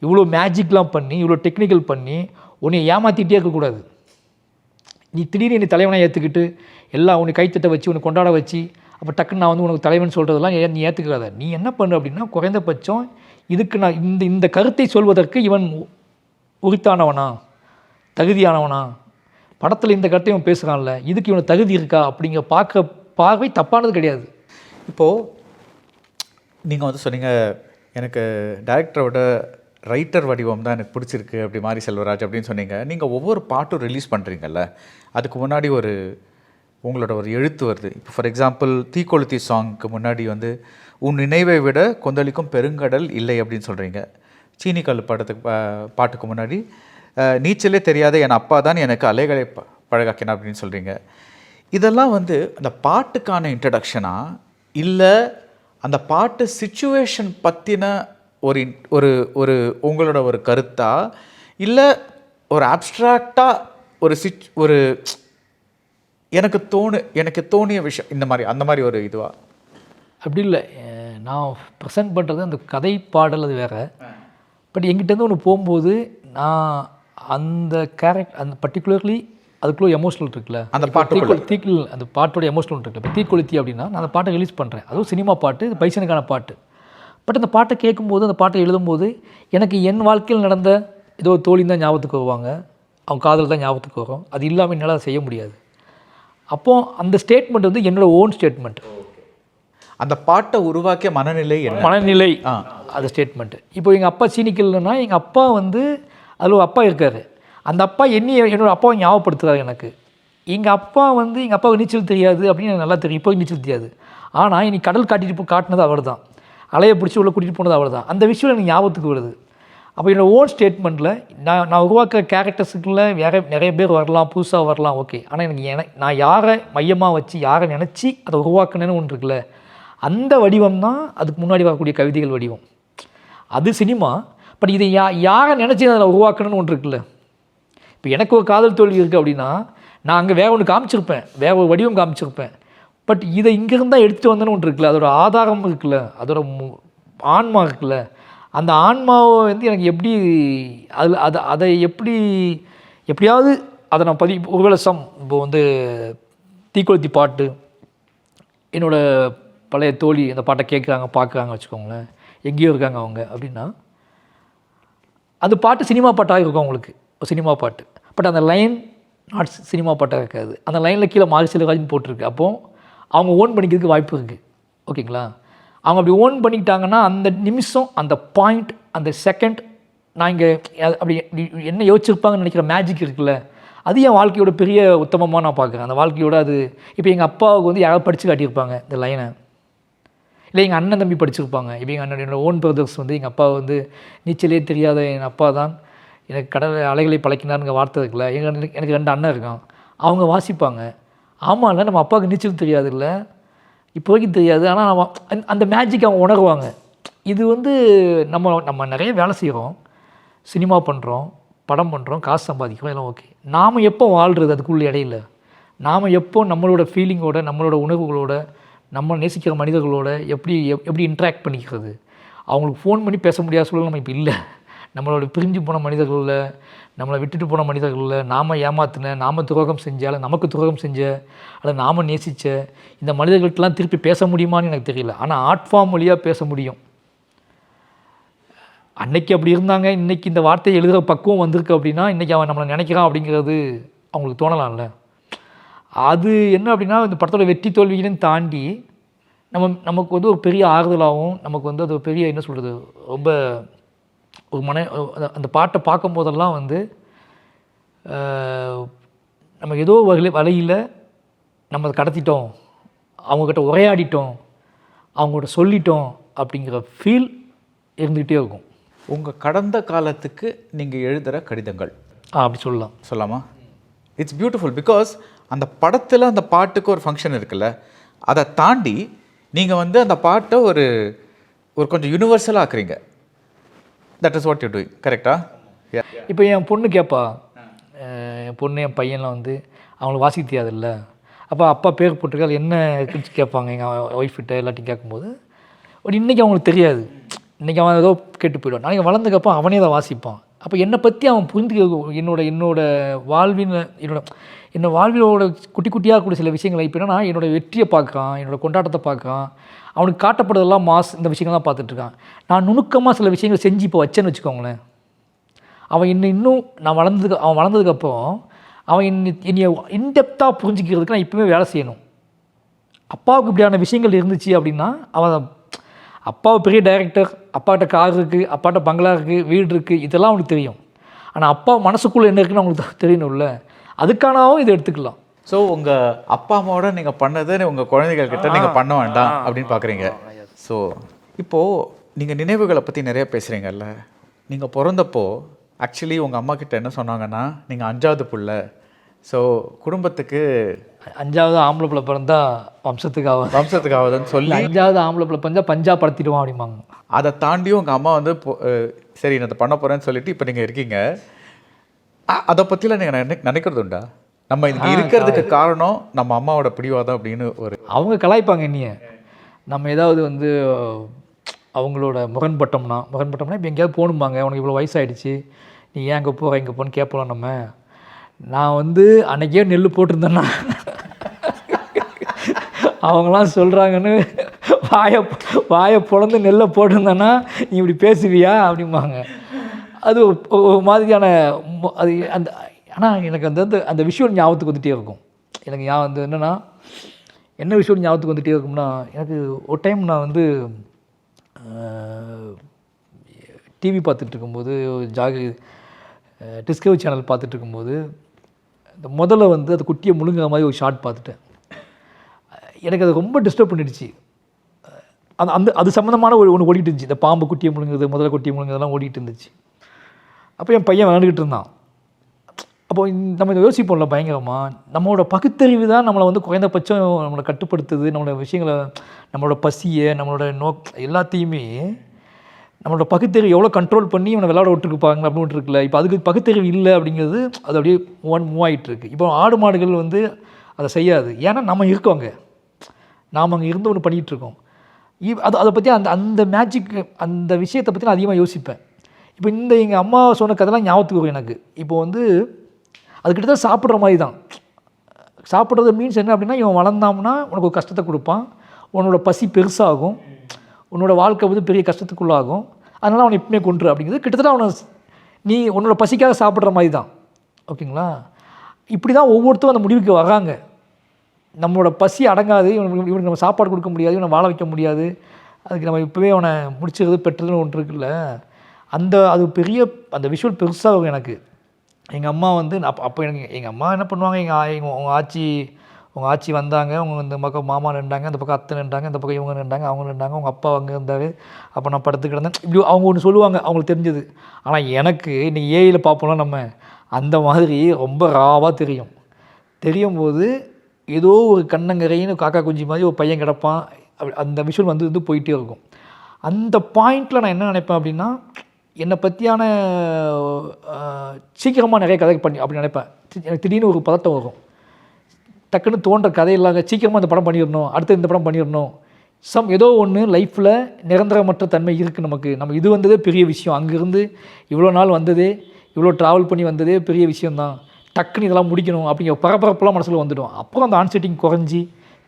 இவ்வளோ மேஜிக்லாம் பண்ணி இவ்வளோ டெக்னிக்கல் பண்ணி உன்னை ஏமாற்றிட்டே இருக்கக்கூடாது. நீ திடீர்னு என்னை தலைவனாக ஏற்றுக்கிட்டு எல்லாம் உன்னை கைத்தட்ட வச்சு உன்னை கொண்டாட வச்சு அப்போ டக்குன்னு நான் வந்து உனக்கு தலைவன் சொல்கிறதெல்லாம் நீ ஏற்றுக்காத. நீ என்ன பண்ணு அப்படின்னா குறைந்தபட்சம் இதுக்கு நான் இந்த கருத்தை சொல்வதற்கு இவன் உரித்தானவனா, தகுதியானவனா, படத்தில் இந்த கருத்தை இவன் பேசுகிறான்ல, இதுக்கு இவனுக்கு தகுதி இருக்கா அப்படிங்கிற பார்க்குற பார்வை தப்பானது கிடையாது. இப்போது நீங்கள் வந்து சொன்னீங்க, எனக்கு டைரக்டரோட ரைட்டர் வடிவம் தான் எனக்கு பிடிச்சிருக்கு அப்படி மாரி செல்வராஜ் அப்படின்னு சொன்னீங்க. நீங்கள் ஒவ்வொரு பாட்டும் ரிலீஸ் பண்ணுறீங்கல்ல, அதுக்கு முன்னாடி உங்களோட ஒரு எழுத்து வருது. இப்போ ஃபார் எக்ஸாம்பிள் தீக்கொளுத்தி சாங்க்கு முன்னாடி வந்து உன் நினைவை விட கொந்தளிக்கும் பெருங்கடல் இல்லை அப்படின்னு சொல்கிறீங்க. சீனிக்கல் பாட்டுக்கு முன்னாடி நீச்சலே தெரியாத என் அப்பா தான் எனக்கு அலைகளை பழகாக்கினா அப்படின்னு சொல்கிறீங்க. இதெல்லாம் வந்து அந்த பாட்டுக்கான இன்ட்ரடக்ஷனா, இல்லை அந்த பாட்டு சிச்சுவேஷன் பற்றின ஒரு ஒரு உங்களோட ஒரு கருத்தா, இல்லை ஒரு அப்ட்ராக்டாக ஒரு எனக்கு தோணிய விஷயம் அந்த மாதிரி ஒரு இதுவா? அப்படி இல்லை, நான் ப்ரெசென்ட் பண்ணுறது அந்த கதை பாடல் அது வேறு. பட் எங்கிட்டேருந்து ஒன்று போகும்போது நான் அந்த அந்த பர்டிகுலர்லி அதுக்குள்ளே எமோஷனல் இருக்குல்ல, அந்த பாட்டு அந்த பாட்டோட எமோஷனல் இருக்குல்ல. இப்போ தீக்கொளுத்தி அப்படின்னா நான் அந்த பாட்டை ரிலீஸ் பண்ணுறேன், அதுவும் சினிமா பாட்டு, இது பைசனுக்கான பாட்டு. பட் அந்த பாட்டை கேட்கும்போது, அந்த பாட்டை எழுதும்போது எனக்கு என் வாழ்க்கையில் நடந்த ஏதோ தோழி தான் ஞாபகத்துக்கு வருவாங்க, அவங்க காதல் தான் ஞாபகத்துக்கு வரும். அது இல்லாமல் என்னால் அதை செய்ய முடியாது. அப்போது அந்த ஸ்டேட்மெண்ட் வந்து என்னோட ஓன் ஸ்டேட்மெண்ட். அந்த பாட்டை உருவாக்கிய மனநிலை என்ன? மனநிலை அது ஸ்டேட்மெண்ட்டு. இப்போ எங்கள் அப்பா சீனிக்கல்னா எங்கள் அப்பா வந்து அதில் ஒரு அப்பா இருக்கார். அந்த அப்பா என்னோடய அப்பாவை ஞாபகப்படுத்துகிறாரு எனக்கு. எங்கள் அப்பா வந்து எங்கள் அப்பாவுக்கு நீச்சல் தெரியாது அப்படின்னு எனக்கு நல்லா தெரியும். இப்போ நீச்சல் தெரியாது. ஆனால் இன்னைக்கு கடல் காட்டினது அவர் தான். அலையை பிடிச்சி உள்ள கூட்டிகிட்டு போனது அவர் தான். அந்த விஷயம் எனக்கு ஞாபகத்துக்கு வருது. அப்போ என்னோடய ஓன் ஸ்டேட்மெண்ட்டில் நான் உருவாக்குற கேரக்டர்ஸுக்குள்ளே நிறைய பேர் வரலாம், புதுசாக வரலாம், ஓகே. ஆனால் நான் யாரை மையமாக வச்சு யாரை நினச்சி அதை உருவாக்குனேன்னு ஒன்று இருக்குல்ல, அந்த வடிவம் தான் அதுக்கு முன்னாடி வரக்கூடிய கவிதைகள் வடிவம். அது சினிமா. பட் இதை யாரை நினச்சி அதை உருவாக்கணும்னு ஒன்று இருக்குல்ல. இப்போ எனக்கு ஒரு காதல் தோல்வி இருக்குது அப்படின்னா நான் அங்கே வேறு ஒன்று காமிச்சிருப்பேன், வேறு ஒரு வடிவம் காமிச்சிருப்பேன். பட் இதை இங்கேருந்து தான் எடுத்துகிட்டு வந்தேன்னு ஒன்று இருக்குல்ல, அதோட ஆதாரம் இருக்குல்ல, அதோட ஆன்மா இருக்குல்ல. அந்த ஆன்மாவை வந்து எனக்கு எப்படி அதை எப்படியாவது அதை நான் ஒருவேளை இப்போ வந்து தீக்குளத்தி பாட்டு என்னோடய பழைய தோழி அந்த பாட்டை கேட்குறாங்க, பார்க்குறாங்க வச்சுக்கோங்களேன், எங்கேயோ இருக்காங்க அவங்க அப்படின்னா, அந்த பாட்டு சினிமா பாட்டாக இருக்கும் அவங்களுக்கு, ஒரு சினிமா பாட்டு. பட் அந்த லைன் நாட் சினிமா பாட்டாக இருக்காது. அந்த லைனில் கீழே மாரி செல்வராஜ்னு போட்டிருக்கு. அப்போது அவங்க ஓன் பண்ணிக்கிறதுக்கு வாய்ப்பு இருக்குது, ஓகேங்களா. அவங்க அப்படி ஓன் பண்ணிக்கிட்டாங்கன்னா அந்த நிமிஷம், அந்த பாயிண்ட், அந்த செகண்ட், நான் இங்கே அப்படி என்ன யோசிச்சிருப்பாங்கன்னு நினைக்கிற மேஜிக் இருக்குல்ல, அது என் வாழ்க்கையோட பெரிய உத்தமமாக நான் பார்க்குறேன். அந்த வாழ்க்கையோட அது இப்போ எங்கள் அப்பாவுக்கு வந்து யாராவது படித்து காட்டியிருப்பாங்க இந்த லைனை, இல்லை எங்கள் அண்ணன் தம்பி படிச்சிருப்பாங்க. இப்போ எங்கள் அண்ணன் என்னோடய ஓன் பிரதர்ஸ் வந்து எங்கள் அப்பா வந்து நீச்சலே தெரியாத என் அப்பா தான் எனக்கு கடல் அலைகளை பழக்கினாருங்க வார்த்தை இருக்குல்ல. எனக்கு 2 அண்ணன் இருக்கான், அவங்க வாசிப்பாங்க. ஆமாம் இல்லை, நம்ம அப்பாவுக்கு நீச்சல் தெரியாது இல்லை, இப்போ வரைக்கும் தெரியாது, ஆனால் நம்ம அந்த மேஜிக் அவங்க உணர்வாங்க. இது வந்து நம்ம நிறைய வேலை செய்கிறோம், சினிமா பண்ணுறோம், படம் பண்ணுறோம், காசு சம்பாதிக்கிறோம், எல்லாம் ஓகே. நாம் எப்போ வாழ்கிறது அதுக்குள்ளே இடையில, நாம் எப்போ நம்மளோட ஃபீலிங்கோட, நம்மளோட உணர்வுகளோட, நம்ம நேசிக்கிற மனிதர்களோட எப்படி இன்ட்ராக்ட் பண்ணிக்கிறது. அவங்களுக்கு ஃபோன் பண்ணி பேச முடியாத சூழல் நம்ம இப்போ இல்லை. நம்மளோட பிரிஞ்சு போன மனிதர்களில், நம்மளை விட்டுட்டு போன மனிதர்களில், நாம் ஏமாத்தின, நாம் துரோகம் செஞ்ச, அல்லது நமக்கு துரோகம் செஞ்ச, அல்லது நாம் நேசித்த இந்த மனிதர்கள்ட்டெலாம் திருப்பி பேச முடியுமான்னு எனக்கு தெரியல. ஆனால் ஆர்ட் ஃபார்ம் வழியாக பேச முடியும். அன்னைக்கு அப்படி இருந்தாங்க, இன்றைக்கி இந்த வார்த்தையை எழுதுகிற பக்குவம் வந்திருக்கு அப்படின்னா இன்றைக்கி அவன் நம்மளை நினைக்கிறான் அப்படிங்கிறது அவங்களுக்கு தோணலாம்ல. அது என்ன அப்படின்னா, இந்த படத்தோட வெற்றி தோல்வியிலும் தாண்டி நமக்கு வந்து ஒரு பெரிய ஆறுதலாகவும், நமக்கு வந்து அது ஒரு பெரிய என்ன சொல்கிறது, ரொம்ப ஒரு அந்த பாட்டை பார்க்கும் போதெல்லாம் வந்து நம்ம ஏதோ வழியில் நம்ம அதை கடத்திட்டோம், அவங்கக்கிட்ட உரையாடிட்டோம், அவங்கள்ட்ட சொல்லிட்டோம் அப்படிங்கிற ஃபீல் இருந்துக்கிட்டே இருக்கும். உங்கள் கடந்த காலத்துக்கு நீங்கள் எழுதுகிற கடிதங்கள் அப்படி சொல்லலாமா? It's beautiful. பிகாஸ் அந்த படத்தில் அந்த பாட்டுக்கு ஒரு ஃபங்க்ஷன் இருக்குல்ல, அதை தாண்டி நீங்கள் வந்து அந்த பாட்டை ஒரு கொஞ்சம் யூனிவர்சலாக ஆக்குறீங்க. That is what you doing, கரெக்டா? இப்போ என் பொண்ணு கேட்பா, என் பொண்ணு என் பையன்லாம் வந்து அவங்களுக்கு வாசிக்க தெரியாதுல்ல, அப்போ அப்பா பேர் போட்டிருக்காது என்ன இருக்குன்னு கேட்பாங்க எங்கள் ஒய்ஃப்கிட்ட எல்லாத்தையும் கேட்கும்போது. பட் இன்றைக்கி அவங்களுக்கு தெரியாது, இன்றைக்கி அவன் ஏதோ கேட்டு போயிடுவான். நாளைக்கு வளர்ந்தக்கப்போ அவனே அதை வாசிப்பான். அப்போ என்னை பற்றி அவன் புரிந்துக்க, என்னோட வாழ்வினோட குட்டி குட்டியாக கூட சில விஷயங்களை இப்போ என்னன்னா என்னோடய வெற்றியை பார்க்குறான், என்னோடய கொண்டாட்டத்தை பார்க்குறான், அவனுக்கு காட்டப்படுறதெல்லாம் இந்த விஷயங்கள்லாம் பார்த்துட்ருக்கான். நான் நுணுக்கமாக சில விஷயங்கள் செஞ்சு இப்போ வச்சேன்னு வச்சுக்கோங்களேன், அவன் இன்னும் அவன் வளர்ந்ததுக்கப்புறம் அவன் என்னைய இன்டெப்த்தாக புரிஞ்சிக்கிறதுக்கு நான் இப்போவே வேலை செய்யணும். அப்பாவுக்கு இப்படியான விஷயங்கள் இருந்துச்சு அப்படின்னா, அவன் அப்பாவை பெரிய டைரக்டர், அப்பாட்ட கார் இருக்குது, அப்பாட்ட பங்களா இருக்குது, வீடு இருக்குது, இதெல்லாம் அவனுக்கு தெரியும். ஆனால் அப்பா மனசுக்குள்ளே என்ன இருக்குன்னு அவங்களுக்கு தெரியணும்ல, அதுக்கானவும் இதை எடுத்துக்கலாம். ஸோ உங்கள் அப்பா அம்மாவோட நீங்கள் பண்ணதை உங்கள் குழந்தைகள்கிட்ட நீங்கள் பண்ண வேண்டாம் அப்படின்னு பார்க்குறீங்க. ஸோ இப்போது நீங்கள் நினைவுகளை பற்றி நிறைய பேசுகிறீங்கல்ல, நீங்கள் பிறந்தப்போ ஆக்சுவலி உங்கள் அம்மா கிட்ட என்ன சொன்னாங்கன்னா, நீங்கள் 5வது பிள்ளை, ஸோ குடும்பத்துக்கு 5வது ஆம்பளை பிள்ளை பிறந்தா வம்சத்துக்காவதுன்னு சொல்லி 5வது ஆம்பளை பிள்ளை பிறந்தா பஞ்சா படுத்திடுவான் அப்படிம்பாங்க. அதை தாண்டியும் உங்கள் அம்மா வந்து சரி நான் அதை பண்ண போகிறேன்னு சொல்லிட்டு இப்போ நீங்கள் இருக்கீங்க. அதை பற்றிலாம் நீங்கள் நினைக்கிறது உண்டா? நம்ம இங்கே இருக்கிறதுக்கு காரணம் நம்ம அம்மாவோட பிடிவாதம் அப்படின்னு அவங்க கலாய்ப்பாங்க என்னைய. நம்ம ஏதாவது வந்து அவங்களோட முரண்பட்டோம்னா இப்போ எங்கேயாவது போகணும்பாங்க, உனக்கு இவ்வளோ வயசாகிடுச்சு, நீ ஏன் அங்கே போகிற இங்கே போன்னு கேட்பலாம். நான் வந்து அன்றைக்கே நெல் போட்டிருந்தேன்னா அவங்களாம் சொல்கிறாங்கன்னு வாயை பொழந்து நெல்லை போட்டிருந்தேன்னா நீ இப்படி பேசுவியா அப்படிம்பாங்க. அது ஒரு மாதிரியான அது ஆனால் எனக்கு அந்த விஷுவல் ஞாபகத்துக்கு வந்துகிட்டே இருக்கும். எனக்கு வந்து என்னென்னா என்ன விஷயம் ஞாபகத்துக்கு வந்துகிட்டே இருக்கும்னா, எனக்கு ஒரு டைம் நான் வந்து டிவி பார்த்துட்டு இருக்கும்போது டிஸ்கவரி சேனல் பார்த்துட்டு இருக்கும்போது இந்த முதல்ல வந்து அது குட்டியை முழுங்குற மாதிரி ஒரு ஷார்ட் பார்த்துட்டேன். எனக்கு அது ரொம்ப டிஸ்டர்ப் பண்ணிடுச்சு. அது சம்மந்தமான ஒன்று ஓடிட்டு இருந்துச்சு. இந்த பாம்பு குட்டியை முழுங்குறது, முதல்ல குட்டியை முழுங்குறதெல்லாம் ஓடிட்டு இருந்துச்சு. அப்போ என் பையன் விளையாண்டுக்கிட்டு இருந்தான். அப்போ நம்ம இதை யோசிப்போம்ல பயங்கரமாக, நம்மளோட பகுத்தறிவு தான் நம்மளை வந்து குறைந்தபட்சம் நம்மளை கட்டுப்படுத்துது. நம்மளோட விஷயங்களை, நம்மளோட பசியை, நம்மளோட எல்லாத்தையுமே நம்மளோட பகுத்தறிவு எவ்வளோ கண்ட்ரோல் பண்ணி இவனை விளையாட விட்டுருப்பாங்க அப்படின்னு இருக்குல்ல. இப்போ அதுக்கு பகுத்தறிவு இல்லை அப்படிங்கிறது அது அப்படியே மூவ் ஆகிட்டுருக்கு. இப்போ ஆடு மாடுகள் வந்து அதை செய்யாது. ஏன்னா நம்ம இருக்கோங்க, நாம் அங்கே இருந்து ஒன்று பண்ணிகிட்ருக்கோம். அதை பற்றி அந்த மேஜிக், அந்த விஷயத்தை பற்றி நான் அதிகமாக யோசிப்பேன். இப்போ எங்கள் அம்மா சொன்ன கதைலாம் ஞாபகத்துக்கு வரும் எனக்கு. இப்போ வந்து அதுக்கிட்ட தான் சாப்பிட்ற மாதிரி தான். சாப்பிட்றது மீன்ஸ் என்ன அப்படின்னா, இவன் வளர்ந்தாம்னா உனக்கு ஒரு கஷ்டத்தை கொடுப்பான், உன்னோட பசி பெருசாகும், உன்னோட வாழ்க்கை வந்து பெரிய கஷ்டத்துக்குள்ளாகும், அதனால் அவனை எப்பவுமே கொன்று அப்படிங்கிறது கிட்டத்தட்ட அவனை நீ உன்னோட பசிக்காக சாப்பிட்ற மாதிரி தான். ஓகேங்களா? இப்படி தான் ஒவ்வொருத்தரும் அந்த முடிவுக்கு வராங்க. நம்மளோட பசி அடங்காது, இவனுக்கு நம்ம சாப்பாடு கொடுக்க முடியாது, இவனை வாழ வைக்க முடியாது, அதுக்கு நம்ம இப்போவே அவனை முடிச்சுறது பெற்றதுன்னு ஒன்று இருக்குல்ல. அது பெரிய அந்த விஷுவல் பெருசாகும் எனக்கு. எங்கள் அம்மா வந்து அப்போ எனக்கு எங்கள் அம்மா என்ன பண்ணுவாங்க, உங்கள் ஆச்சி வந்தாங்க, இந்த பக்கம் மாமா நின்றாங்க, அந்த பக்கம் அத்தை நின்றாங்க, இந்த பக்கம் இவங்க நின்றாங்க, அவங்க நின்றாங்க, அவங்க அப்பா அங்கே இருந்தார், அப்போ நான் படுத்து கிடந்தேன், இப்படி அவங்க ஒன்று சொல்லுவாங்க, அவங்களுக்கு தெரிஞ்சது. ஆனால் எனக்கு இன்றைக்கி ஏஐயில் பார்ப்போம்ல நம்ம, அந்த மாதிரி ரொம்ப ராவாக தெரியும் போது ஏதோ ஒரு கண்ணங்கரைன்னு காக்கா குஞ்சு மாதிரி ஒரு பையன் கிடப்பான். அந்த விஷுவல் வந்து போயிட்டே இருக்கும். அந்த பாயிண்டில் நான் என்ன நினைப்பேன் அப்படின்னா, என்னை பற்றியான சீக்கிரமாக நிறைய கதை பண்ணி அப்படி நினைப்பேன். எனக்கு திடீர்னு ஒரு பதட்டம் வரும், டக்குன்னு தோன்ற கதை இல்லாத சீக்கிரமாக இந்த படம் பண்ணிடணும், அடுத்து இந்த படம் பண்ணிடணும். ஏதோ ஒன்று லைஃப்பில் நிரந்தரமற்ற தன்மை இருக்குது நமக்கு. நம்ம இது வந்ததே பெரிய விஷயம், அங்கேருந்து இவ்வளோ நாள் வந்ததே, இவ்வளோ ட்ராவல் பண்ணி வந்ததே பெரிய விஷயந்தான், டக்குன்னு இதெல்லாம் முடிக்கணும் அப்படிங்கிற பரபரப்பெல்லாம் மனசில் வந்துடும். அப்புறம் அந்த ஆன்செட்டிங் குறைஞ்சி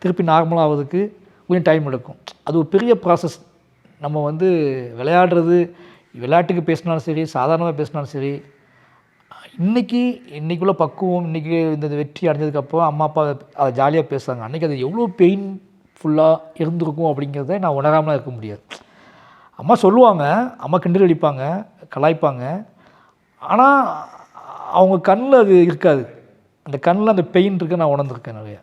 திருப்பி நார்மலாக ஆகிறதுக்கு கொஞ்சம் டைம் எடுக்கும். அது ஒரு பெரிய ப்ராசஸ். நம்ம வந்து விளையாட்டுக்கு பேசினாலும் சரி, சாதாரணமாக பேசினாலும் சரி, இன்றைக்குள்ள பக்குவம், இன்றைக்கி இந்த வெற்றி அடைஞ்சதுக்கப்புறம் அம்மா அப்பா அதை ஜாலியாக பேசுகிறாங்க. அன்றைக்கி அது எவ்வளோ பெயின்ஃபுல்லாக இருந்திருக்கும் அப்படிங்கிறத நான் உணராமலாம் இருக்க முடியாது. அம்மா சொல்லுவாங்க, அம்மா கிண்டல் அடிப்பாங்க, கலாய்ப்பாங்க, ஆனால் அவங்க கண்ணில் அது இருக்காது. அந்த கண்ணில் அந்த பெயின் இருக்குது, நான் உணர்ந்துருக்கேன் நிறைய.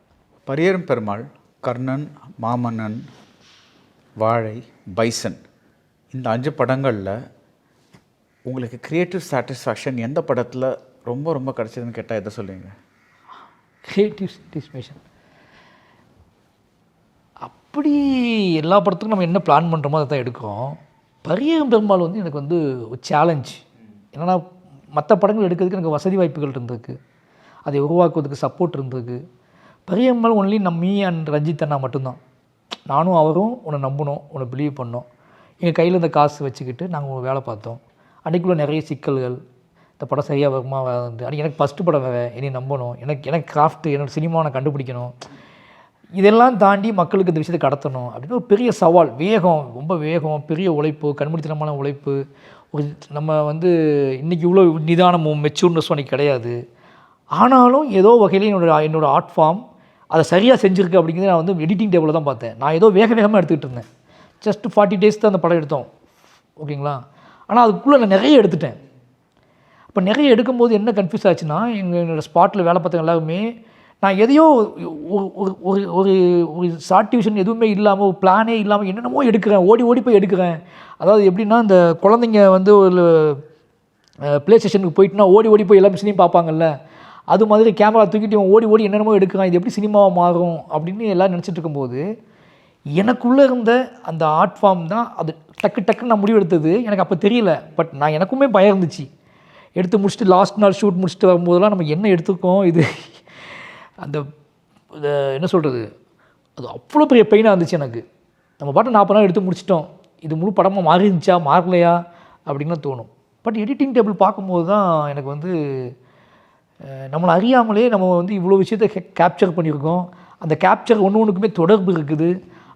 பரியரும் பெருமாள், கர்ணன், மாமன்னன், வாழை, பைசன், இந்த 5 படங்களில் உங்களுக்கு க்ரியேட்டிவ் சாட்டிஸ்ஃபேக்ஷன் எந்த படத்தில் ரொம்ப ரொம்ப கிடச்சதுன்னு கேட்டால் எதை சொல்லுவீங்க? க்ரியேட்டிவ் சாட்டிஸ்ஃபேக்ஷன் அப்படி எல்லா படத்துக்கும் நம்ம என்ன பிளான் பண்ணுறோமோ அதை தான் எடுக்கிறோம். பரியரும் பெருமாள் வந்து எனக்கு வந்து ஒரு சேலஞ்ச். என்னென்னா, மற்ற படங்கள் எடுக்கிறதுக்கு எனக்கு வசதி வாய்ப்புகள் இருந்திருக்கு, அதை உருவாக்குவதுக்கு சப்போர்ட் இருந்திருக்கு. Pariyerum Perumal only me and Ranjith அண்ணா மட்டும்தான். நானும் அவரும் உன்னை நம்பணும், உன்னை பிலீவ் பண்ணோம். எங்கள் கையில் இந்த காசு வச்சுக்கிட்டு நாங்கள் ஒரு வேலை பார்த்தோம். அன்றைக்குள்ளே நிறைய சிக்கல்கள், இந்த படம் சரியாக வருமா வந்து அன்றைக்கி எனக்கு ஃபஸ்ட்டு படம் வேறு, என்னை நம்பணும், எனக்கு கிராஃப்ட்டு, என்னோடய சினிமாவை நான் கண்டுபிடிக்கணும், இதெல்லாம் தாண்டி மக்களுக்கு இந்த விஷயத்தை கடத்தணும் அப்படின்னு ஒரு பெரிய சவால். ரொம்ப வேகம், பெரிய உழைப்பு, கண்மூடித்தனமான உழைப்பு. நம்ம வந்து இன்றைக்கி இவ்வளோ நிதானமும் மெச்சூர்னஸ் அன்றைக்கி கிடையாது. ஆனாலும் ஏதோ வகையில் என்னோடய ஆர்ட் ஃபார்ம் அதை சரியாக செஞ்சுருக்கு அப்படிங்கிறது நான் வந்து எடிட்டிங் டேபிளில் தான் பார்த்தேன். நான் ஏதோ வேகமாக எடுத்துக்கிட்டு இருந்தேன். ஜஸ்ட் 40 days தான் அந்த படம் எடுத்தோம், ஓகேங்களா? ஆனால் அதுக்குள்ளே நான் நிறைய எடுத்துட்டேன். அப்போ நிறைய எடுக்கும்போது என்ன கன்ஃபியூஸ் ஆச்சுன்னா, என்னோடய ஸ்பாட்டில் வேலை பார்த்தவங்க எல்லாருமே நான் எதையோ ஒரு ஷார்ட் டிவிஷன் எதுவுமே இல்லாமல், ஒரு பிளானே இல்லாமல் என்னென்னமோ எடுக்கிறேன், ஓடி போய் எடுக்கிறேன். அதாவது எப்படின்னா, இந்த குழந்தைங்க வந்து ஒரு ப்ளே ஸ்டேஷனுக்கு போயிட்டுனா ஓடி போய் எல்லாமே சினிமா பார்ப்பாங்கல்ல, அது மாதிரி கேமரா தூக்கிட்டு இவன் ஓடி என்னென்னமோ எடுக்கிறான், இது எப்படி சினிமாவாக மாறும் அப்படின்னு எல்லோரும் நினச்சிட்டு இருக்கும்போது, எனக்குள்ளே இருந்த அந்த ஆர்ட் ஃபார்ம் தான் அது டக்குன்னு நான் முடிவு எடுத்தது. எனக்கு அப்போ தெரியல, பட் எனக்குமே பயம் இருந்துச்சு. எடுத்து முடிச்சுட்டு லாஸ்ட் நாள் ஷூட் முடிச்சுட்டு வரும்போதெல்லாம் நம்ம என்ன எடுத்துருக்கோம், இது என்ன சொல்கிறது, அது அவ்வளோ பெரிய பெயினாக இருந்துச்சு எனக்கு. நம்ம பாட்டு 40 நாள் எடுத்து முடிச்சிட்டோம், இது முழு படமாக மாறிருந்துச்சா மாறலையா அப்படின்னு தோணும். பட் எடிட்டிங் டேபிள் பார்க்கும்போது தான் எனக்கு வந்து நம்மளை அறியாமலே நம்ம வந்து இவ்வளோ விஷயத்தை கேப்சர் பண்ணியிருக்கோம். அந்த கேப்சர் ஒன்றுக்குமே தொடர்பு இருக்குது.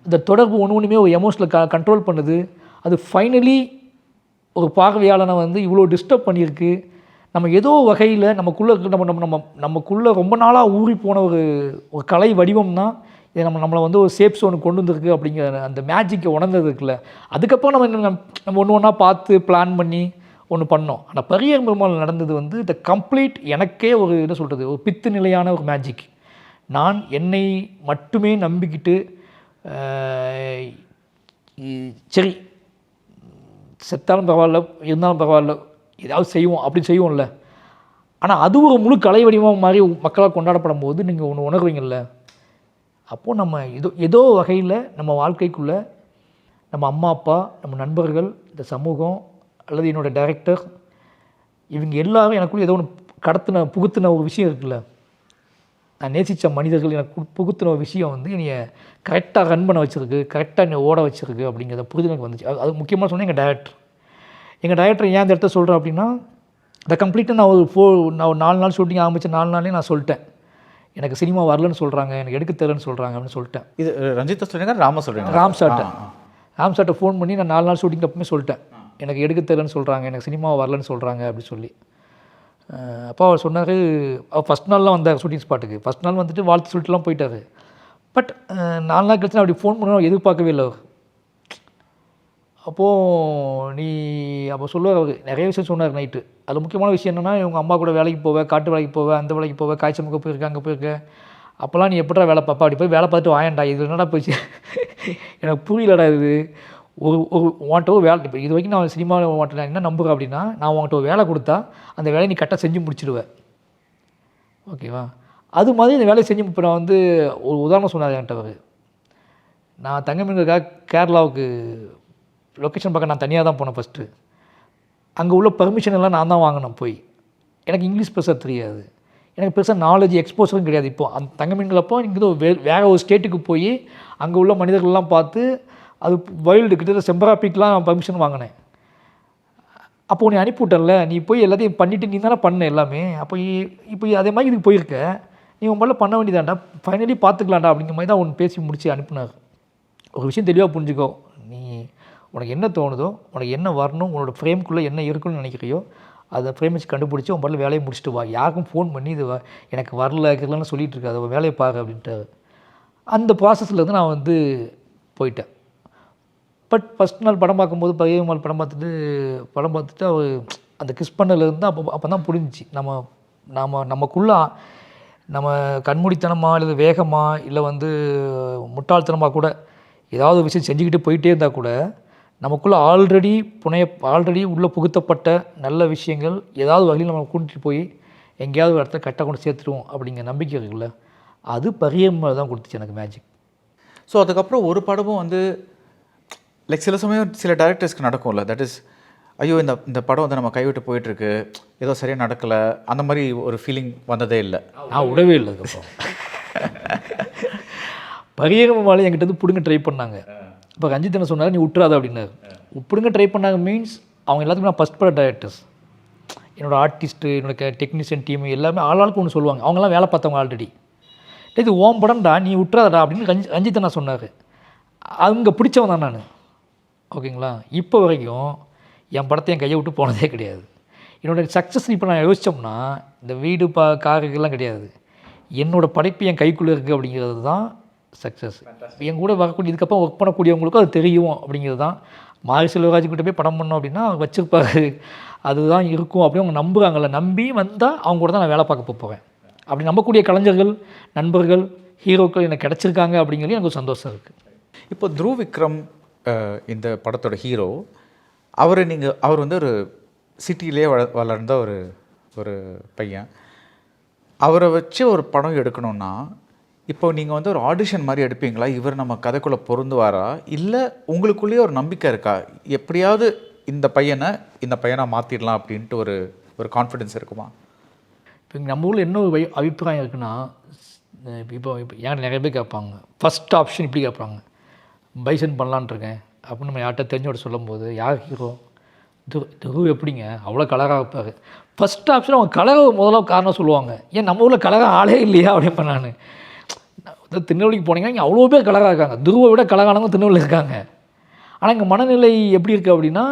அந்த தொடர்பு ஒன்றுமே ஒரு எமோஷனில் கண்ட்ரோல் பண்ணுது. அது ஃபைனலி ஒரு பார்வையாளனை வந்து இவ்வளோ டிஸ்டர்ப் பண்ணியிருக்கு. நம்ம ஏதோ வகையில் நமக்குள்ளே நமக்குள்ளே ரொம்ப நாளாக ஊறி போன ஒரு கலை வடிவம் தான் இது நம்மளை வந்து ஒரு சேஃப் சோனு கொண்டு வந்திருக்கு அப்படிங்கிற அந்த மேஜிக்கை உணர்ந்தது இருக்குல்ல. அதுக்கப்புறம் நம்ம ஒன்று ஒன்றா பார்த்து பிளான் பண்ணி ஒன்று பண்ணோம். ஆனால் பரியேறும் பெருமாள் நடந்தது வந்து இந்த கம்ப்ளீட் எனக்கே ஒரு என்ன சொல்கிறது, ஒரு பித்து நிலையான ஒரு மேஜிக். நான் என்னை மட்டுமே நம்பிக்கிட்டு சரி செத்தாலும் பரவாயில்ல, இருந்தாலும் பரவாயில்ல, ஏதாவது செய்வோம் அப்படின்னு செய்வோம்ல. ஆனால் அது ஒரு முழு கலை வடிவம் மாதிரி மக்களால் கொண்டாடப்படும் போது நீங்கள் ஒன்று உணர்வீங்கள்ல, அப்போது நம்ம ஏதோ வகையில் நம்ம வாழ்க்கைக்குள்ளே நம்ம அம்மா அப்பா, நம்ம நண்பர்கள், இந்த சமூகம் அல்லது என்னோடய டைரக்டர், இவங்க எல்லாரும் எனக்குள்ளே ஏதோ ஒன்று புகுத்தின ஒரு விஷயம் இருக்குல்ல. நான் நேசித்த மனிதர்கள் எனக்கு புகுத்தின ஒரு விஷயம் வந்து என்னைய கரெக்டாக ரன் பண்ண வச்சுருக்கு, கரெக்டாக என்னை ஓட வச்சுருக்கு அப்படிங்கிறத புரிதல் எனக்கு வந்துச்சு. அது முக்கியமாக சொன்னால் எங்கள் டைரக்டர் ஏன் இந்த இடத்த சொல்கிறேன் அப்படின்னா, இந்த கம்ப்ளீட்டாக நான் ஒரு 4 நாள் ஷூட்டிங் ஆரம்பித்த 4 நாளே நான் சொல்லிட்டேன், எனக்கு சினிமா வரலன்னு சொல்கிறாங்க, எனக்கு எடுக்க தெரியலன்னு சொல்கிறாங்க அப்படின்னு சொல்லிட்டேன். இது ரஞ்சித்தை சொல்கிறீங்க, ராம சொல்கிறீங்க? ராம் சார்ட்டை ஃபோன் பண்ணி நான் 4 நாள் ஷூட்டிங் அப்பவுமே சொல்லிட்டேன், எனக்கு எடுக்க தெரியலன்னு சொல்கிறாங்க, எனக்கு சினிமா வரலன்னு சொல்கிறாங்க அப்படின்னு சொல்லி. அப்போ அவர் சொன்னார், அவர் ஃபஸ்ட் நாள்லாம் வந்தார் ஷூட்டிங் ஸ்பாட்டுக்கு. ஃபஸ்ட் நாள் வந்துட்டு வாழ்த்து சொல்லிட்டுலாம் போயிட்டார். பட் 4 நாள் கழிச்சு நான் அப்படி ஃபோன் பண்ண எதிர்பார்க்கவே இல்லை அவர். அப்போது அப்போ சொல்லுவார் அவர் நிறைய விஷயம் சொன்னார் நைட்டு. அது முக்கியமான விஷயம் என்னென்னா, இவங்க அம்மா கூட வேலைக்கு போவேன், காட்டு வேலைக்கு போவேன், அந்த வேலைக்கு போவேன், காய்ச்சல் முக்க போயிருக்கேன், அங்கே போயிருக்கேன், அப்போல்லாம் நீ எப்படா வேலை பார்ப்பா, அப்படி போய் வேலை பார்த்துட்டு வாயண்டா, இது என்னடா போச்சு எனக்கு புரியலடா இது. உன்கிட்ட ஒரு வேலை, இப்போ இது வரைக்கும் நான் சினிமாவில் உன்கிட்ட நான் என்ன நம்புகிறேன் அப்படின்னா, நான் உன்கிட்ட ஒரு வேலை கொடுத்தா அந்த வேலையை நீ கரெக்டாக செஞ்சு முடிச்சிடுவேன், ஓகேவா? அது மாதிரி இந்த வேலையை செஞ்சு. இப்போ நான் வந்து ஒரு உதாரணம் சொன்னார் என்கிட்ட அவர். நான் தங்கமீனுக்காக கேரளாவுக்கு லொக்கேஷன் பார்க்க நான் தனியாக தான் போனேன் ஃபஸ்ட்டு. அங்கே உள்ள பர்மிஷன் எல்லாம் நான் தான் வாங்கினேன் போய். எனக்கு இங்கிலீஷ் பெருசாக தெரியாது, எனக்கு பெருசாக நாலேஜ் எக்ஸ்போசரும் கிடையாது. இப்போது அந்த தங்கமீன்களப்போ இங்கே வேறு ஒரு ஸ்டேட்டுக்கு போய் அங்கே உள்ள மனிதர்கள்லாம் பார்த்து, அது வைல்டு கிட்டத்தட்ட செம்பராப்பிக்கெலாம் பர்மிஷன் வாங்கினேன். அப்போது நீ அனுப்பிவிட்டல, நீ போய் எல்லாத்தையும் பண்ணிவிட்டு நீ தானே பண்ண எல்லாமே. அப்போ இப்போ அதே மாதிரி இதுக்கு போயிருக்க, நீ உன் மேலே பண்ண வேண்டியதாண்டா, ஃபைனலி பார்த்துக்கலாம்டா அப்படிங்கிற மாதிரி தான் ஒன்று பேசி முடித்து அனுப்புனார். ஒரு விஷயம் தெளிவாக புரிஞ்சுக்கோ, நீ உனக்கு என்ன தோணுதோ, உனக்கு என்ன வரணும், உன்னோட ஃப்ரேம்குள்ளே என்ன இருக்குன்னு நினைக்கிறியோ அதை ஃப்ரேம் வச்சு கண்டுபிடிச்சி உன் பாட்டில் வேலையை முடிச்சுட்டு வா. யாருக்கும் ஃபோன் பண்ணி இது எனக்கு வரலன்னு சொல்லிகிட்டு இருக்காது, அவள் வேலையை பாரு அப்படின்ட்டு. அந்த ப்ராசஸ்லேருந்து நான் வந்து போயிட்டேன். பட் ஃபஸ்ட் நாள் படம் பார்க்கும்போது பரியேறும் படம் பார்த்துட்டு அவர் அந்த கிஸ் பண்ணலேருந்து அப்போ தான் புரிஞ்சிச்சு, நமக்குள்ளே நம்ம கண்மூடித்தனமாக இல்லை வேகமாக இல்லை வந்து முட்டாள்தனமாக கூட ஏதாவது ஒரு விஷயம் செஞ்சுக்கிட்டு போயிட்டே இருந்தால் கூட நமக்குள்ளே ஆல்ரெடி உள்ளே புகுத்தப்பட்ட நல்ல விஷயங்கள் ஏதாவது வகையில் நம்ம கூட்டிகிட்டு போய் எங்கேயாவது ஒரு இடத்துல கரெக்டாக கொண்டு சேர்த்துருவோம் அப்படிங்கிற நம்பிக்கை இருக்குல்ல, அது பரியேறும் தான் கொடுத்துச்சு எனக்கு மேஜிக். ஸோ அதுக்கப்புறம் ஒரு படமும் வந்து லைக் சில சமயம் சில டைரக்டர்ஸ்க்கு நடக்கும்ல, தட் இஸ் ஐயோ இந்த படம் வந்து நம்ம கைவிட்டு போயிட்டுருக்கு, ஏதோ சரியாக நடக்கலை, அந்த மாதிரி ஒரு ஃபீலிங் வந்ததே இல்லை? நான் விடவே இல்லை. அதுக்கப்புறம் பரியேறும் என்கிட்ட வந்து பிடுங்க ட்ரை பண்ணாங்க. இப்போ ரஞ்சித் என்ன சொன்னார், நீ விட்டுறாத அப்படின்னாரு. பிடுங்க ட்ரை பண்ணாங்க மீன்ஸ் அவங்க எல்லாத்துக்கும் நான் ஃபஸ்ட் பட டைரக்டர்ஸ், என்னோடய ஆர்டிஸ்ட்டு, என்னோட டெக்னீஷியன் டீம் எல்லாமே ஆளாளுக்கு ஒன்று சொல்லுவாங்க, அவங்களாம் வேலை பார்த்தவங்க ஆல்ரெடி. இது ஓம் படம்டா, நீ விட்டுறாதடா அப்படின்னு ரஞ்சித் நான் சொன்னார். அங்கே பிடிச்சவன் தான் நான், ஓகேங்களா? இப்போ வரைக்கும் என் படத்தை என் கையை விட்டு போனதே கிடையாது. என்னோடய சக்ஸஸ் இப்போ நான் யோசித்தோம்னா இந்த வீடு காருக்கெல்லாம் கிடையாது, என்னோடய படைப்பு என் கைக்குள்ளே இருக்குது அப்படிங்கிறது தான் சக்ஸஸ். என் கூட வரக்கூடிய இதுக்கப்புறம் ஒர்க் பண்ணக்கூடியவங்களுக்கும் அது தெரியும் அப்படிங்கிறது தான். மாரி செல்வராஜ்கிட்ட போய் படம் பண்ணோம் அப்படின்னா வச்சுருப்பாரு, அதுதான் இருக்கும் அப்படின்னு அவங்க நம்புகிறாங்கல்ல, நம்பி வந்தால் அவங்க கூட தான் நான் வேலை பார்க்க போகிறேன். அப்படி நம்பக்கூடிய கலைஞர்கள், நண்பர்கள், ஹீரோக்கள் எனக்கு கிடச்சிருக்காங்க அப்படிங்கிறது எனக்கு ஒரு சந்தோஷம் இருக்குது. இப்போ த்ருவ் விக்ரம் இந்த படத்தோட ஹீரோ, அவர் வந்து ஒரு சிட்டியிலே வளர்ந்த ஒரு பையன். அவரை வச்சு ஒரு படம் எடுக்கணும்னா இப்போ நீங்கள் வந்து ஒரு ஆடிஷன் மாதிரி எடுப்பீங்களா? இவர் நம்ம கதைக்குள்ளே பொருந்துவாரா, இல்லை உங்களுக்குள்ளேயே ஒரு நம்பிக்கை இருக்கா, எப்படியாவது இந்த பையனை மாற்றிடலாம் அப்படின்ட்டு ஒரு கான்ஃபிடென்ஸ் இருக்குமா? இப்போ நம்ம ஊரில் என்ன ஒரு அபிப்பிராயம் இருக்குன்னா, இப்போ ஏன் நிறைய பேர் கேட்பாங்க, ஃபஸ்ட் ஆப்ஷன் இப்படி கேட்பாங்க, பைசன் பண்ணலான்ட்ருக்கேன் அப்படின்னு நம்ம யார்கிட்ட தெரிஞ்சோட சொல்லும்போது, யார் ஹீரோ த்ருவ் எப்படிங்க அவ்வளோ கலராக இருப்பார். ஃபஸ்ட் ஆப்ஷன் அவங்க கலரை முதல்ல காரணம் சொல்லுவாங்க, ஏன் நம்ம ஊரில் கலராக ஆளே இல்லையா அப்படின்னு. நான் திருநெல்வேலிக்கு போனீங்கன்னா இங்கே அவ்வளோ பேர் கலராக இருக்காங்க, த்ருவை விட கலரானவங்க திருநெல்வேலியில் இருக்காங்க. ஆனால் இங்கே மனநிலை எப்படி இருக்குது அப்படின்னா,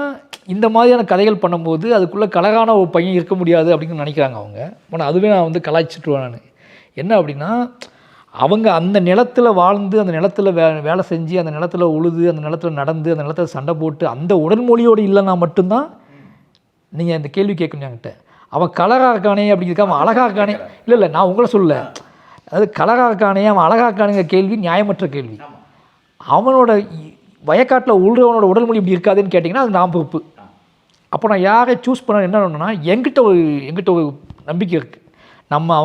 இந்த மாதிரியான கதைகள் பண்ணும்போது அதுக்குள்ளே கலரான ஒரு பையன் இருக்க முடியாது அப்படின்னு நினைக்கிறாங்க அவங்க. ஆனால் அதுவே நான் வந்து கலாய்ச்சிட்டுருவேன் நான். என்ன அப்படின்னா, அவங்க அந்த நிலத்தில் வாழ்ந்து, அந்த நிலத்தில் வேலை செஞ்சு, அந்த நிலத்தில் உழுது, அந்த நிலத்தில் நடந்து, அந்த நிலத்தில் சண்டை போட்டு, அந்த உடல்மொழியோடு இல்லைன்னா மட்டும்தான் நீங்கள் இந்த கேள்வி கேட்கணும் என்கிட்ட. அவன் கலராக இருக்கானே அப்படிங்கிறதுக்கு அவன் அழகாக இருக்கானே, இல்லை நான் உங்களை சொல்லலை, அதாவது கலராக இருக்கானே அவன் அழகாக இருக்கானுங்கிற கேள்வி நியாயமற்ற கேள்வி. அவனோட வயக்காட்டில் உள்றவனோட உடல்மொழி இப்படி இருக்காதுன்னு கேட்டிங்கன்னா அது நான் பொறுப்பு. அப்போ நான் யாரை சூஸ் பண்ண என்ன பண்ணணும்னா, என்கிட்ட ஒரு நம்பிக்கை இருக்குது. நம்ம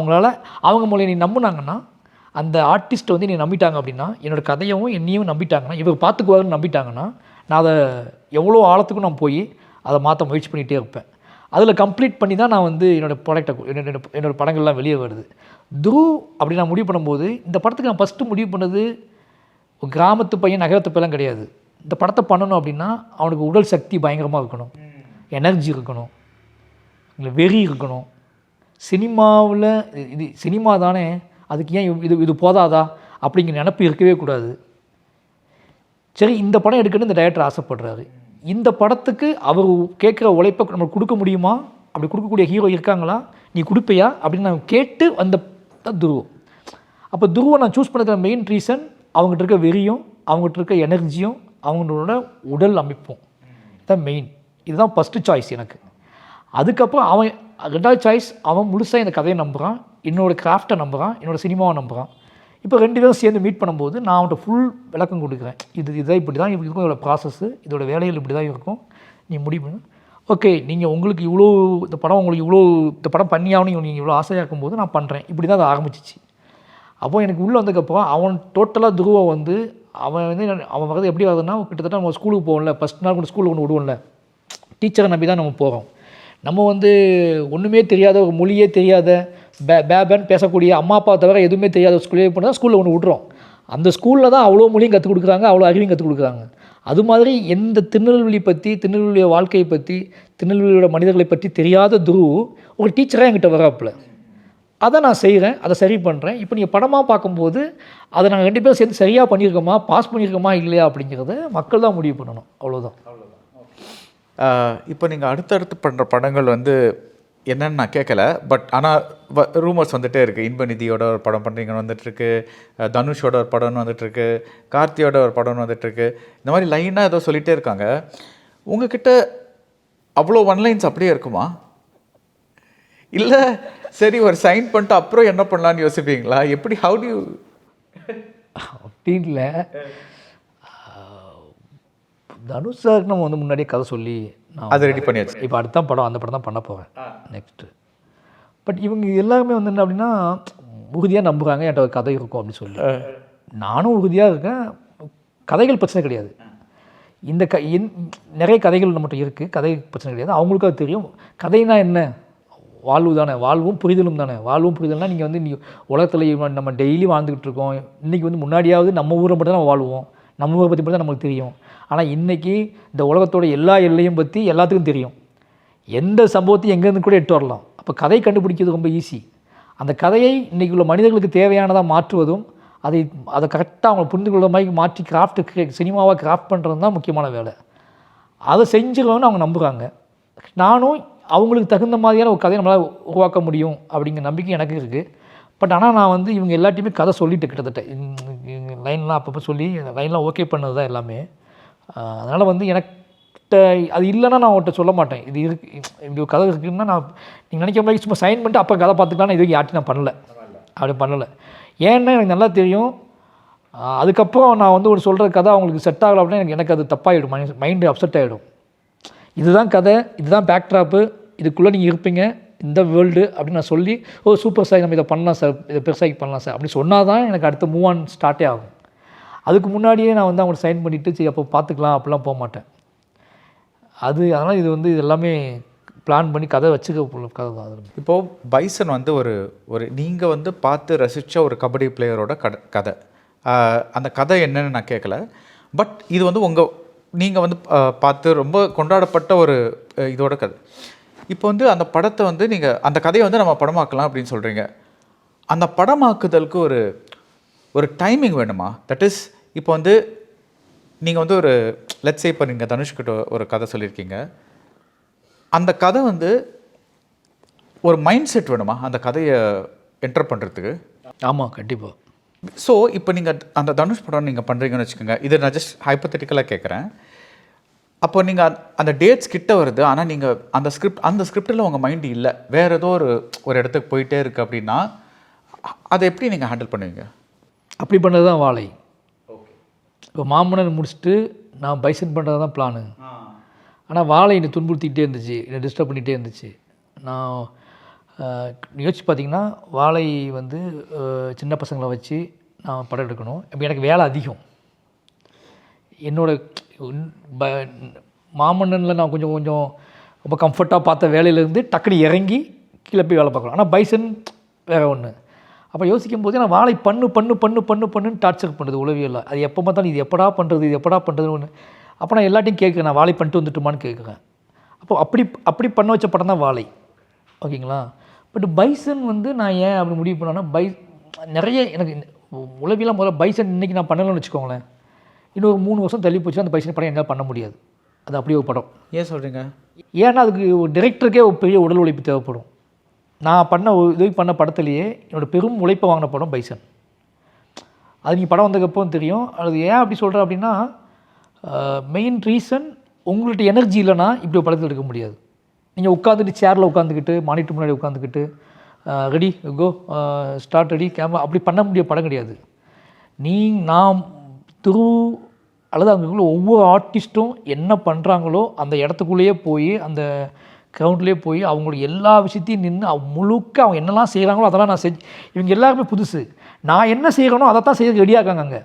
அவங்க மூலையை நீ நம்பினாங்கன்னா, அந்த ஆர்டிஸ்ட்டை வந்து நீ நம்பிட்டாங்க அப்படின்னா, என்னோடய கதையவும் என்னையும் நம்பிட்டாங்கன்னா, இவர் பார்த்துக்குவாருன்னு நம்பிட்டாங்கன்னா, நான் அதை எவ்வளோ ஆழத்துக்கும் நான் போய் அதை மாற்ற முயற்சி பண்ணிகிட்டே இருப்பேன். அதில் கம்ப்ளீட் பண்ணி தான் நான் வந்து என்னோடய ப்ராடக்டை என்னோடய படங்கள்லாம் வெளியே வருது. துருவ் அப்படி நான் முடிவு பண்ணும்போது, இந்த படத்துக்கு நான் ஃபஸ்ட்டு முடிவு பண்ணது ஒரு கிராமத்து பையன் நகரத்து பையன் கிடையாது. இந்த படத்தை பண்ணணும் அப்படின்னா அவனுக்கு உடல் சக்தி பயங்கரமாக இருக்கணும், எனர்ஜி இருக்கணும், இல்லை வெறி இருக்கணும். சினிமாவில் இது சினிமா தானே, அதுக்கு ஏன் இது போதாதா அப்படிங்கிற நினப்பு இருக்கவே கூடாது. சரி, இந்த படம் எடுக்கணும்னு இந்த டைரக்டர் ஆசைப்படுறாரு. இந்த படத்துக்கு அவர் கேட்குற உழைப்பை நம்ம கொடுக்க முடியுமா, அப்படி கொடுக்கக்கூடிய ஹீரோ இருக்காங்களா, நீ கொடுப்பையா அப்படின்னு நான் கேட்டு வந்த துருவம். அப்போ துருவை நான் சூஸ் பண்ணுற மெயின் ரீசன் அவங்ககிட்ட இருக்க வெறியும், அவங்ககிட்ட இருக்க எனர்ஜியும், அவங்களோட உடல் அமைப்பும் தான் மெயின். இதுதான் ஃபஸ்ட்டு சாய்ஸ் எனக்கு. அதுக்கப்புறம் அவன் ரெண்டாவது சாய்ஸ், அவன் முழுசாக இந்த கதையை நம்புகிறான், என்னோடய கிராஃப்டை நம்புகிறான், என்னோடய சினிமாவை நம்புகிறான். இப்போ 2 பேரும் சேர்ந்து மீட் பண்ணும்போது நான் அவன்கிட்ட ஃபுல் விளக்கம் கொடுக்குறேன். இதுதான் இப்படி தான் இருக்கும், இதோட ப்ராசஸ்ஸு, இதோட வேலைகள் இப்படி தான் இருக்கும், நீ முடிவு பண்ணு. ஓகே, நீங்கள் உங்களுக்கு இந்த படம் பண்ணியாகணும் நீங்கள் இவ்வளோ ஆசையாக இருக்கும்போது நான் பண்ணுறேன். இப்படி தான் அது ஆரம்பிச்சிச்சு. அப்போது எனக்கு உள்ளே வந்ததுக்கப்புறம் அவன் டோட்டலாக துருவா வந்து அவன் வரது எப்படி வருதுன்னா, கிட்டத்தட்ட நம்ம ஸ்கூலுக்கு போவோம்ல, ஃபஸ்ட் நாள் கூட ஸ்கூலுக்கு விடுவோம்ல, டீச்சரை நம்பி தான் நம்ம போகிறோம். நம்ம வந்து ஒன்றுமே தெரியாத, ஒரு மொழியே தெரியாத, பேபேன்னு பேசக்கூடிய அம்மா அப்பா தவிர எதுவுமே தெரியாத ஸ்கூலே போனால் ஸ்கூலில் ஒன்று விட்றோம். அந்த ஸ்கூலில் தான் அவ்வளோ மொழியும் கற்றுக் கொடுக்குறாங்க, அவ்வளோ அறிவையும் கற்றுக் கொடுக்குறாங்க. அது மாதிரி எந்த திருநெல்வேலி பற்றி, திருநெல்வேலிய வாழ்க்கையை பற்றி, திருநெல்வேலியோட மனிதர்களை பற்றி தெரியாத துருவ் ஒரு டீச்சராக என்கிட்ட வராப்புல. அதை நான் செய்கிறேன், அதை சரி பண்ணுறேன். இப்போ நீங்கள் படமாக பார்க்கும்போது அதை நாங்கள் 2 பேரும் சேர்ந்து சரியாக பண்ணியிருக்கோமா, பாஸ் பண்ணியிருக்கோமா இல்லையா அப்படிங்கிறத மக்கள் தான் முடிவு பண்ணணும். அவ்வளோதான். இப்போ நீங்கள் அடுத்தடுத்து பண்ணுற படங்கள் வந்து என்னன்னு நான் கேட்கல, பட் ஆனால் ரூமர்ஸ் வந்துகிட்டே இருக்குது. இன்பநிதியோட ஒரு படம் பண்ணுறீங்கன்னு வந்துட்டுருக்கு, தனுஷோட ஒரு படம்னு வந்துட்டுருக்கு, கார்த்தியோட ஒரு படம்னு வந்துட்டுருக்கு. இந்த மாதிரி லைனாக ஏதோ சொல்லிகிட்டே இருக்காங்க. உங்ககிட்ட அவ்வளோ ஒன்லைன்ஸ் அப்படியே இருக்குமா, இல்லை சரி ஒரு சைன் பண்ணிட்டு அப்புறம் என்ன பண்ணலான்னு யோசிப்பீங்களா, எப்படி, ஹவு டு யூ? அப்படின்னு இல்லை, தனுஷ் சாருக்கு நம்ம வந்து முன்னாடியே கதை சொல்லி நான் அதை ரெடி பண்ணியாச்சு. இப்போ அடுத்த படம் அந்த படம் தான் பண்ண போகிறேன் நெக்ஸ்ட்டு. பட் இவங்க எல்லாருமே வந்து என்ன அப்படின்னா, உறுதியாக நம்புகிறாங்க என்கிட்ட ஒரு கதை இருக்கும் அப்படின்னு சொல்லி. நானும் உறுதியாக இருக்கேன், கதைகள் பிரச்சனை கிடையாது. நிறைய கதைகள் நம்மகிட்ட இருக்குது, கதை பிரச்சனை கிடையாது. அவங்களுக்கும் அது தெரியும். கதைனா என்ன, வாழ்வு தானே, வாழ்வும் புரிதலும் தானே. வாழ்வும் புரிதல்னால் நீங்கள் வந்து உலகத்தில் நம்ம டெய்லி வாழ்ந்துக்கிட்டு இருக்கோம். இன்றைக்கி வந்து முன்னாடியாவது நம்ம ஊரை மட்டும் தான் நம்ம வாழ்வோம், நம்ம ஊரை பற்றி மட்டும் தான் நம்மளுக்கு தெரியும். ஆனால் இன்றைக்கி இந்த உலகத்தோட எல்லா எல்லையும் பற்றி எல்லாத்துக்கும் தெரியும். எந்த சம்பவத்தையும் எங்கேருந்து கூட எடுத்து வரலாம். அப்போ கதை கண்டுபிடிக்கிறது ரொம்ப ஈஸி. அந்த கதையை இன்றைக்கி உள்ள மனிதர்களுக்கு தேவையானதாக மாற்றுவதும், அதை கரெக்டாக அவங்க புரிந்து கொள்கிற மாதிரி மாற்றி சினிமாவாக கிராஃப்ட் பண்ணுறது தான் முக்கியமான வேலை. அதை செஞ்சுருவோன்னு அவங்க நம்புகிறாங்க. நானும் அவங்களுக்கு தகுந்த மாதிரியான ஒரு கதையை நம்மளால் உருவாக்க முடியும் அப்படிங்கிற நம்பிக்கை எனக்கு இருக்குது. பட் ஆனால் நான் வந்து இவங்க எல்லாத்தையுமே கதை சொல்லிட்டு கிட்டத்தட்ட லைன்லாம் அப்பப்போ சொல்லி லைன்லாம் ஓகே பண்ணது தான் எல்லாமே. அதனால் வந்து எனக்கிட்ட அது இல்லைன்னா நான் அவங்கள்ட்ட சொல்ல மாட்டேன். இது இருக்குது, இப்படி ஒரு கதை இருக்குதுன்னா நான் நீங்கள் நினைக்கிற மாதிரி சும்மா சைன் பண்ணிட்டு அப்போ கதை பார்த்துக்கலான்னு இது யார்ட்டையும் நான் பண்ணலை, அப்படி பண்ணலை. ஏன்னா எனக்கு நல்லா தெரியும், அதுக்கப்புறம் நான் வந்து ஒரு சொல்கிற கதை அவங்களுக்கு செட் ஆகலை அப்படின்னா எனக்கு அது தப்பாகிடும், மைண்டு அப்செட் ஆகிடும். இதுதான் கதை, இதுதான் பேக்ட்ராப்பு, இதுக்குள்ளே நீங்கள் இருப்பீங்க, இந்த வேர்ல்டு அப்படின்னு நான் சொல்லி, ஓ சூப்பர் சார் நம்ம இதை பண்ணலாம் சார், இதை பெருசாகி பண்ணலாம் சார் அப்படி சொன்னால் தான் எனக்கு அடுத்த மூவ் ஆன் ஸ்டார்ட்டே ஆகும். அதுக்கு முன்னாடியே நான் வந்து அவங்களை சைன் பண்ணிவிட்டு சரி அப்போ பார்த்துக்கலாம் அப்படிலாம் போக மாட்டேன். அதனால் இது வந்து இது எல்லாமே பிளான் பண்ணி கதை வச்சுக்க கதை தான். இப்போது பைசன் வந்து ஒரு நீங்கள் வந்து பார்த்து ரசித்த ஒரு கபடி பிளேயரோட கதை, அந்த கதை என்னன்னு நான் கேட்கல. பட் இது வந்து நீங்கள் வந்து பார்த்து ரொம்ப கொண்டாடப்பட்ட ஒரு இதோட கதை. இப்போ வந்து அந்த படத்தை வந்து நீங்கள் அந்த கதையை வந்து நம்ம படமாக்கலாம் அப்படின்னு சொல்கிறீங்க. அந்த படமாக்குதலுக்கு ஒரு டைமிங் வேணுமா? தட் இஸ் இப்போ வந்து நீங்கள் வந்து லெட்ஸ் சே இப்போ நீங்கள் தனுஷ்கிட்ட ஒரு கதை சொல்லியிருக்கீங்க, அந்த கதை வந்து ஒரு மைண்ட் செட் வேணுமா அந்த கதையை என்டர் பண்ணுறதுக்கு? ஆமாம், கண்டிப்பாக. ஸோ இப்போ நீங்கள் அந்த தனுஷ் படம் நீங்கள் பண்ணுறீங்கன்னு வச்சுக்கோங்க, இதை நான் ஜஸ்ட் ஹைப்பத்தட்டிக்கலாக கேட்குறேன். அப்போ நீங்கள் அந்த டேட்ஸ் கிட்ட வருது, ஆனால் நீங்கள் அந்த ஸ்கிரிப்டில் உங்கள் மைண்டு இல்லை, வேறு ஏதோ ஒரு இடத்துக்கு போயிட்டே இருக்குது அப்படின்னா அதை எப்படி நீங்கள் ஹேண்டில் பண்ணுவீங்க? அப்படி பண்ணது தான் வாழை. இப்போ மாமன்னன் முடிச்சுட்டு நான் பைசன் பண்ணுறது தான் பிளானு. ஆனால் வாழை என்னை துன்புறுத்திக்கிட்டே இருந்துச்சு, என்னை டிஸ்டர்ப் பண்ணிகிட்டே இருந்துச்சு. நான் யோசிச்சு பார்த்தீங்கன்னா வாழை வந்து சின்ன பசங்களை வச்சு நான் படம் எடுக்கணும். இப்போ எனக்கு வேலை அதிகம். என்னோட மாமன்னனில் நான் கொஞ்சம் ரொம்ப கம்ஃபர்ட்டாக பார்த்த வேலையிலேருந்து டக்குனு இறங்கி கீழே போய் வேலை பார்க்கணும். ஆனால் பைசன் வேறு ஒன்று. அப்போ யோசிக்கும் போது நான் வாழை பண்ணுன்னு டார்ச்சர் பண்ணுறது உளவியல். அது எப்போ பார்த்தாலும் இது எப்படா பண்ணுறதுன்னு ஒன்று. அப்போ நான் எல்லாத்தையும் கேட்குறேன், நான் வாழை பண்ணிட்டு வந்துட்டுமான்னு கேட்குறேன். அப்போ அப்படி பண்ண வச்ச படம் தான் வாழை. ஓகேங்களா? பட் பைசன் வந்து நான் ஏன் அப்படி முடிவு பண்ணேன்னா, நிறைய எனக்கு உளவியலாம் முதல்ல பைசன் இன்றைக்கி நான் பண்ணலன்னு வச்சுக்கோங்களேன், இன்னும் ஒரு 3 வருஷம் தள்ளி போச்சு அந்த பைசன் படம் என்னால் பண்ண முடியாது. அது அப்படியே ஒரு படம். ஏன் சொல்கிறீங்க? ஏன்னா அதுக்கு ஒரு டைரக்டருக்கே ஒரு பெரிய உடல் உழைப்பு தேவைப்படும். நான் பண்ண படத்துலேயே என்னோடய பெரும் உழைப்பை வாங்கின படம் பைசன். அது நீங்கள் படம் வந்ததுக்கப்புறம் தெரியும். அது ஏன் அப்படி சொல்கிறேன் அப்படின்னா, மெயின் ரீசன் உங்கள்கிட்ட எனர்ஜி இல்லைன்னா இப்படி ஒரு படத்தில் எடுக்க முடியாது. நீங்கள் உட்காந்துட்டு சேரில் உட்காந்துக்கிட்டு மானிட்டர் முன்னாடி உட்காந்துக்கிட்டு ready go start ready camera அப்படி பண்ண முடிய படம் கிடையாது. நாம் அல்லது அங்கே ஒவ்வொரு ஆர்டிஸ்ட்டும் என்ன பண்ணுறாங்களோ அந்த இடத்துக்குள்ளேயே போய் அந்த கிரவுண்ட்லேயே போய் அவங்களோட எல்லா விஷயத்தையும் நின்று முழுக்க அவங்க என்னெல்லாம் செய்கிறாங்களோ அதெல்லாம் நான் இவங்க எல்லாருமே புதுசு. நான் என்ன செய்கிறேனோ அதை தான் செய்ய ரெடியாக இருக்காங்க. அங்கே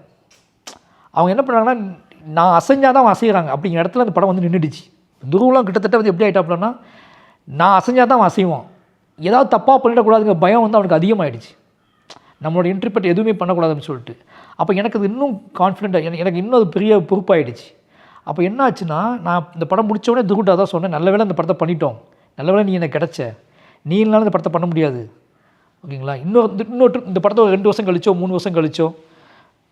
அவங்க என்ன பண்ணுறாங்கன்னா, நான் அசைஞ்சால் தான் அவன் அசைகிறாங்க. அப்படிங்கிற இடத்துல அந்த படம் வந்து நின்றுடுச்சு. துருவெலாம் கிட்டத்தட்ட வந்து எப்படி ஆகிட்டாப்லன்னா, நான் அசைஞ்சால் தான் அவன் அசைவான். ஏதாவது தப்பாக பண்ணிடக்கூடாதுங்கிற பயம் வந்து அவனுக்கு அதிகமாகிடுச்சு. நம்மளோட இன்டர்பிரட் எதுவுமே பண்ணக்கூடாதுன்னு சொல்லிட்டு. அப்போ எனக்கு அது இன்னும் கான்ஃபிடென்ட்டாக எனக்கு இன்னும் அது பெரிய பொறுப்பாகிடுச்சு. அப்போ என்ன ஆச்சுன்னா, நான் இந்த படம் முடித்தோடனே துருட்டா தான் சொன்னேன், நல்ல வேளை இந்த படத்தை பண்ணிட்டோம், நல்ல வேளை நீ எனக்கு கிடச்ச, நீ இல்லைனாலும் இந்த படத்தை பண்ண முடியாது. ஓகேங்களா? இன்னொரு இந்த படத்தை ஒரு 2 வருஷம் கழிச்சோ 3 வருஷம் கழிச்சோ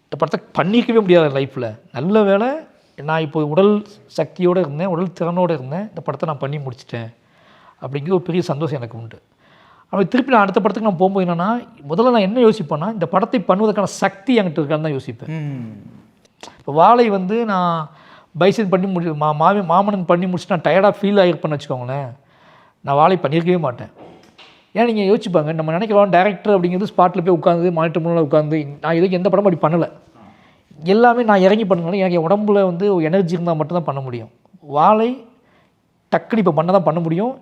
இந்த படத்தை பண்ணிக்கவே முடியாது லைஃப்பில். நல்ல வேளை நான் இப்போ உடல் சக்தியோடு இருந்தேன், உடல் திறனோடு இருந்தேன், இந்த படத்தை நான் பண்ணி முடிச்சிட்டேன் அப்படிங்கிற ஒரு பெரிய சந்தோஷம் எனக்கு உண்டு. அப்போ திருப்பி நான் அடுத்த படத்துக்கு நான் போகும்போது என்னென்னா, முதல்ல நான் என்ன யோசிப்பேன்னா, இந்த படத்தை பண்ணுவதற்கான சக்தி என்கிட்ட இருக்கான்னு தான் யோசிப்பேன். இப்போ வாழை வந்து நான் பைசன் பண்ணி மாமன்னன் பண்ணி முடிச்சுட்டு நான் டயர்டாக ஃபீல் ஆகிருப்பேன்னு வச்சுக்கோங்களேன், நான் வாழை பண்ணியிருக்கவே மாட்டேன். ஏன்னா நீங்கள் யோசிப்பாங்க, நம்ம நினைக்கிறோம் டேரக்டர் அப்படிங்கிறது ஸ்பாட்டில் போய் உட்காந்து மானிட்டர் முன்னாடி உட்காந்து, நான் இதுக்கு எந்த படமும் அப்படி பண்ணலை. எல்லாமே நான் இறங்கி பண்ணனால எனக்கு என் உடம்புல வந்து எனர்ஜி இருந்தால் மட்டும்தான் பண்ண முடியும். வாழை டக்குனு இப்போ பண்ண முடியும்.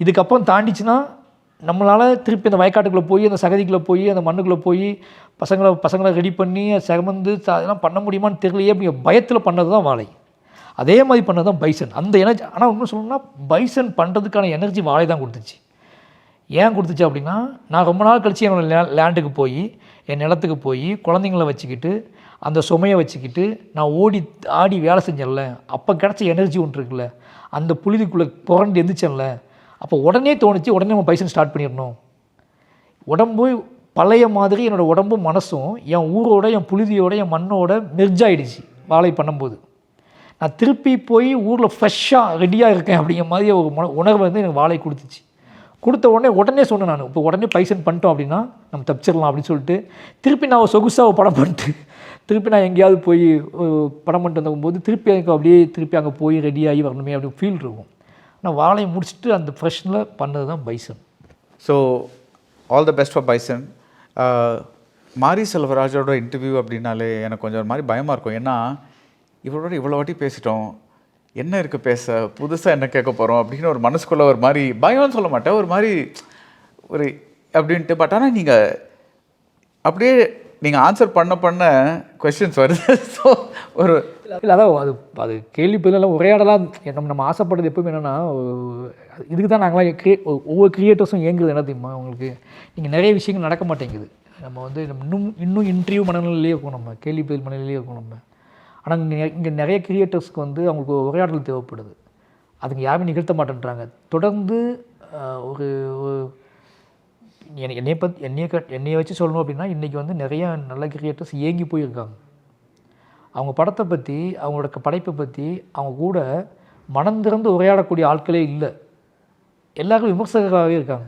இதுக்கப்புறம் தாண்டிச்சுன்னா நம்மளால் திருப்பி அந்த வயக்காட்டுக்குள்ளே போய் அந்த சகதிக்குள்ளே போய் அந்த மண்ணுக்குள்ளே போய் பசங்களை ரெடி பண்ணி செமந்து அதெல்லாம் பண்ண முடியுமான்னு தெரியலையே அப்படிங்கிற பயத்தில் பண்ணது தான் வாழை. அதே மாதிரி பண்ணது தான் பைசன். அந்த எனர்ஜி, ஆனால் இன்னும் சொல்லணும்னா பைசன் பண்ணுறதுக்கான எனர்ஜி வாழை தான் கொடுத்துச்சு. ஏன் கொடுத்துச்சு அப்படின்னா, நான் ரொம்ப நாள் கழித்து என்னோடய லேண்டுக்கு போய் என் நிலத்துக்கு போய் குழந்தைங்கள வச்சுக்கிட்டு அந்த சுமையை வச்சுக்கிட்டு நான் ஆடி வேலை செஞ்சேன்ல, அப்போ கிடச்ச எனர்ஜி ஒன்று இருக்குல்ல, அந்த புழுதிக்குள்ளே புரண்டு எந்திரிச்சேன்ல, அப்போ உடனே தோணுச்சு, உடனே நம்ம பைசன் ஸ்டார்ட் பண்ணிடணும். உடம்பு பழைய மாதிரி என்னோடய உடம்பும் மனசும் என் ஊரோட என் புழுதியோட என் மண்ணோட மெர்ஜ் ஆகிடுச்சு வாழை பண்ணும்போது. நான் திருப்பி போய் ஊரில் ஃப்ரெஷ்ஷாக ரெடியாக இருக்கேன் அப்படிங்கிற மாதிரி ஒரு உணர்வு வந்து எனக்கு வாழை கொடுத்துச்சு. கொடுத்த உடனே சொன்னேன் நான், இப்போ உடனே பைசன் பண்ணிட்டோம் அப்படின்னா நம்ம தப்பிச்சிடலாம் அப்படின்னு சொல்லிட்டு திருப்பி நான் சொகுசாக படம் பண்ணிட்டு திருப்பி நான் எங்கேயாவது போய் படம் பண்ணிட்டு வந்தபோது திருப்பி எனக்கு அப்படியே திருப்பி அங்கே போய் ரெடியாகி வரணுமே அப்படி ஃபீல் இருக்கும். நான் வாழையை முடிச்சுட்டு அந்த ஃப்ரெஷ்னில் பண்ணது தான் bison. So all the best for bison. மாரி செல்வராஜோட இன்டர்வியூ அப்படின்னாலே எனக்கு கொஞ்சம் ஒரு மாதிரி பயமாக இருக்கும். ஏன்னா இவரோட இவ்வளோ வாட்டி பேசிட்டோம், என்ன இருக்குது பேச, புதுசாக என்ன கேட்க போகிறோம் அப்படின்னு ஒரு மனசுக்குள்ளே ஒரு மாதிரி பயம்னு சொல்ல மாட்டேன், ஒரு மாதிரி ஒரு அப்படின்ட்டு. பட் ஆனால் நீங்கள் அப்படியே நீங்கள் ஆன்சர் பண்ண கொஸ்டின்ஸ் வருது. ஸோ ஒரு இல்லை அதான் அது கேள்வி பதிலெல்லாம் உரையாடலாம் நம்ம ஆசைப்படுறது எப்பவுமே என்னென்னா, இதுக்கு தான் நாங்களாம் ஒவ்வொரு க்ரியேட்டர்ஸும் இயங்குறது என்ன தெரியுமா உங்களுக்கு, நீங்கள் நிறைய விஷயங்கள் நடக்க மாட்டேங்குது. நம்ம வந்து இன்னும் இன்டர்வியூ மனநிலையிலே இருக்கும், நம்ம கேள்வி பதில் மனநிலையிலே இருக்கும் நம்ம. ஆனால் இங்கே நிறைய க்ரியேட்டர்ஸ்க்கு வந்து அவங்களுக்கு உரையாடல் தேவைப்படுது, அதுங்க யாருமே நிகழ்த்த மாட்டேன்றாங்க. தொடர்ந்து ஒரு என்னையை வச்சு சொல்லணும் அப்படின்னா, இன்றைக்கி வந்து நிறைய நல்ல கிரியேட்டர்ஸ் ஏங்கி போயிருக்காங்க. அவங்க படத்தை பற்றி அவங்களோட படைப்பை பற்றி அவங்க கூட மனம் திறந்து உரையாடக்கூடிய ஆட்களே இல்லை. எல்லாருக்கும் விமர்சகர்களாகவே இருக்காங்க.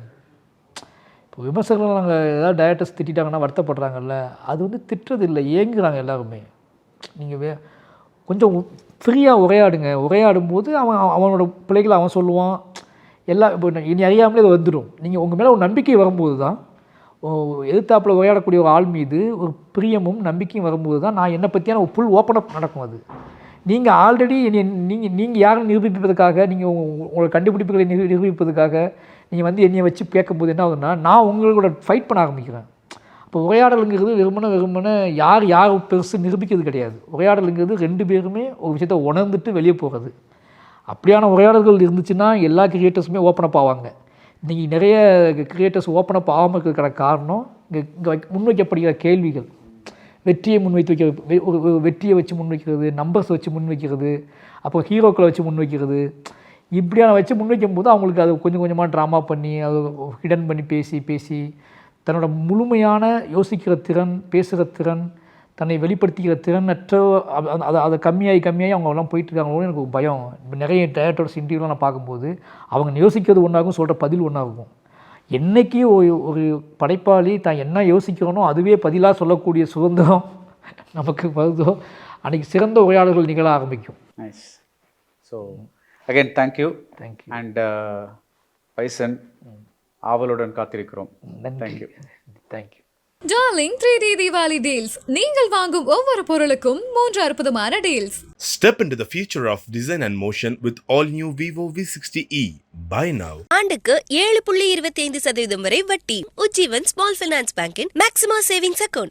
இப்போ விமர்சகர்கள் நாங்கள் ஏதாவது டைரக்டர்ஸ் திட்டாங்கன்னா வருத்தப்படுறாங்கல்ல, அது வந்து திட்டுறது இல்லை, ஏங்குறாங்க எல்லாருமே. நீங்கள் கொஞ்சம் ஃப்ரீயாக உரையாடுங்க. உரையாடும்போது அவனோட பிள்ளைகளை அவன் சொல்லுவான். இப்போ இனி அறியாமலே அது வந்துடும். நீங்கள் உங்கள் மேலே ஒரு நம்பிக்கை வரும்போது தான், எதிர்த்தாப்பில் உரையாடக்கூடிய ஒரு ஆள் மீது ஒரு பிரியமும் நம்பிக்கையும் வரும்போது தான் நான் என்னை பற்றியான ஒரு ஃபுல் ஓப்பன் அப் நடக்கும். அது நீங்கள் ஆல்ரெடி நீங்கள் யாரும் நிரூபிப்பதற்காக, நீங்கள் உங்களோட கண்டுபிடிப்புகளை நிரூபிப்பதற்காக நீங்கள் வந்து என்னையை வச்சு கேட்கும்போது என்ன ஆகுதுன்னா, நான் உங்களோட ஃபைட் பண்ண ஆரம்பிக்கிறேன். இப்போ உரையாடலுங்கிறது வெறுமனே யார் பெருசு நிரூபிக்கிறது கிடையாது. உரையாடலுங்கிறது 2 பேருமே ஒரு விஷயத்தை உணர்ந்துட்டு வெளியே போகிறது. அப்படியான உரையாடல்கள் இருந்துச்சுன்னா எல்லா கிரியேட்டர்ஸுமே ஓப்பன் அப் ஆவாங்க. இன்றைக்கி நிறைய கிரியேட்டர்ஸ் ஓப்பன் அப் ஆகாமல் இருக்கிறதுக்கான காரணம் இங்கே முன்வைக்கப்படுகிற கேள்விகள். வெற்றியை ஒரு வெற்றியை வச்சு முன்வைக்கிறது, நம்பர்ஸ் வச்சு முன்வைக்கிறது, அப்புறம் ஹீரோக்களை வச்சு முன்வைக்கிறது. இப்படியான வச்சு முன்வைக்கும் போது அவங்களுக்கு அது கொஞ்சம் கொஞ்சமாக ட்ராமா பண்ணி, அது ஹிடன் பண்ணி பேசி தன்னோட முழுமையான யோசிக்கிற திறன், பேசுகிற திறன், தன்னை வெளிப்படுத்திக்கிற திறனற்ற அதை கம்மியாகி அவங்கெல்லாம் போயிட்டுருக்காங்களோன்னு எனக்கு ஒரு பயம். இப்போ நிறைய டேரக்டர்ஸ் இன்டர்வியூலாம் நான் பார்க்கும்போது அவங்க யோசிக்கிறது ஒன்றாகும், சொல்கிற பதில் ஒன்றாகும். என்றைக்கு ஒரு படைப்பாளி தான் என்ன யோசிக்கிறோனோ அதுவே பதிலாக சொல்லக்கூடிய சுதந்திரம் நமக்கு வருதோ அன்றைக்கி சிறந்த உரையாடல்கள் நிகழ ஆரம்பிக்கும். Nice. So again thank you. And bison, ஆவலுடன் காத்திருக்கிறோம். Thank you. Thank you. Darling 3D Deepavali deals. நீங்கள் வாங்கும் ஒவ்வொரு பொருளுக்கும் 3 அற்புதமான deals. Step into the future of design and motion with all new Vivo V60e. Buy now. ஆண்டுக்கு 7.25% வரை வட்டி. உஜ்ஜீவன் ஸ்மால் ஃபைனான்ஸ் பேங்கின் மேக்ஸிமம் சேவிங்ஸ் அக்கவுண்ட்.